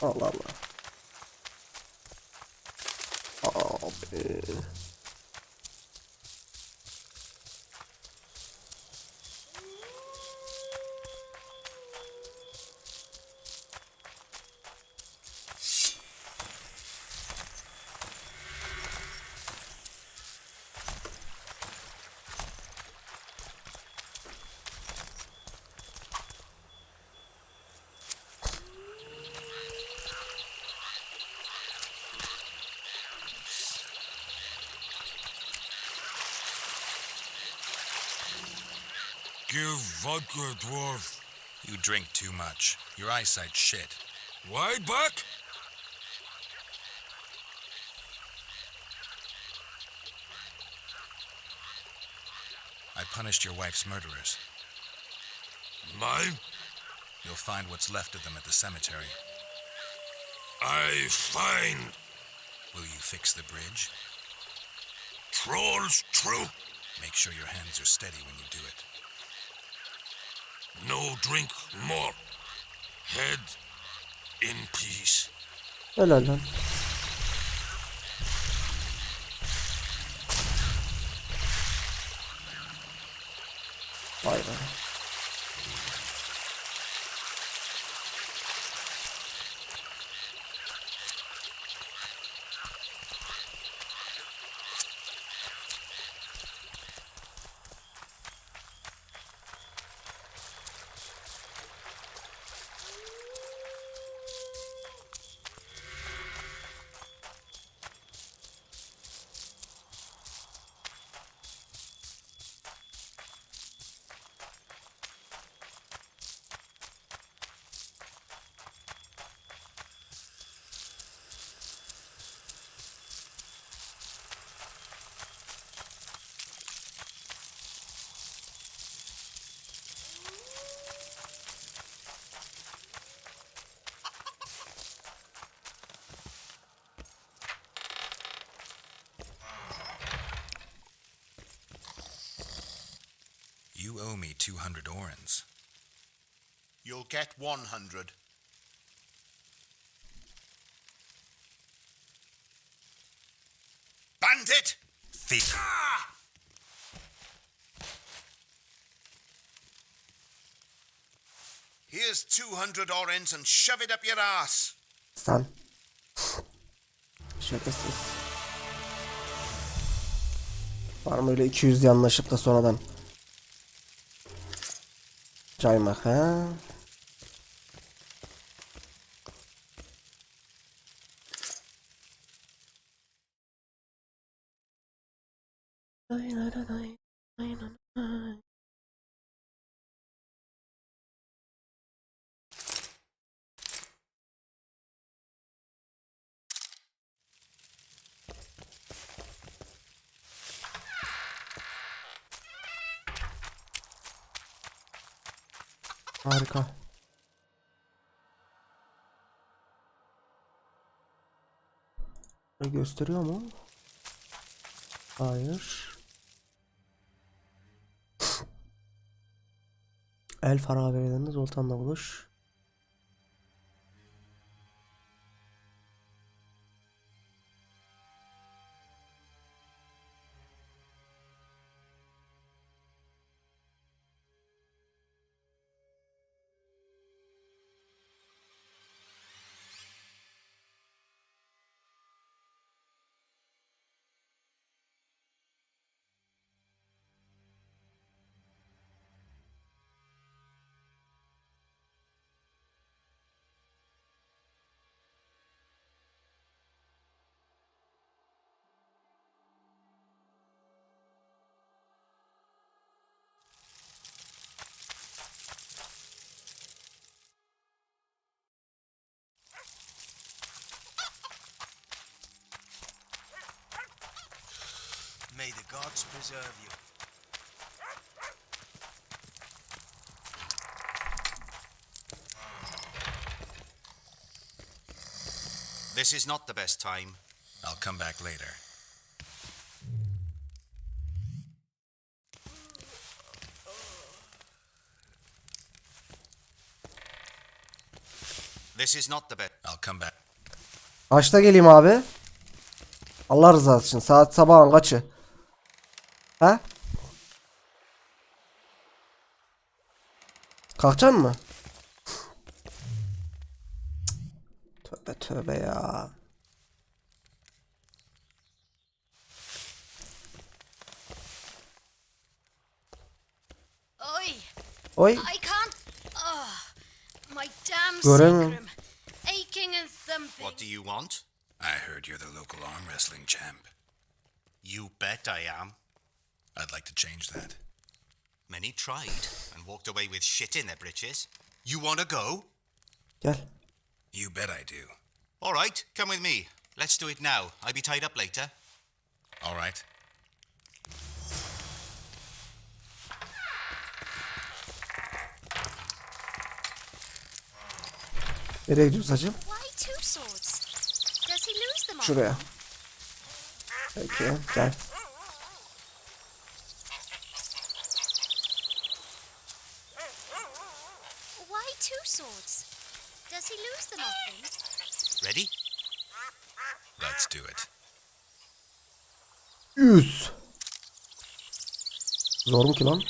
Allah Allah. Abi. Give vodka, dwarf. You drink too much. Your eyesight's shit. Why back? I punished your wife's murderers. Mine? You'll find what's left of them at the cemetery. I find. Will you fix the bridge? Trolls true. Make sure your hands are steady when you do it. No drink more. Head in peace. Helal lan. Vay be. You owe me 200 orens. You'll get 100. Bandit! Thief! Here's 200 orens and shove it up your ass. Sen. Şakasız. Var mı öyle 200 yanlaşıp da sonradan caymak ha? Harika. Gösteriyor mu? Hayır. Elf harabelerinde Zoltan'la buluş. May the gods preserve you. This is not the best time. I'll come back later. This is not the best. I'll come back. Kaçta geleyim abi? Allah rızası için. Saat sabahın kaçı? Ha? Kalkacaksın mı? Tövbe tövbe ya. Oi! Oi. I can't. Oh, my damn Göremiyorum. sacrum. Aching and thumping. What do you want? I heard you're the local arm wrestling champ. You bet I am. I'd like to change that. Many tried and walked away with shit in their britches. You want to go? Gel. You bet I do. All right, come with me. Let's do it now. I'll be tied up later. All right. Nereye gidiyoruz hacım? Why two swords? Does he lose them all? Şuraya. Peki gel. Why two swords? Does he lose them often? Ready? Let's do it. 100. Zor mu ki lan?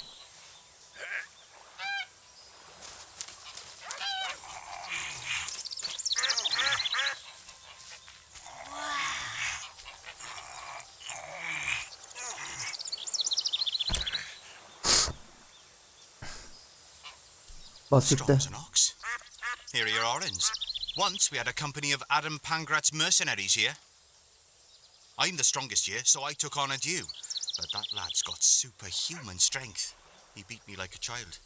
Basitte. Strong as an ox. Here are your orens. Once we had a company of Adam Pangrat's mercenaries here. I'm the strongest here, so I took on a due. But that lad's got superhuman strength. He beat me like a child.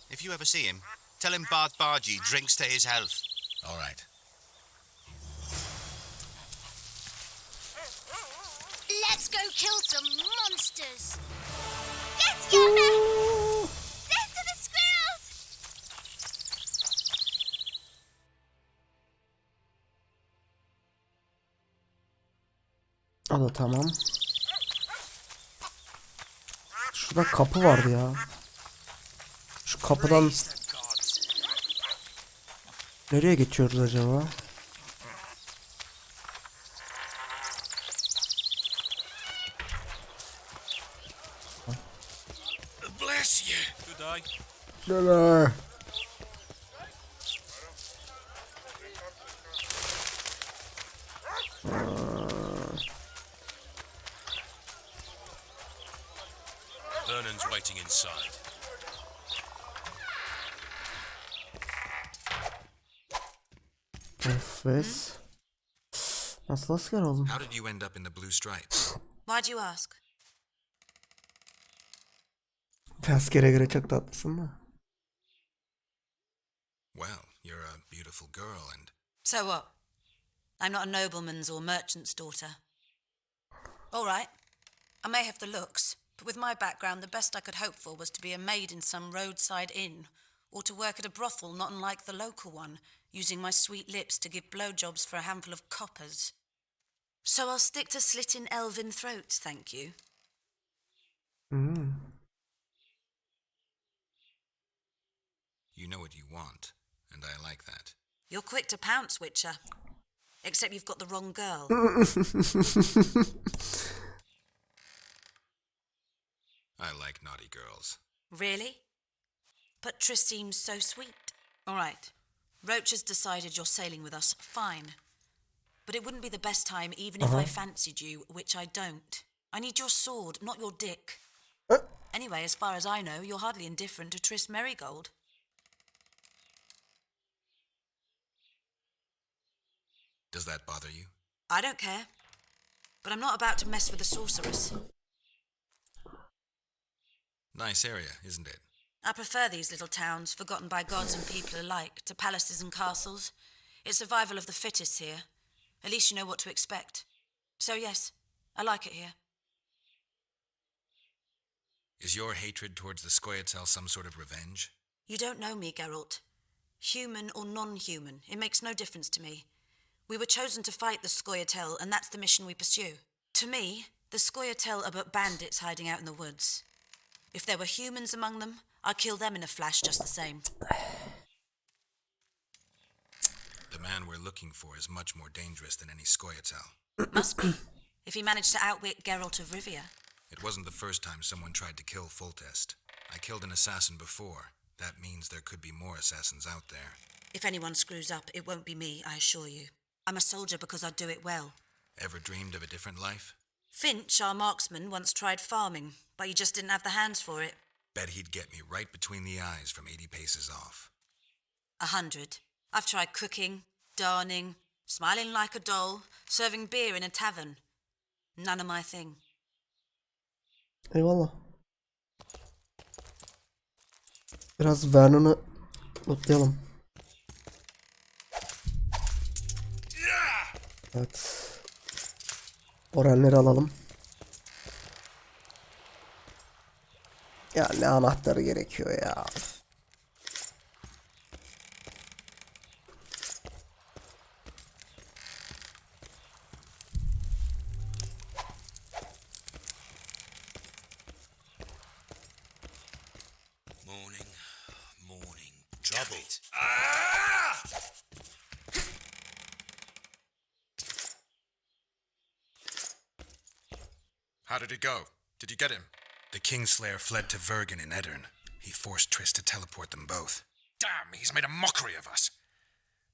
If you ever see him, tell him Bart Bargy drinks to his health. All right. Let's go kill some monsters. Get together! Death to the squirrels! O da tamam. Şurada kapı vardı ya. Şu kapıdan nereye geçiyoruz acaba? Bless you. Good day. Neler? Vernon's waiting inside. Nefes. Nasıl asker oldun? How did you end up in the blue stripes? Why'd you ask? Askere göre çok tatlısın da. Well, you're a beautiful girl and... So what? I'm not a nobleman's or merchant's daughter. All right. I may have the looks, but with my background, the best I could hope for was to be a maid in some roadside inn, or to work at a brothel not unlike the local one, using my sweet lips to give blowjobs for a handful of coppers. So I'll stick to slitting elven throats, thank you. You know what you want, and I like that. You're quick to pounce, Witcher. Except you've got the wrong girl. I like naughty girls. Really? But Triss seems so sweet. All right. Roach has decided you're sailing with us. Fine. But it wouldn't be the best time even if I fancied you, which I don't. I need your sword, not your dick. Anyway, as far as I know, you're hardly indifferent to Triss Merigold. Does that bother you? I don't care. But I'm not about to mess with a sorceress. Nice area, isn't it? I prefer these little towns, forgotten by gods and people alike, to palaces and castles. It's survival of the fittest here. At least you know what to expect. So yes, I like it here. Is your hatred towards the Scoia'tael some sort of revenge? You don't know me, Geralt. Human or non-human, it makes no difference to me. We were chosen to fight the Scoia'tael, and that's the mission we pursue. To me, the Scoia'tael are but bandits hiding out in the woods. If there were humans among them, I'd kill them in a flash just the same. The man we're looking for is much more dangerous than any Scoia'tael. Must be, if he managed to outwit Geralt of Rivia. It wasn't the first time someone tried to kill Foltest. I killed an assassin before. That means there could be more assassins out there. If anyone screws up, it won't be me, I assure you. I'm a soldier because I do it well. Ever dreamed of a different life? Finch, our marksman, once tried farming, but he just didn't have the hands for it. Bet he'd get me right between the eyes from 80 paces off. 100. I've tried cooking, darning, smiling like a doll, serving beer in a tavern. None of my thing. Eyvallah. Biraz Vernon'u lootlayalım. Evet. Oranları alalım. Ya ne anahtarı gerekiyor ya. Morning. Trouble. How did it go? Did you get him? The Kingslayer fled to Vergen in Edirn. He forced Triss to teleport them both. Damn, he's made a mockery of us.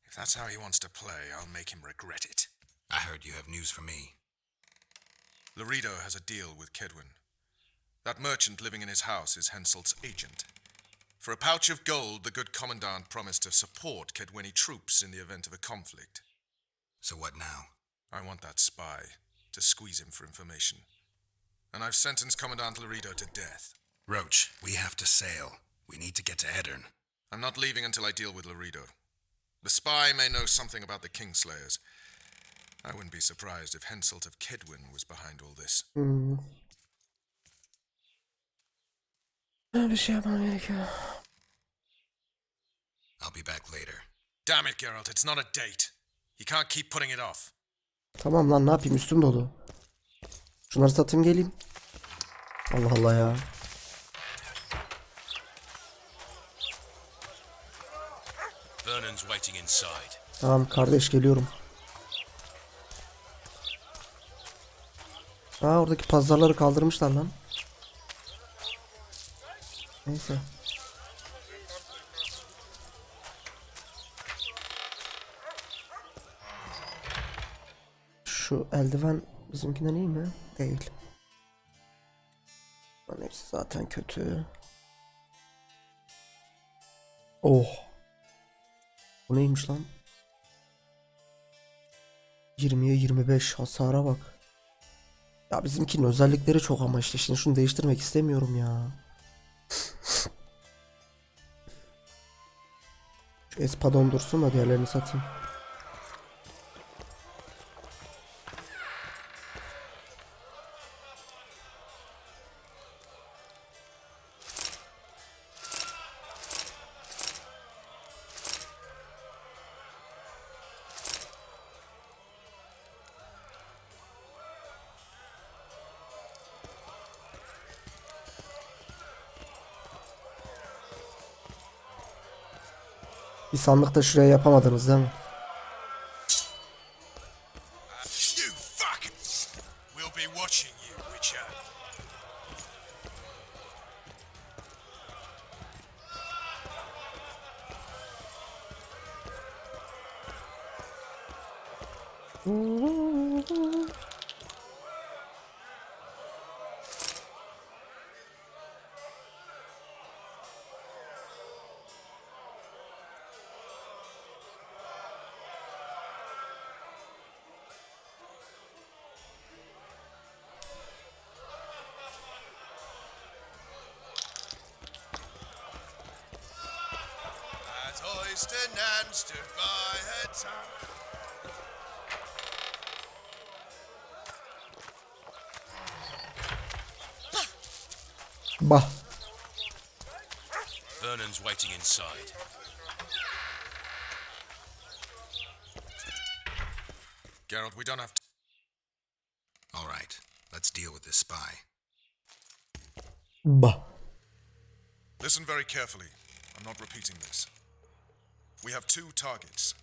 If that's how he wants to play, I'll make him regret it. I heard you have news for me. Laredo has a deal with Kedwin. That merchant living in his house is Henselt's agent. For a pouch of gold, the good commandant promised to support Kedweni troops in the event of a conflict. So what now? I want that spy, to squeeze him for information. And I've sentenced Commandant Laredo to death. Roach, we have to sail. We need to get to Edirn. I'm not leaving until I deal with Laredo. The spy may know something about the Kingslayers. I wouldn't be surprised if Henselt of Kedwin was behind all this. Bir şey yapmam gerekiyor. I'll be back later. Damn it, Geralt, it's not a date. You can't keep putting it off. Tamam lan, ne yapayım, üstüm dolu. Şunları satayım geleyim. Allah Allah ya. Vernon's waiting inside. Tamam kardeş, geliyorum. Oradaki pazarları kaldırmışlar lan. Neyse. Şu eldiven bizimkinden iyi mi? Değil. Bunların hepsi zaten kötü. Oh. Bu neymiş lan? 20'ye 25 hasara bak. Ya bizimkinin özellikleri çok ama işte şimdi şunu değiştirmek istemiyorum ya. Şu espadon dursun da diğerlerini satayım. Bir sandık da şuraya yapamadınız değil mi? You fuck! We'll be watching you, Witcher. Hoisted and stood by her time. Bah. Vernon's waiting inside. Geralt, we don't have to... All right, let's deal with this spy. Bah. Listen very carefully. I'm not repeating this. We have two targets.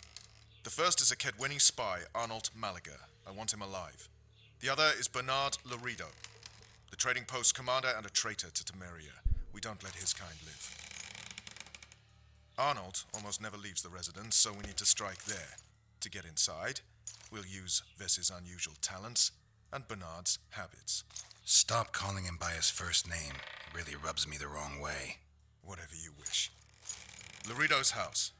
The first is a Kedweni spy, Arnold Malaga. I want him alive. The other is Bernard Laredo, the trading post commander and a traitor to Temeria. We don't let his kind live. Arnold almost never leaves the residence, so we need to strike there. To get inside, we'll use Vess's unusual talents and Bernard's habits. Stop calling him by his first name. It really rubs me the wrong way. Whatever you wish. Laredo's house.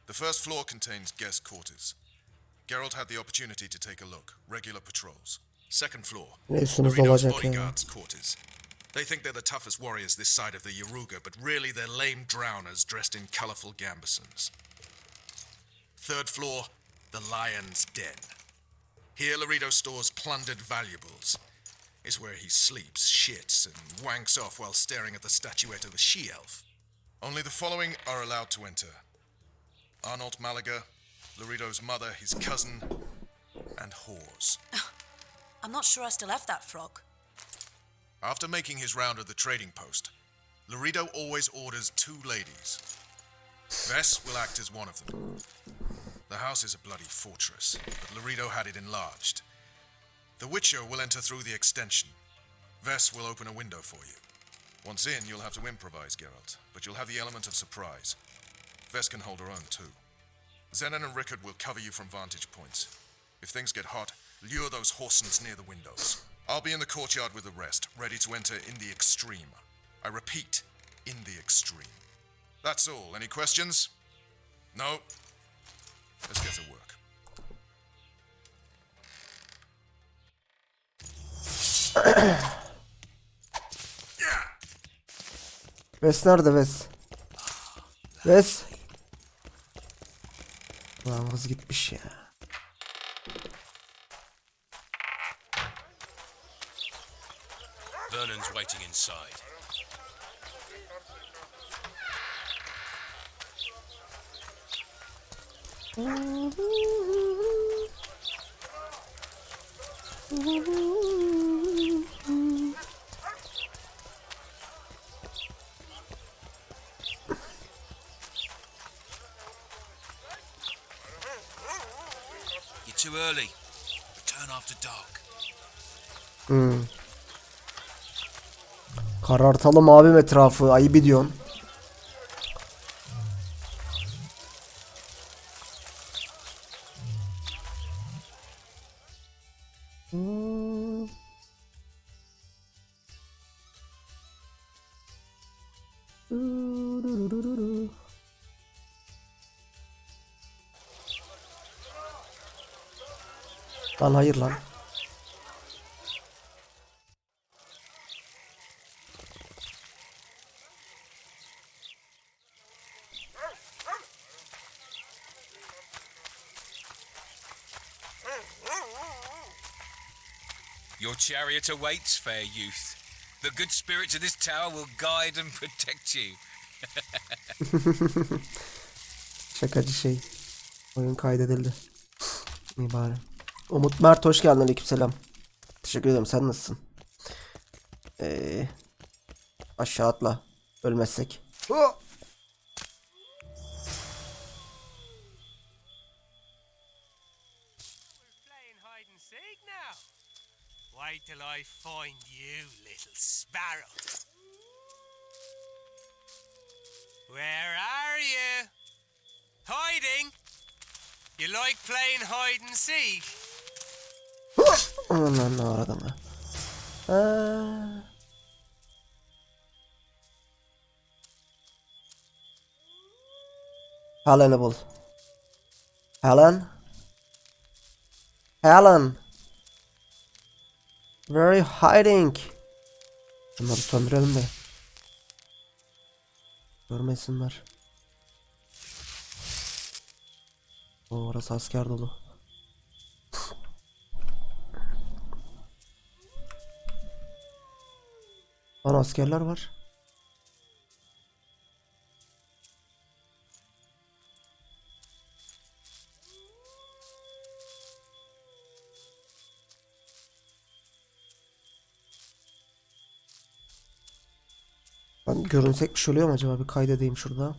The first floor contains guest quarters. Geralt had the opportunity to take a look. Regular patrols. Second floor. Laredo's bodyguards' quarters. They think they're the toughest warriors this side of the Yaruga, but really they're lame drowners dressed in colourful gambesons. Third floor, the Lion's Den. Here Laredo stores plundered valuables. It's where he sleeps, shits, and wanks off while staring at the statuette of a she-elf. Only the following are allowed to enter. Arnold Malaga, Laredo's mother, his cousin, and whores. I'm not sure I still have that frog. After making his round of the trading post, Laredo always orders 2 ladies. Vess will act as one of them. The house is a bloody fortress, but Laredo had it enlarged. The Witcher will enter through the extension. Vess will open a window for you. Once in, you'll have to improvise, Geralt, but you'll have the element of surprise. Vess can hold her own, too. Zenon and Rickard will cover you from vantage points. If things get hot, lure those horsens near the windows. I'll be in the courtyard with the rest, ready to enter in the extreme. I repeat, in the extreme. That's all. Any questions? No? Let's get to work. Ves nerede Ves? Ves. Lan hız gitmiş ya. Vernon's waiting inside. You're too early. Return after dark. Karartalım abim etrafı. Ayıp ediyorsun. Lan hayır lan. Your chariot awaits, fair youth. The good spirits of this tower will guide and protect you. Şakacı şey. Oyun kaydedildi. İyi bari. Umut Mert hoş geldin. Aleykümselam. Teşekkür ederim. Sen nasılsın? Aşağı atla. Ölmezsek. Wait till I find you, little sparrow. Where are you? Hiding? You like playing hide and seek? Aman ne aradım ha. Helen'i bul. Helen? Helen? Where are you hiding? Bunları söndürelim de. Görmesinler. Orası asker dolu. Lan askerler var. Ben görünsek bir şey oluyor mu acaba? Bir kaydedeyim şurada.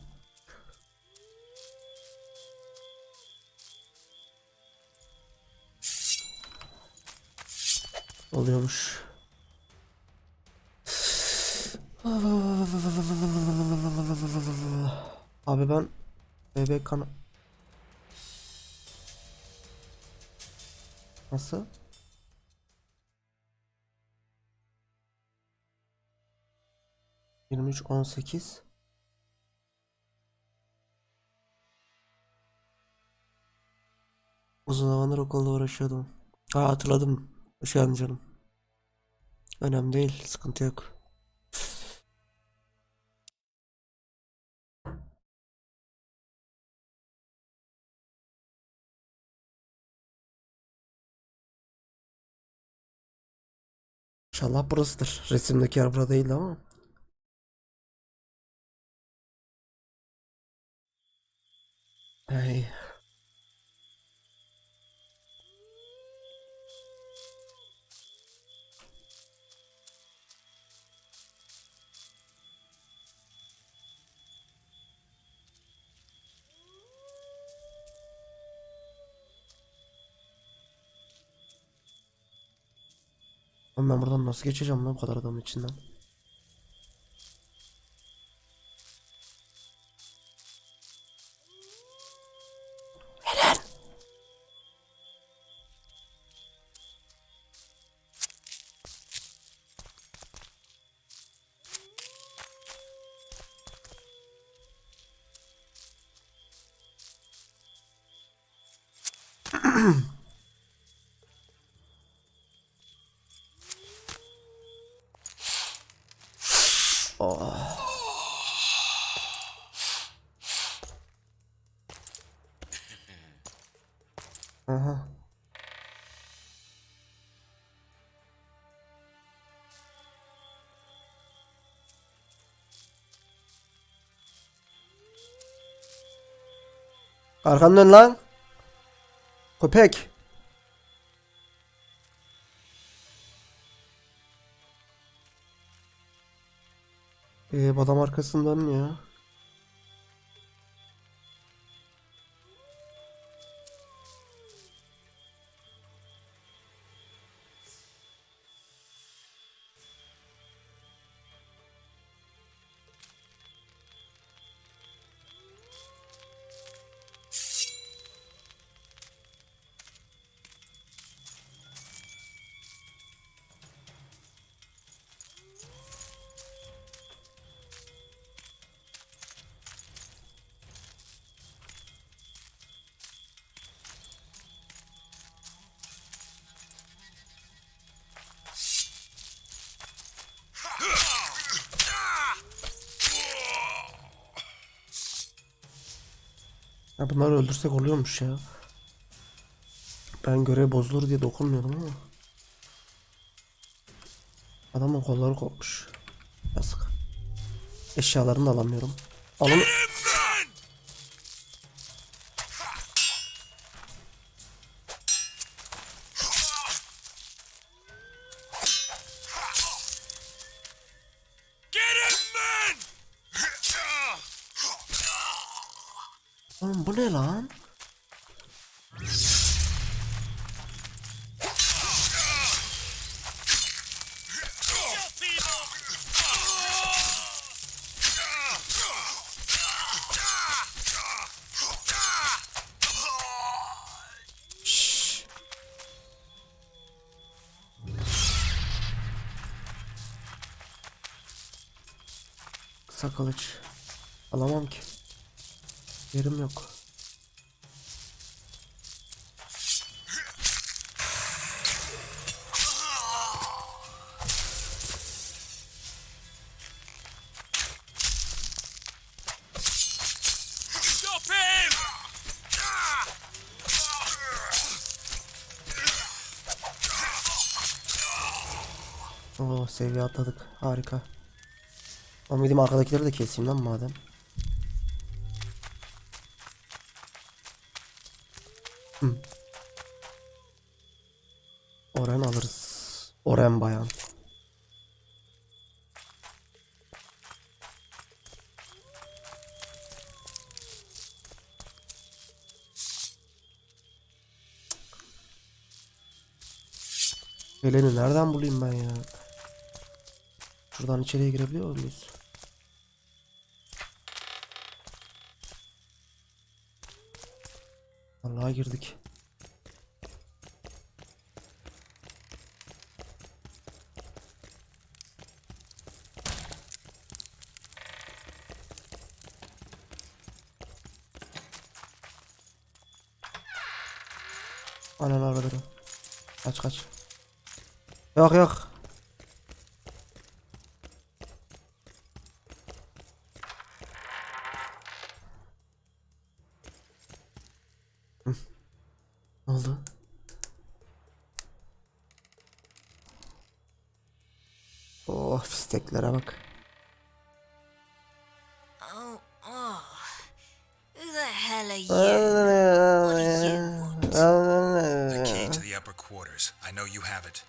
Oluyormuş. Abi ben bebek kan nasıl? ...23 18 uzun zamandır okulda uğraşıyordum. Ha, hatırladım. Hoş geldin canım. Önemli değil, sıkıntı yok. İnşallah burasıdır. Resimdeki yer burada değil ama. Hey. Oğlum ben buradan nasıl geçeceğim lan bu kadar adamın içinden? Oh. Aha. Arkanı dön lan. Köpek. Adam arkasından ya. Ya bunları öldürsek oluyormuş ya. Ben görev bozulur diye dokunmuyordum ama. Adamın kolları kopmuş. Yazık. Eşyalarını da alamıyorum. Alın. Oğlum bu ne lan? Şşş. Kısa kılıç. Alamam ki. Yerim yok. Oo, seviye atladık. Harika. Ama gideyim arkadakileri de keseyim lan madem. Oren alırız. Oren bayan. Geleni nereden bulayım ben ya? Şuradan içeriye girebiliyor muyuz? Vallahi girdik. Ananı avradım. Kaç kaç. Yok yok. Hı. Ne oldu? Oh, fisteklere bak. Oh, oh. Who the hell are you? What do you want? The key to the upper quarters. I know you have it.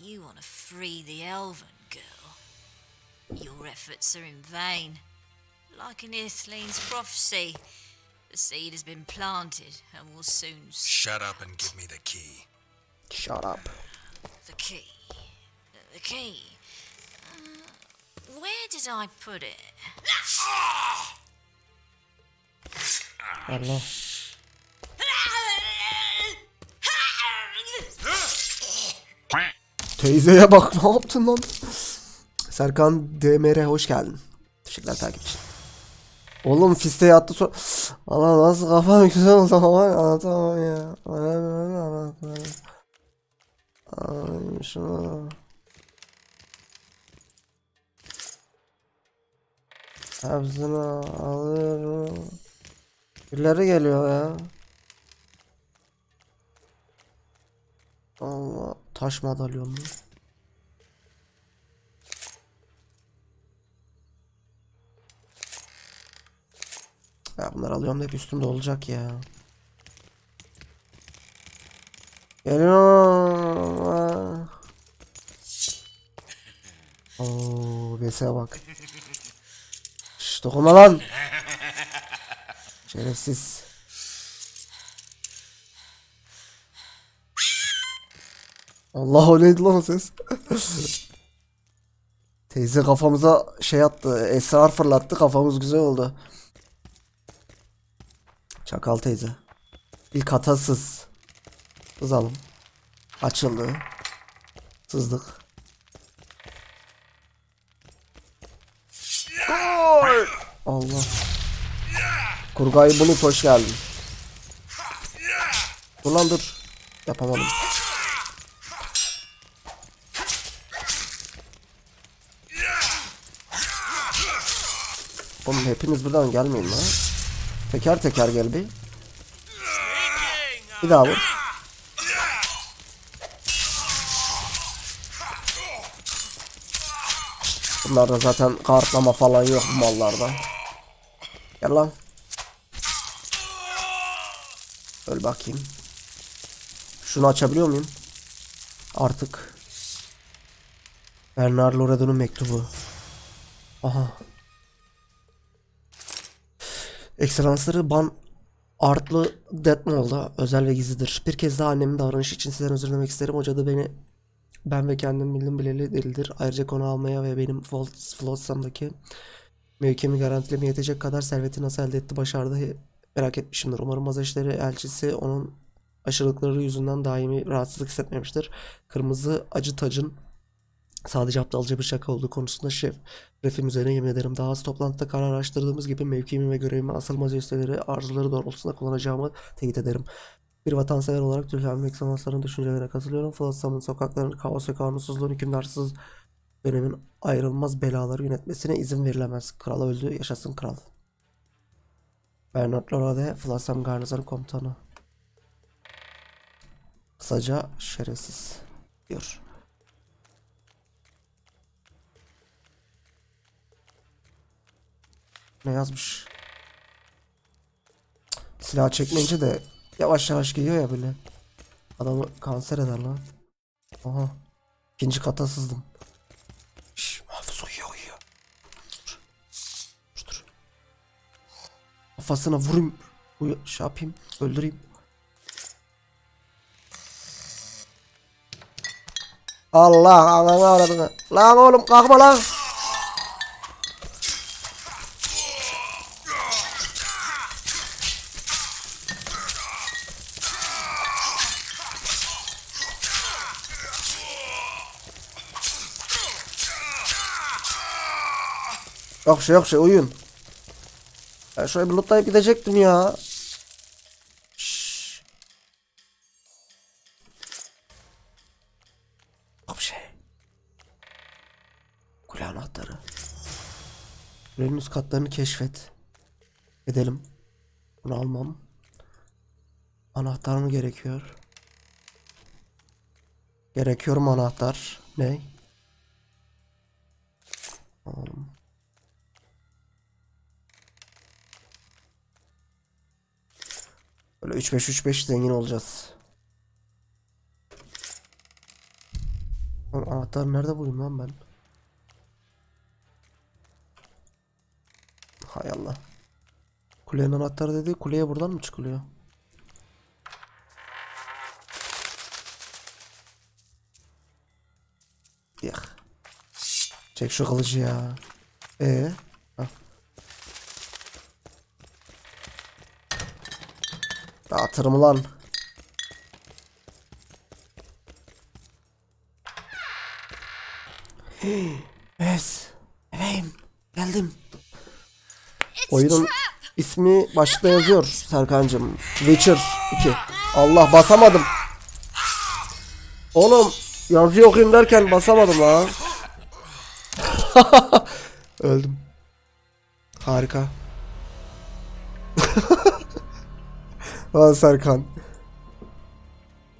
You want to free the elven girl. Your efforts are in vain. Like in Ithleen's prophecy, the seed has been planted and will soon Shut up and give me the key. Shut up. The key. The key. Where did I put it? Allah. Teyzeye bak, ne yaptın lan? Serkan DMR hoş geldin. Teşekkürler takip için. Oğlum fisteye attı sonra. Allah nasıl kafam güzel oldu ama anlatamam ya. Anlatamam. Ay şunu. Hepsini alıyorum. Birileri geliyor ya. Allah, taş madalyonlu. Ya bunları alıyorum da hep üstümde olacak ya. Geliyor. Oo, beseye bak. Şşş, dokunma lan. Şerefsiz. Allah, o neydi lan o ses? Teyze kafamıza şey attı. Esrar fırlattı. Kafamız güzel oldu. Çakal teyze. İlk hatasız. Sızalım. Açıldı. Sızdık. Allah. Kurgay Bulut hoş geldin. Dur lan dur. Yapamadım. Oğlum hepiniz buradan gelmeyin lan. Teker teker gel bir. Bir daha vur. Bunlarda zaten kartlama falan yok bu mallarda. Gel lan. Öl bakayım. Şunu açabiliyor muyum? Artık. Bernard Loredo'nun mektubu. Aha. Ekselansları ban artlı Deathmall'da özel ve gizlidir. Bir kez daha annemin davranışı için sizden özür dilemek isterim. O cadı ben ve kendim bildim bileli delidir. Ayrıca konu almaya ve benim Flotsa'mdaki mevkimi garantilemeye yetecek kadar serveti nasıl elde etti başardı merak etmişimdir. Umarım Azaşları elçisi onun aşırılıkları yüzünden daimi rahatsızlık hissetmemiştir. Kırmızı acı tacın sadece aptalca bir şaka olduğu konusunda refim üzerine yemin ederim. Daha az toplantıda karar araştırdığımız gibi mevkimi ve görevimi asıl majesteleri arzuları doğrultusunda kullanacağımı teyit ederim. Bir vatansever olarak Türkiye'nin ekselanslarının düşüncelerine katılıyorum. Flotsa'nın sokaklarının kaos ve kanunsuzluğun hükümdarsız dönemin ayrılmaz belaları yönetmesine izin verilemez. Kral öldü, yaşasın kral. Bernard Lorade, Flotsam Garnizon komutanı. Kısaca şerefsiz diyor. Ne yazmış? Silah çekmeyince de yavaş yavaş gidiyor ya böyle. Adamı kanser eder lan. Aha. İkinci kata sızdım. Şşş, muhafız uyuyor. Dur. Kafasına vurayım. Şey yapayım. Öldüreyim. Allah Allah'ını avradını. Lan oğlum kalkma lan. Yok şey oyun. Ben şöyle bir lootlayıp gidecektim ya. Şşş. Yok bir şey. Kule anahtarı. Kulenin üst katlarını keşfet. Edelim. Bunu almam. Anahtar mı gerekiyor? Gerekiyor mu anahtar? Ne? Alalım. Böyle 3-5 zengin olacağız. Anahtarı nerede bulayım lan ben? Hay Allah. Kulenin anahtarı dedi. Kuleye buradan mı çıkılıyor? Yak. Çek şu kılıcı ya. Hah. Dağıtırım lan. Yes. Bebeğim. Geldim. Oyunun ismi başta yazıyor Serkancığım. Witcher 2. Allah basamadım. Oğlum yazıyı okuyayım derken basamadım ha. Öldüm. Harika. Lan Serkan.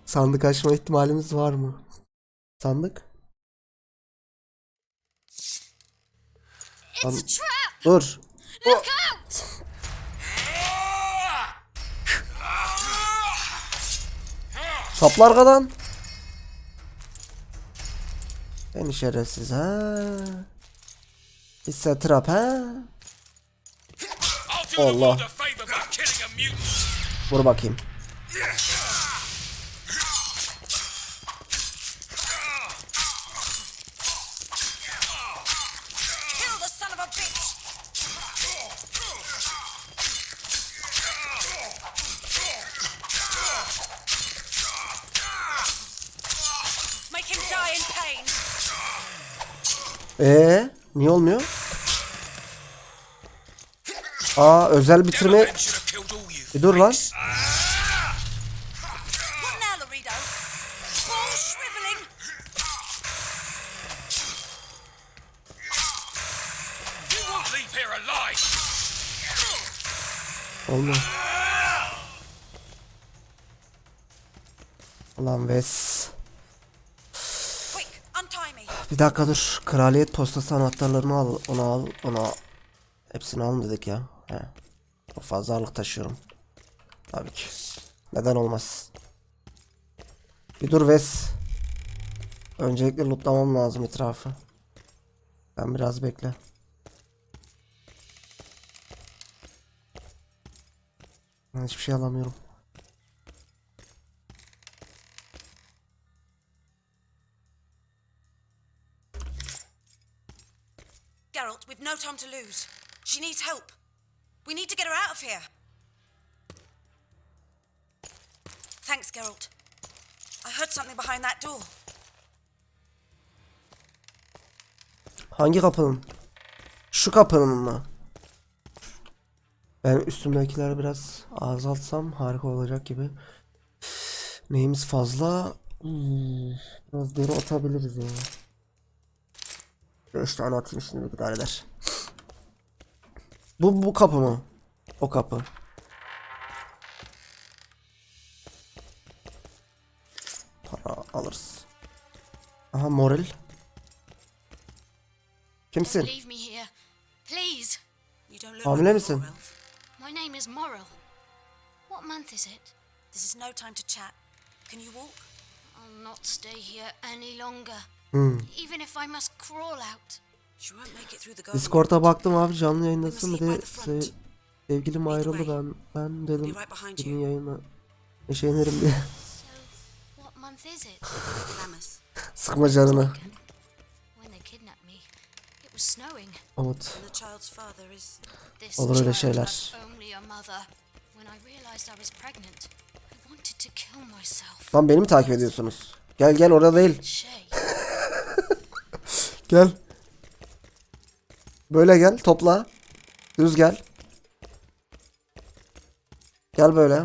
Sandık açma ihtimalimiz var mı? Sandık? Lan, dur. Sapla arkadan. Beni şerefsiz ha. Hisse trap ha. Allah. Vur bakayım. Niye olmuyor? Aa özel bitirme. Bir dur lan. Olmuyor. Ulan Wes. Bir dakika dur. Kraliyet postası anahtarlarını al. Onu al. Onu al. Hepsini alın dedik ya. He. Çok fazla ağırlık taşıyorum. Tabii ki. Neden olmaz? Bir dur Wes. Öncelikle lootlamam lazım etrafı. Ben biraz bekle. Ben hiçbir şey alamıyorum. Geralt, we've no time to lose. She needs help. We need to get her out of here. Thanks, Geralt. I heard something behind that door. Hangi kapının? Şu kapının mı? Ben üstümdekileri biraz azaltsam harika olacak gibi. Neyimiz fazla? Biraz deri atabiliriz ya. 5 tane atayım şimdi idare eder. Bu kapı mı? O kapı. Para alırız. Aha moral. Kimsin? Leave me here, please. You don't look Hamile like misin? Morel. My name is Morrill. What month is it? This is no time to chat. Can you walk? I'll not stay here any longer. Even if I must crawl out. She won't make it through the garden. Discord'a baktım abi canlı yayındasın. Bir de sevgilim ayrıldı ben dedim. Senin yayına neşelerim diye. So, what month is it? Sıkma canını. When they kidnapped me, it was snowing. Umut. And the child's father is... This Olur öyle child şeyler. has only a mother. When I realized I was pregnant, I wanted to kill myself. Lan beni mi takip ediyorsunuz? Gel gel, orada değil. Gel. Böyle gel, topla. Düz gel. Gel böyle.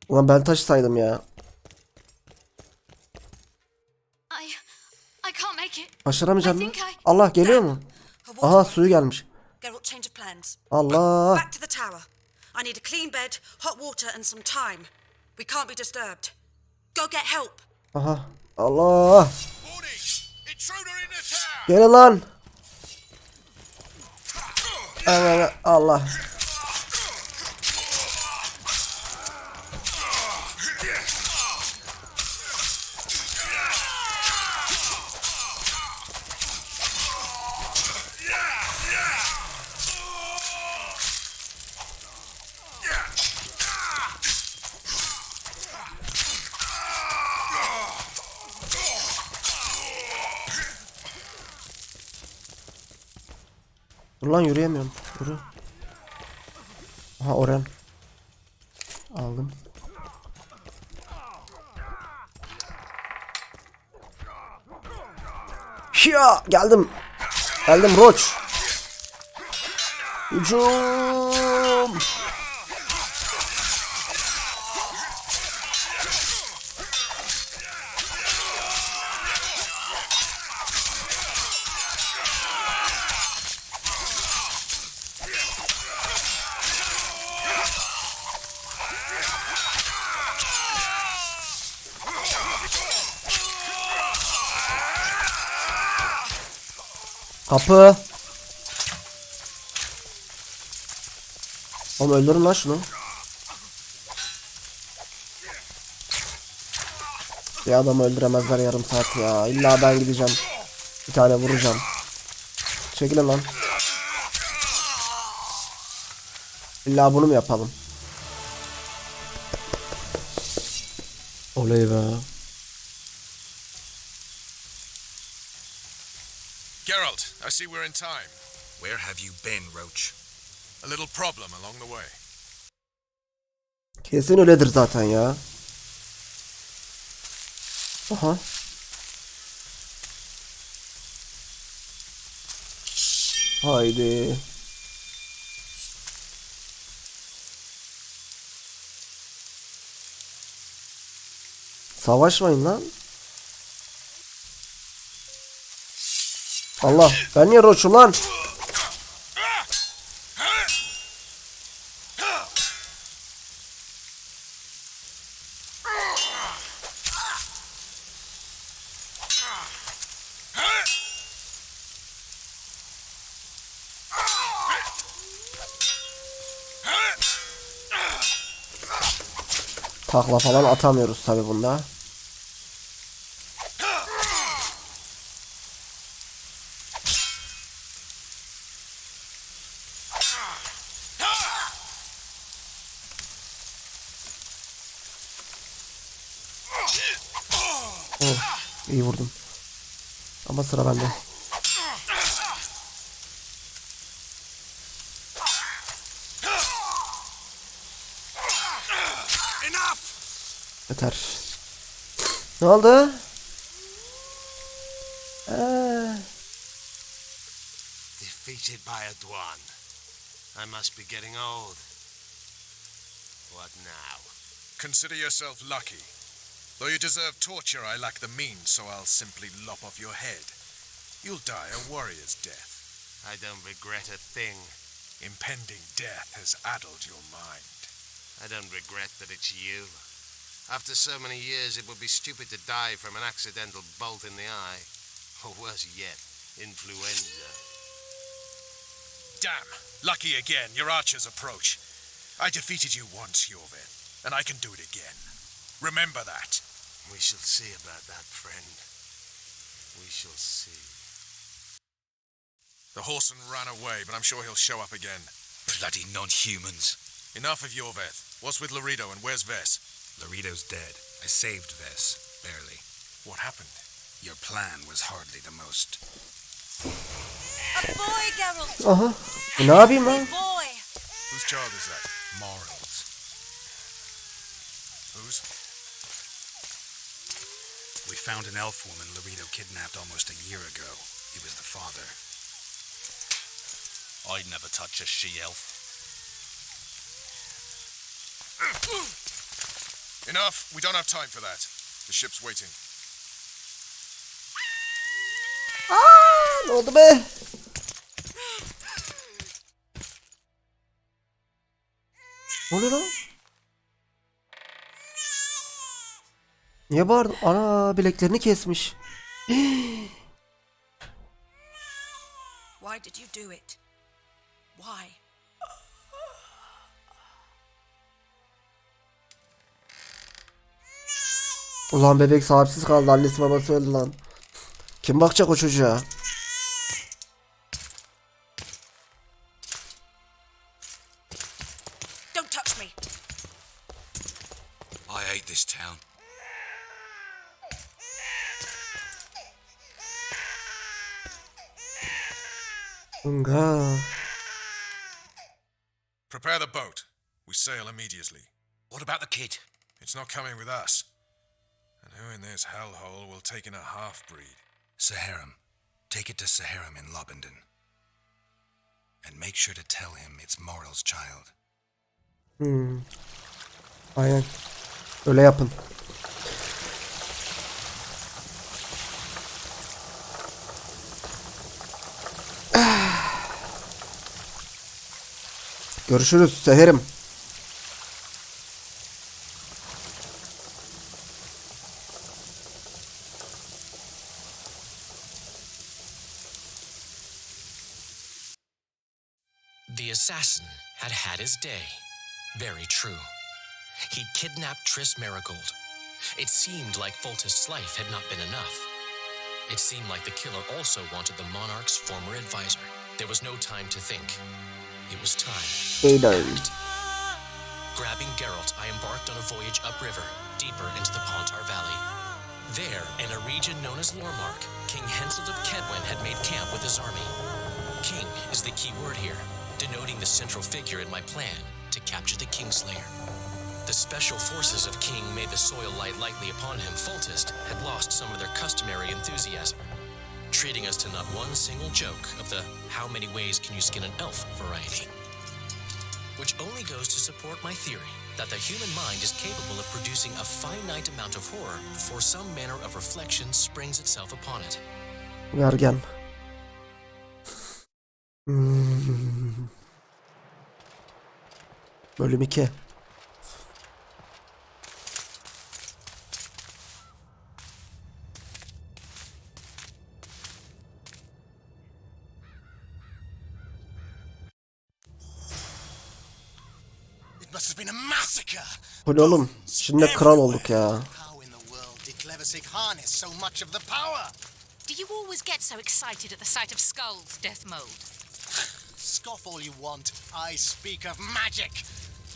Ulan ben taşısaydım ya. I can't make it. Başaramayacağım mı? Allah, geliyor mu? Aha, suyu gelmiş. Geralt, change of plans. Allah. Back to the tower. I need a clean bed, hot water and some time. We can't be disturbed. Go get help. Aha. Allah. Gelin lan. Allah. Allah. Dur lan, yürüyemiyorum. Yürü. Aha, Oren. Aldım. Şia, geldim. Geldim Roç. Hücum. Kapı. Oğlum öldürün lan şunu. Bir adamı öldüremezler yarım saat ya. İlla ben gideceğim. Bir tane vuracağım. Çekilin lan. İlla bunu mu yapalım? Oley be. Geralt, I see we're in time. Where have you been, Roach? A little problem along the way. Kesin öyledir zaten ya. Aha. Haydi. Savaşmayın lan. Allah, ben niye Roç'um lan? Takla falan atamıyoruz tabi bunda. Oh, iyi vurdum. Ama sıra bende. Yeter. Ne oldu? Defeated by a Dwan. I must be getting old. What now? Consider yourself lucky. Though you deserve torture, I lack the means, so I'll simply lop off your head. You'll die a warrior's death. I don't regret a thing. Impending death has addled your mind. I don't regret that it's you. After so many years, it would be stupid to die from an accidental bolt in the eye. Or worse yet, influenza. Damn! Lucky again, your archers approach. I defeated you once, Jorvin, and I can do it again. Remember that. We shall see about that, friend. We shall see. The Horson ran away, but I'm sure he'll show up again. Bloody non-humans. Enough of Jorveth. What's with Laredo and where's Ves? Laredo's dead. I saved Vess, barely. What happened? Your plan was hardly the most. A boy, Geralt! Aha. Ne yapayım lan? Boy! Whose child is that? Morals. Whose? We found an elf woman Laredo kidnapped almost a year ago. He was the father. I'd never touch a she-elf. Enough. We don't have time for that. The ship's waiting. Aa, ne oldu be? Ne oluyor lan? Niye bağırdın? Ana, bileklerini kesmiş. Why did you do it? Why? Ulan bebek sahipsiz kaldı. Annesi babası öldü lan. Kim bakacak o çocuğa? Don't touch me. I hate this town. Unga. Prepare the boat. We sail immediately. What about the kid? It's not coming with us. And who in this hellhole will take in a half-breed? Saharim. Take it to Saharim in Lobenden. And make sure to tell him it's Moral's child. Aynen. Öyle yapın. Görüşürüz Seherim. The assassin had had his day. Very true. He'd kidnapped Triss Marigold. It seemed like Foltest's life had not been enough. It seemed like the killer also wanted the monarch's former advisor. There was no time to think. It was time to act. Grabbing Geralt, I embarked on a voyage upriver, deeper into the Pontar Valley. There, in a region known as Lormark, King Henselt of Kedwen had made camp with his army. King is the key word here, denoting the central figure in my plan to capture the Kingslayer. The special forces of King made the soil lie lightly upon him. Foltest had lost some of their customary enthusiasm, treating us to not one single joke of the how many ways can you skin an elf variety. Which only goes to support my theory that the human mind is capable of producing a finite amount of horror before some manner of reflection springs itself upon it. Gargen. Bölüm 2. Must have been a massacre. Bu ne oğlum? Şimdi kral olduk ya. How in the world did Cleversig harness so much of the power? Do you always get so excited at the sight of skulls, Death Mode? Scoff all you want. I speak of magic.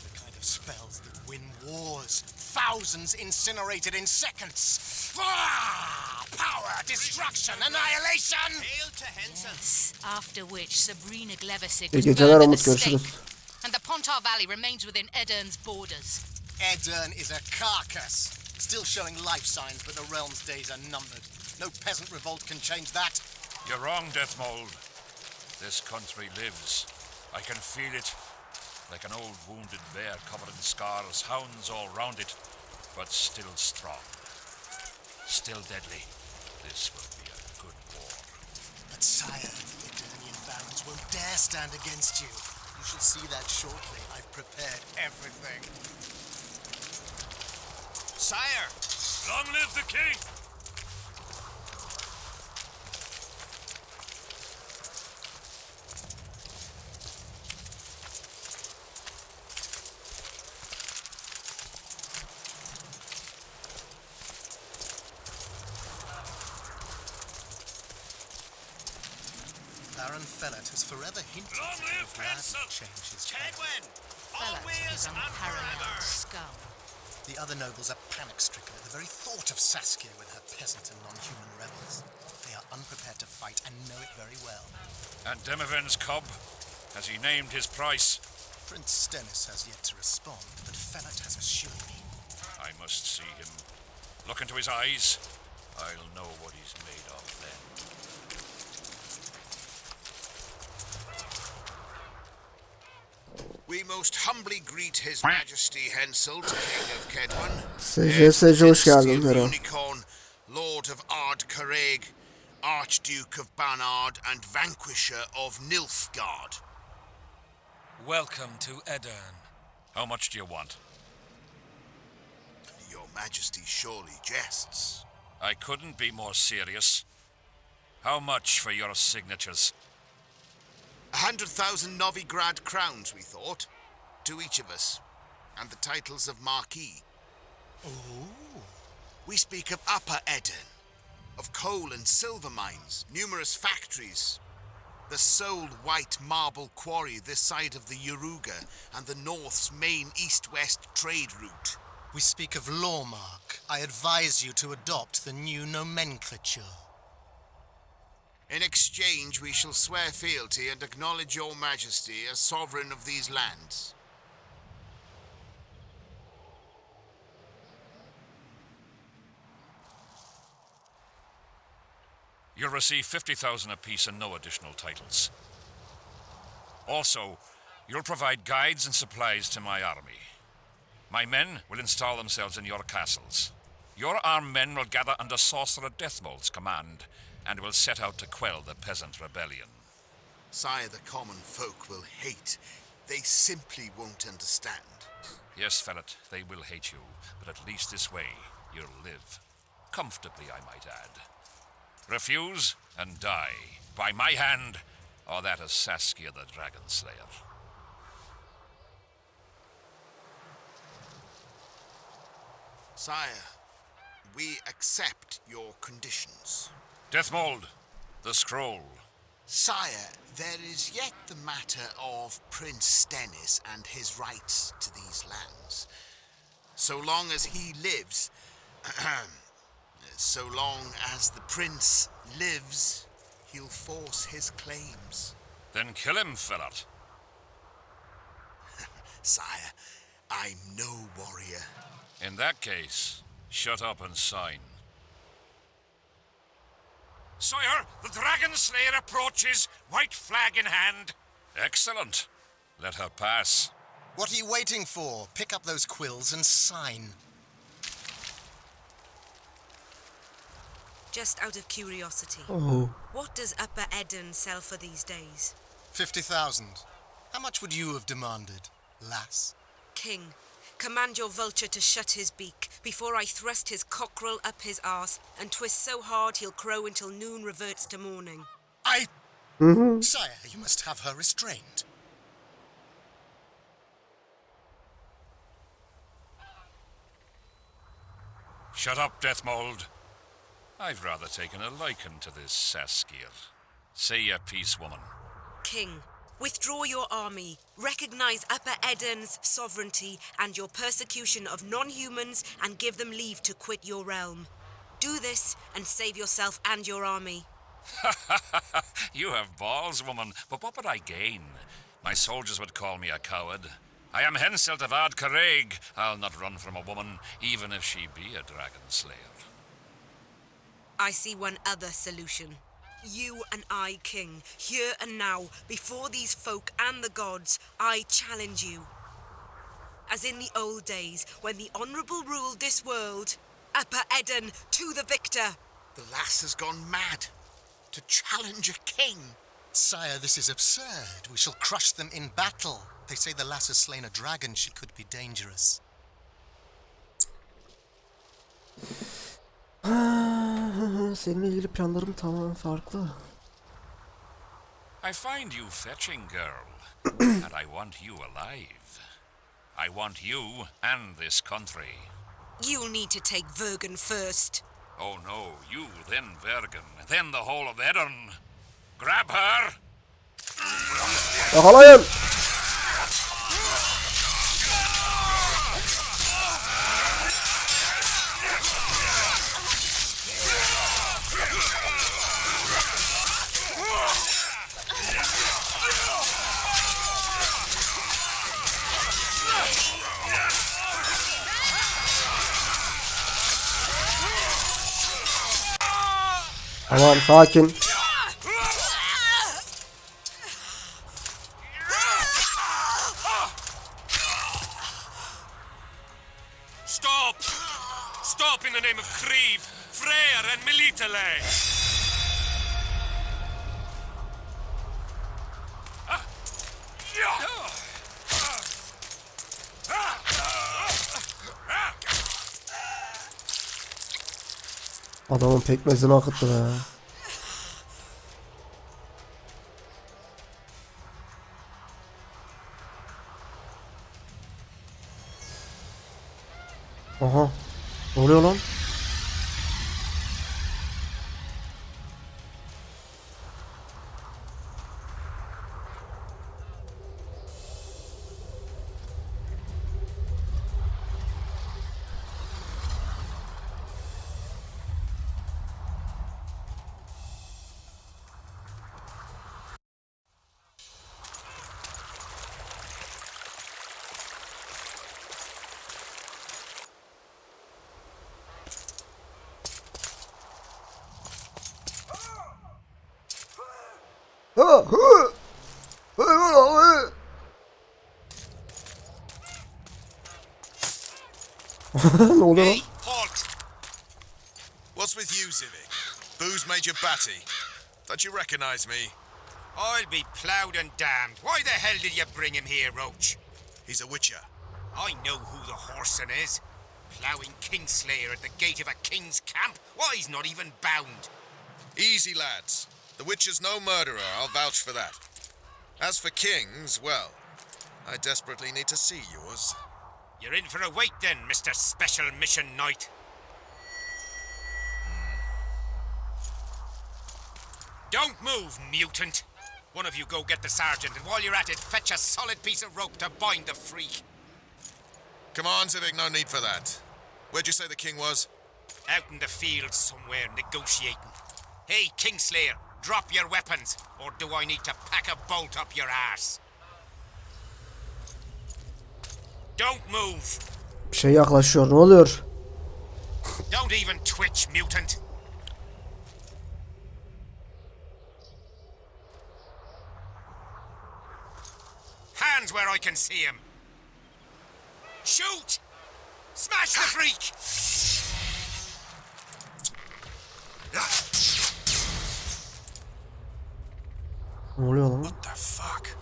The kind of spells that win wars. Thousands incinerated in seconds. Power, destruction, annihilation. Hail to Henson. Yes, after which Sabrina Gleversig İyi was geceler burned at Umut, the görüşürüz. stake, and the Pontar Valley remains within Edern's borders. Edern is a carcass. Still showing life signs, but the realm's days are numbered. No peasant revolt can change that. You're wrong, Deathmold. This country lives. I can feel it. Like an old wounded bear covered in scars, hounds all round it, but still strong. Still deadly. This will be a good war. But sire, the Eternian barons won't dare stand against you. You shall see that shortly. I've prepared everything. Sire! Long live the king! Baron Fellet has forever hinted Long that live he will gladly Henselt! change his Kedwen! Fellows is unparalleled scum. The other nobles are panic-stricken at the very thought of Saskia with her peasant and non-human rebels. They are unprepared to fight and know it very well. And Demoven's cub? Has he named his price? Prince Stennis has yet to respond, but Fellat has assured me. I must see him. Look into his eyes. I'll know what he's made of then. We most humbly greet His Majesty Henselt, King of Kedwen, SC hoş geldin Hero. Unicorn, Lord of Ard-Kareg, Archduke of Banard, and Vanquisher of Nilfgaard. Welcome to Edirn. How much do you want? Your Majesty surely jests. I couldn't be more serious. How much for your signatures? 100,000 Novigrad crowns, we thought, to each of us, and the titles of Marquis. Oh. We speak of Upper Edirn, of coal and silver mines, numerous factories, the sole white marble quarry this side of the Yaruga, and the North's main east-west trade route. We speak of Lawmark. I advise you to adopt the new nomenclature. In exchange, we shall swear fealty and acknowledge your Majesty as sovereign of these lands. You'll receive 50,000 apiece and no additional titles. Also, you'll provide guides and supplies to my army. My men will install themselves in your castles. Your armed men will gather under Sorcerer Deathmold's command and will set out to quell the peasant rebellion. Sire, the common folk will hate. They simply won't understand. Yes, Fellat, they will hate you, but at least this way you'll live. Comfortably, I might add. Refuse and die, by my hand, or that of Saskia the Dragon Slayer. Sire, we accept your conditions. Deathmold, the scroll. Sire, there is yet the matter of Prince Stennis and his rights to these lands. So long as he lives, so long as the prince lives, he'll force his claims. Then kill him, Fellat. Sire, I'm no warrior. In that case, shut up and sign. Sire, the Dragon Slayer approaches, white flag in hand. Excellent. Let her pass. What are you waiting for? Pick up those quills and sign. Just out of curiosity, what does Upper Edirn sell for these days? 50,000. How much would you have demanded, lass? King, command your vulture to shut his beak before I thrust his cockerel up his arse and twist so hard he'll crow until noon reverts to morning. Sire, you must have her restrained. Shut up, Deathmold. I've rather taken a liking to this Saskia. Say your piece, woman. King, withdraw your army, recognize Upper Edirn's sovereignty and your persecution of non-humans, and give them leave to quit your realm. Do this and save yourself and your army. You have balls, woman, but what would I gain? My soldiers would call me a coward. I am Henselt of Ard-Kareg. I'll not run from a woman, even if she be a dragon slayer. I see one other solution. You and I, King, here and now, before these folk and the gods, I challenge you. As in the old days, when the Honourable ruled this world, Upper Edirn to the victor. The lass has gone mad. To challenge a king. Sire, this is absurd. We shall crush them in battle. They say the lass has slain a dragon. She could be dangerous. Seninle ilgili planlarım tamamen farklı. I find you fetching, girl, and I want you alive. I want you and this country. You'll need to take Vergen first. Oh no, you, then Vergen, then the whole of Edirn. Grab her! Yakalayın! Tamam, sakin. Stop! Stop in the name of Kriv, Freyr and Militale! Adamın pekmezini akıttı be. Aha. Ne oluyor lan? Ne oluyor lan? Halt! What's with you, Zivik? Booze made you batty. Don't you recognize me? I'll be ploughed and damned. Why the hell did you bring him here, Roach? He's a witcher. I know who the whoreson is. Ploughing Kingslayer at the gate of a king's camp? Why, he's not even bound. Easy, lads. The witcher's no murderer, I'll vouch for that. As for kings, well, I desperately need to see yours. You're in for a wait then, Mr. Special Mission Knight. Don't move, mutant. One of you go get the sergeant, and while you're at it, fetch a solid piece of rope to bind the freak. Come on, Zivik, no need for that. Where'd you say the king was? Out in the field somewhere, negotiating. Hey, Kingslayer, drop your weapons, or do I need to pack a bolt up your arse? Don't move. Bir şey yaklaşıyor. Ne oluyor? Don't even twitch, mutant. Hands where I can see him. Shoot! Smash the freak! Ne oluyor lan? What the fuck?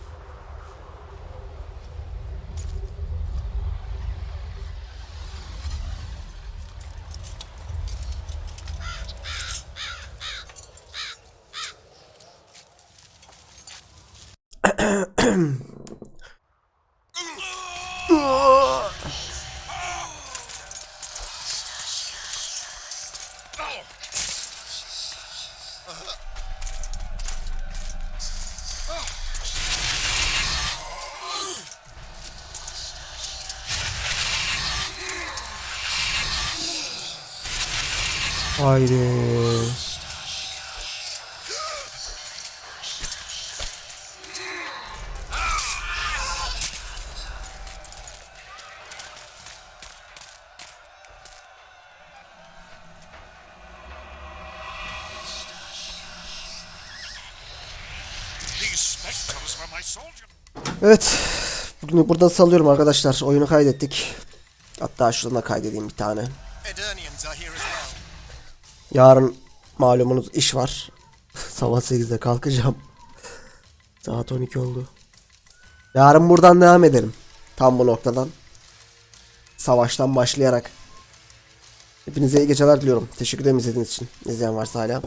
Haydi. Evet. Bugün burada salıyorum arkadaşlar. Oyunu kaydettik. Hatta şuradan da kaydedeyim bir tane. Yarın malumunuz iş var. Sabah 8'de kalkacağım. Saat 12 oldu. Yarın buradan devam edelim. Tam bu noktadan. Savaştan başlayarak. Hepinize iyi geceler diliyorum. Teşekkür ederim izlediğiniz için. İzleyen varsa hala.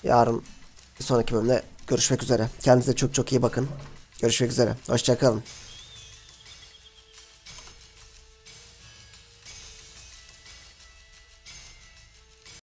Yarın bir sonraki bölümde görüşmek üzere. Kendinize çok çok iyi bakın. Görüşmek üzere. Hoşça kalın.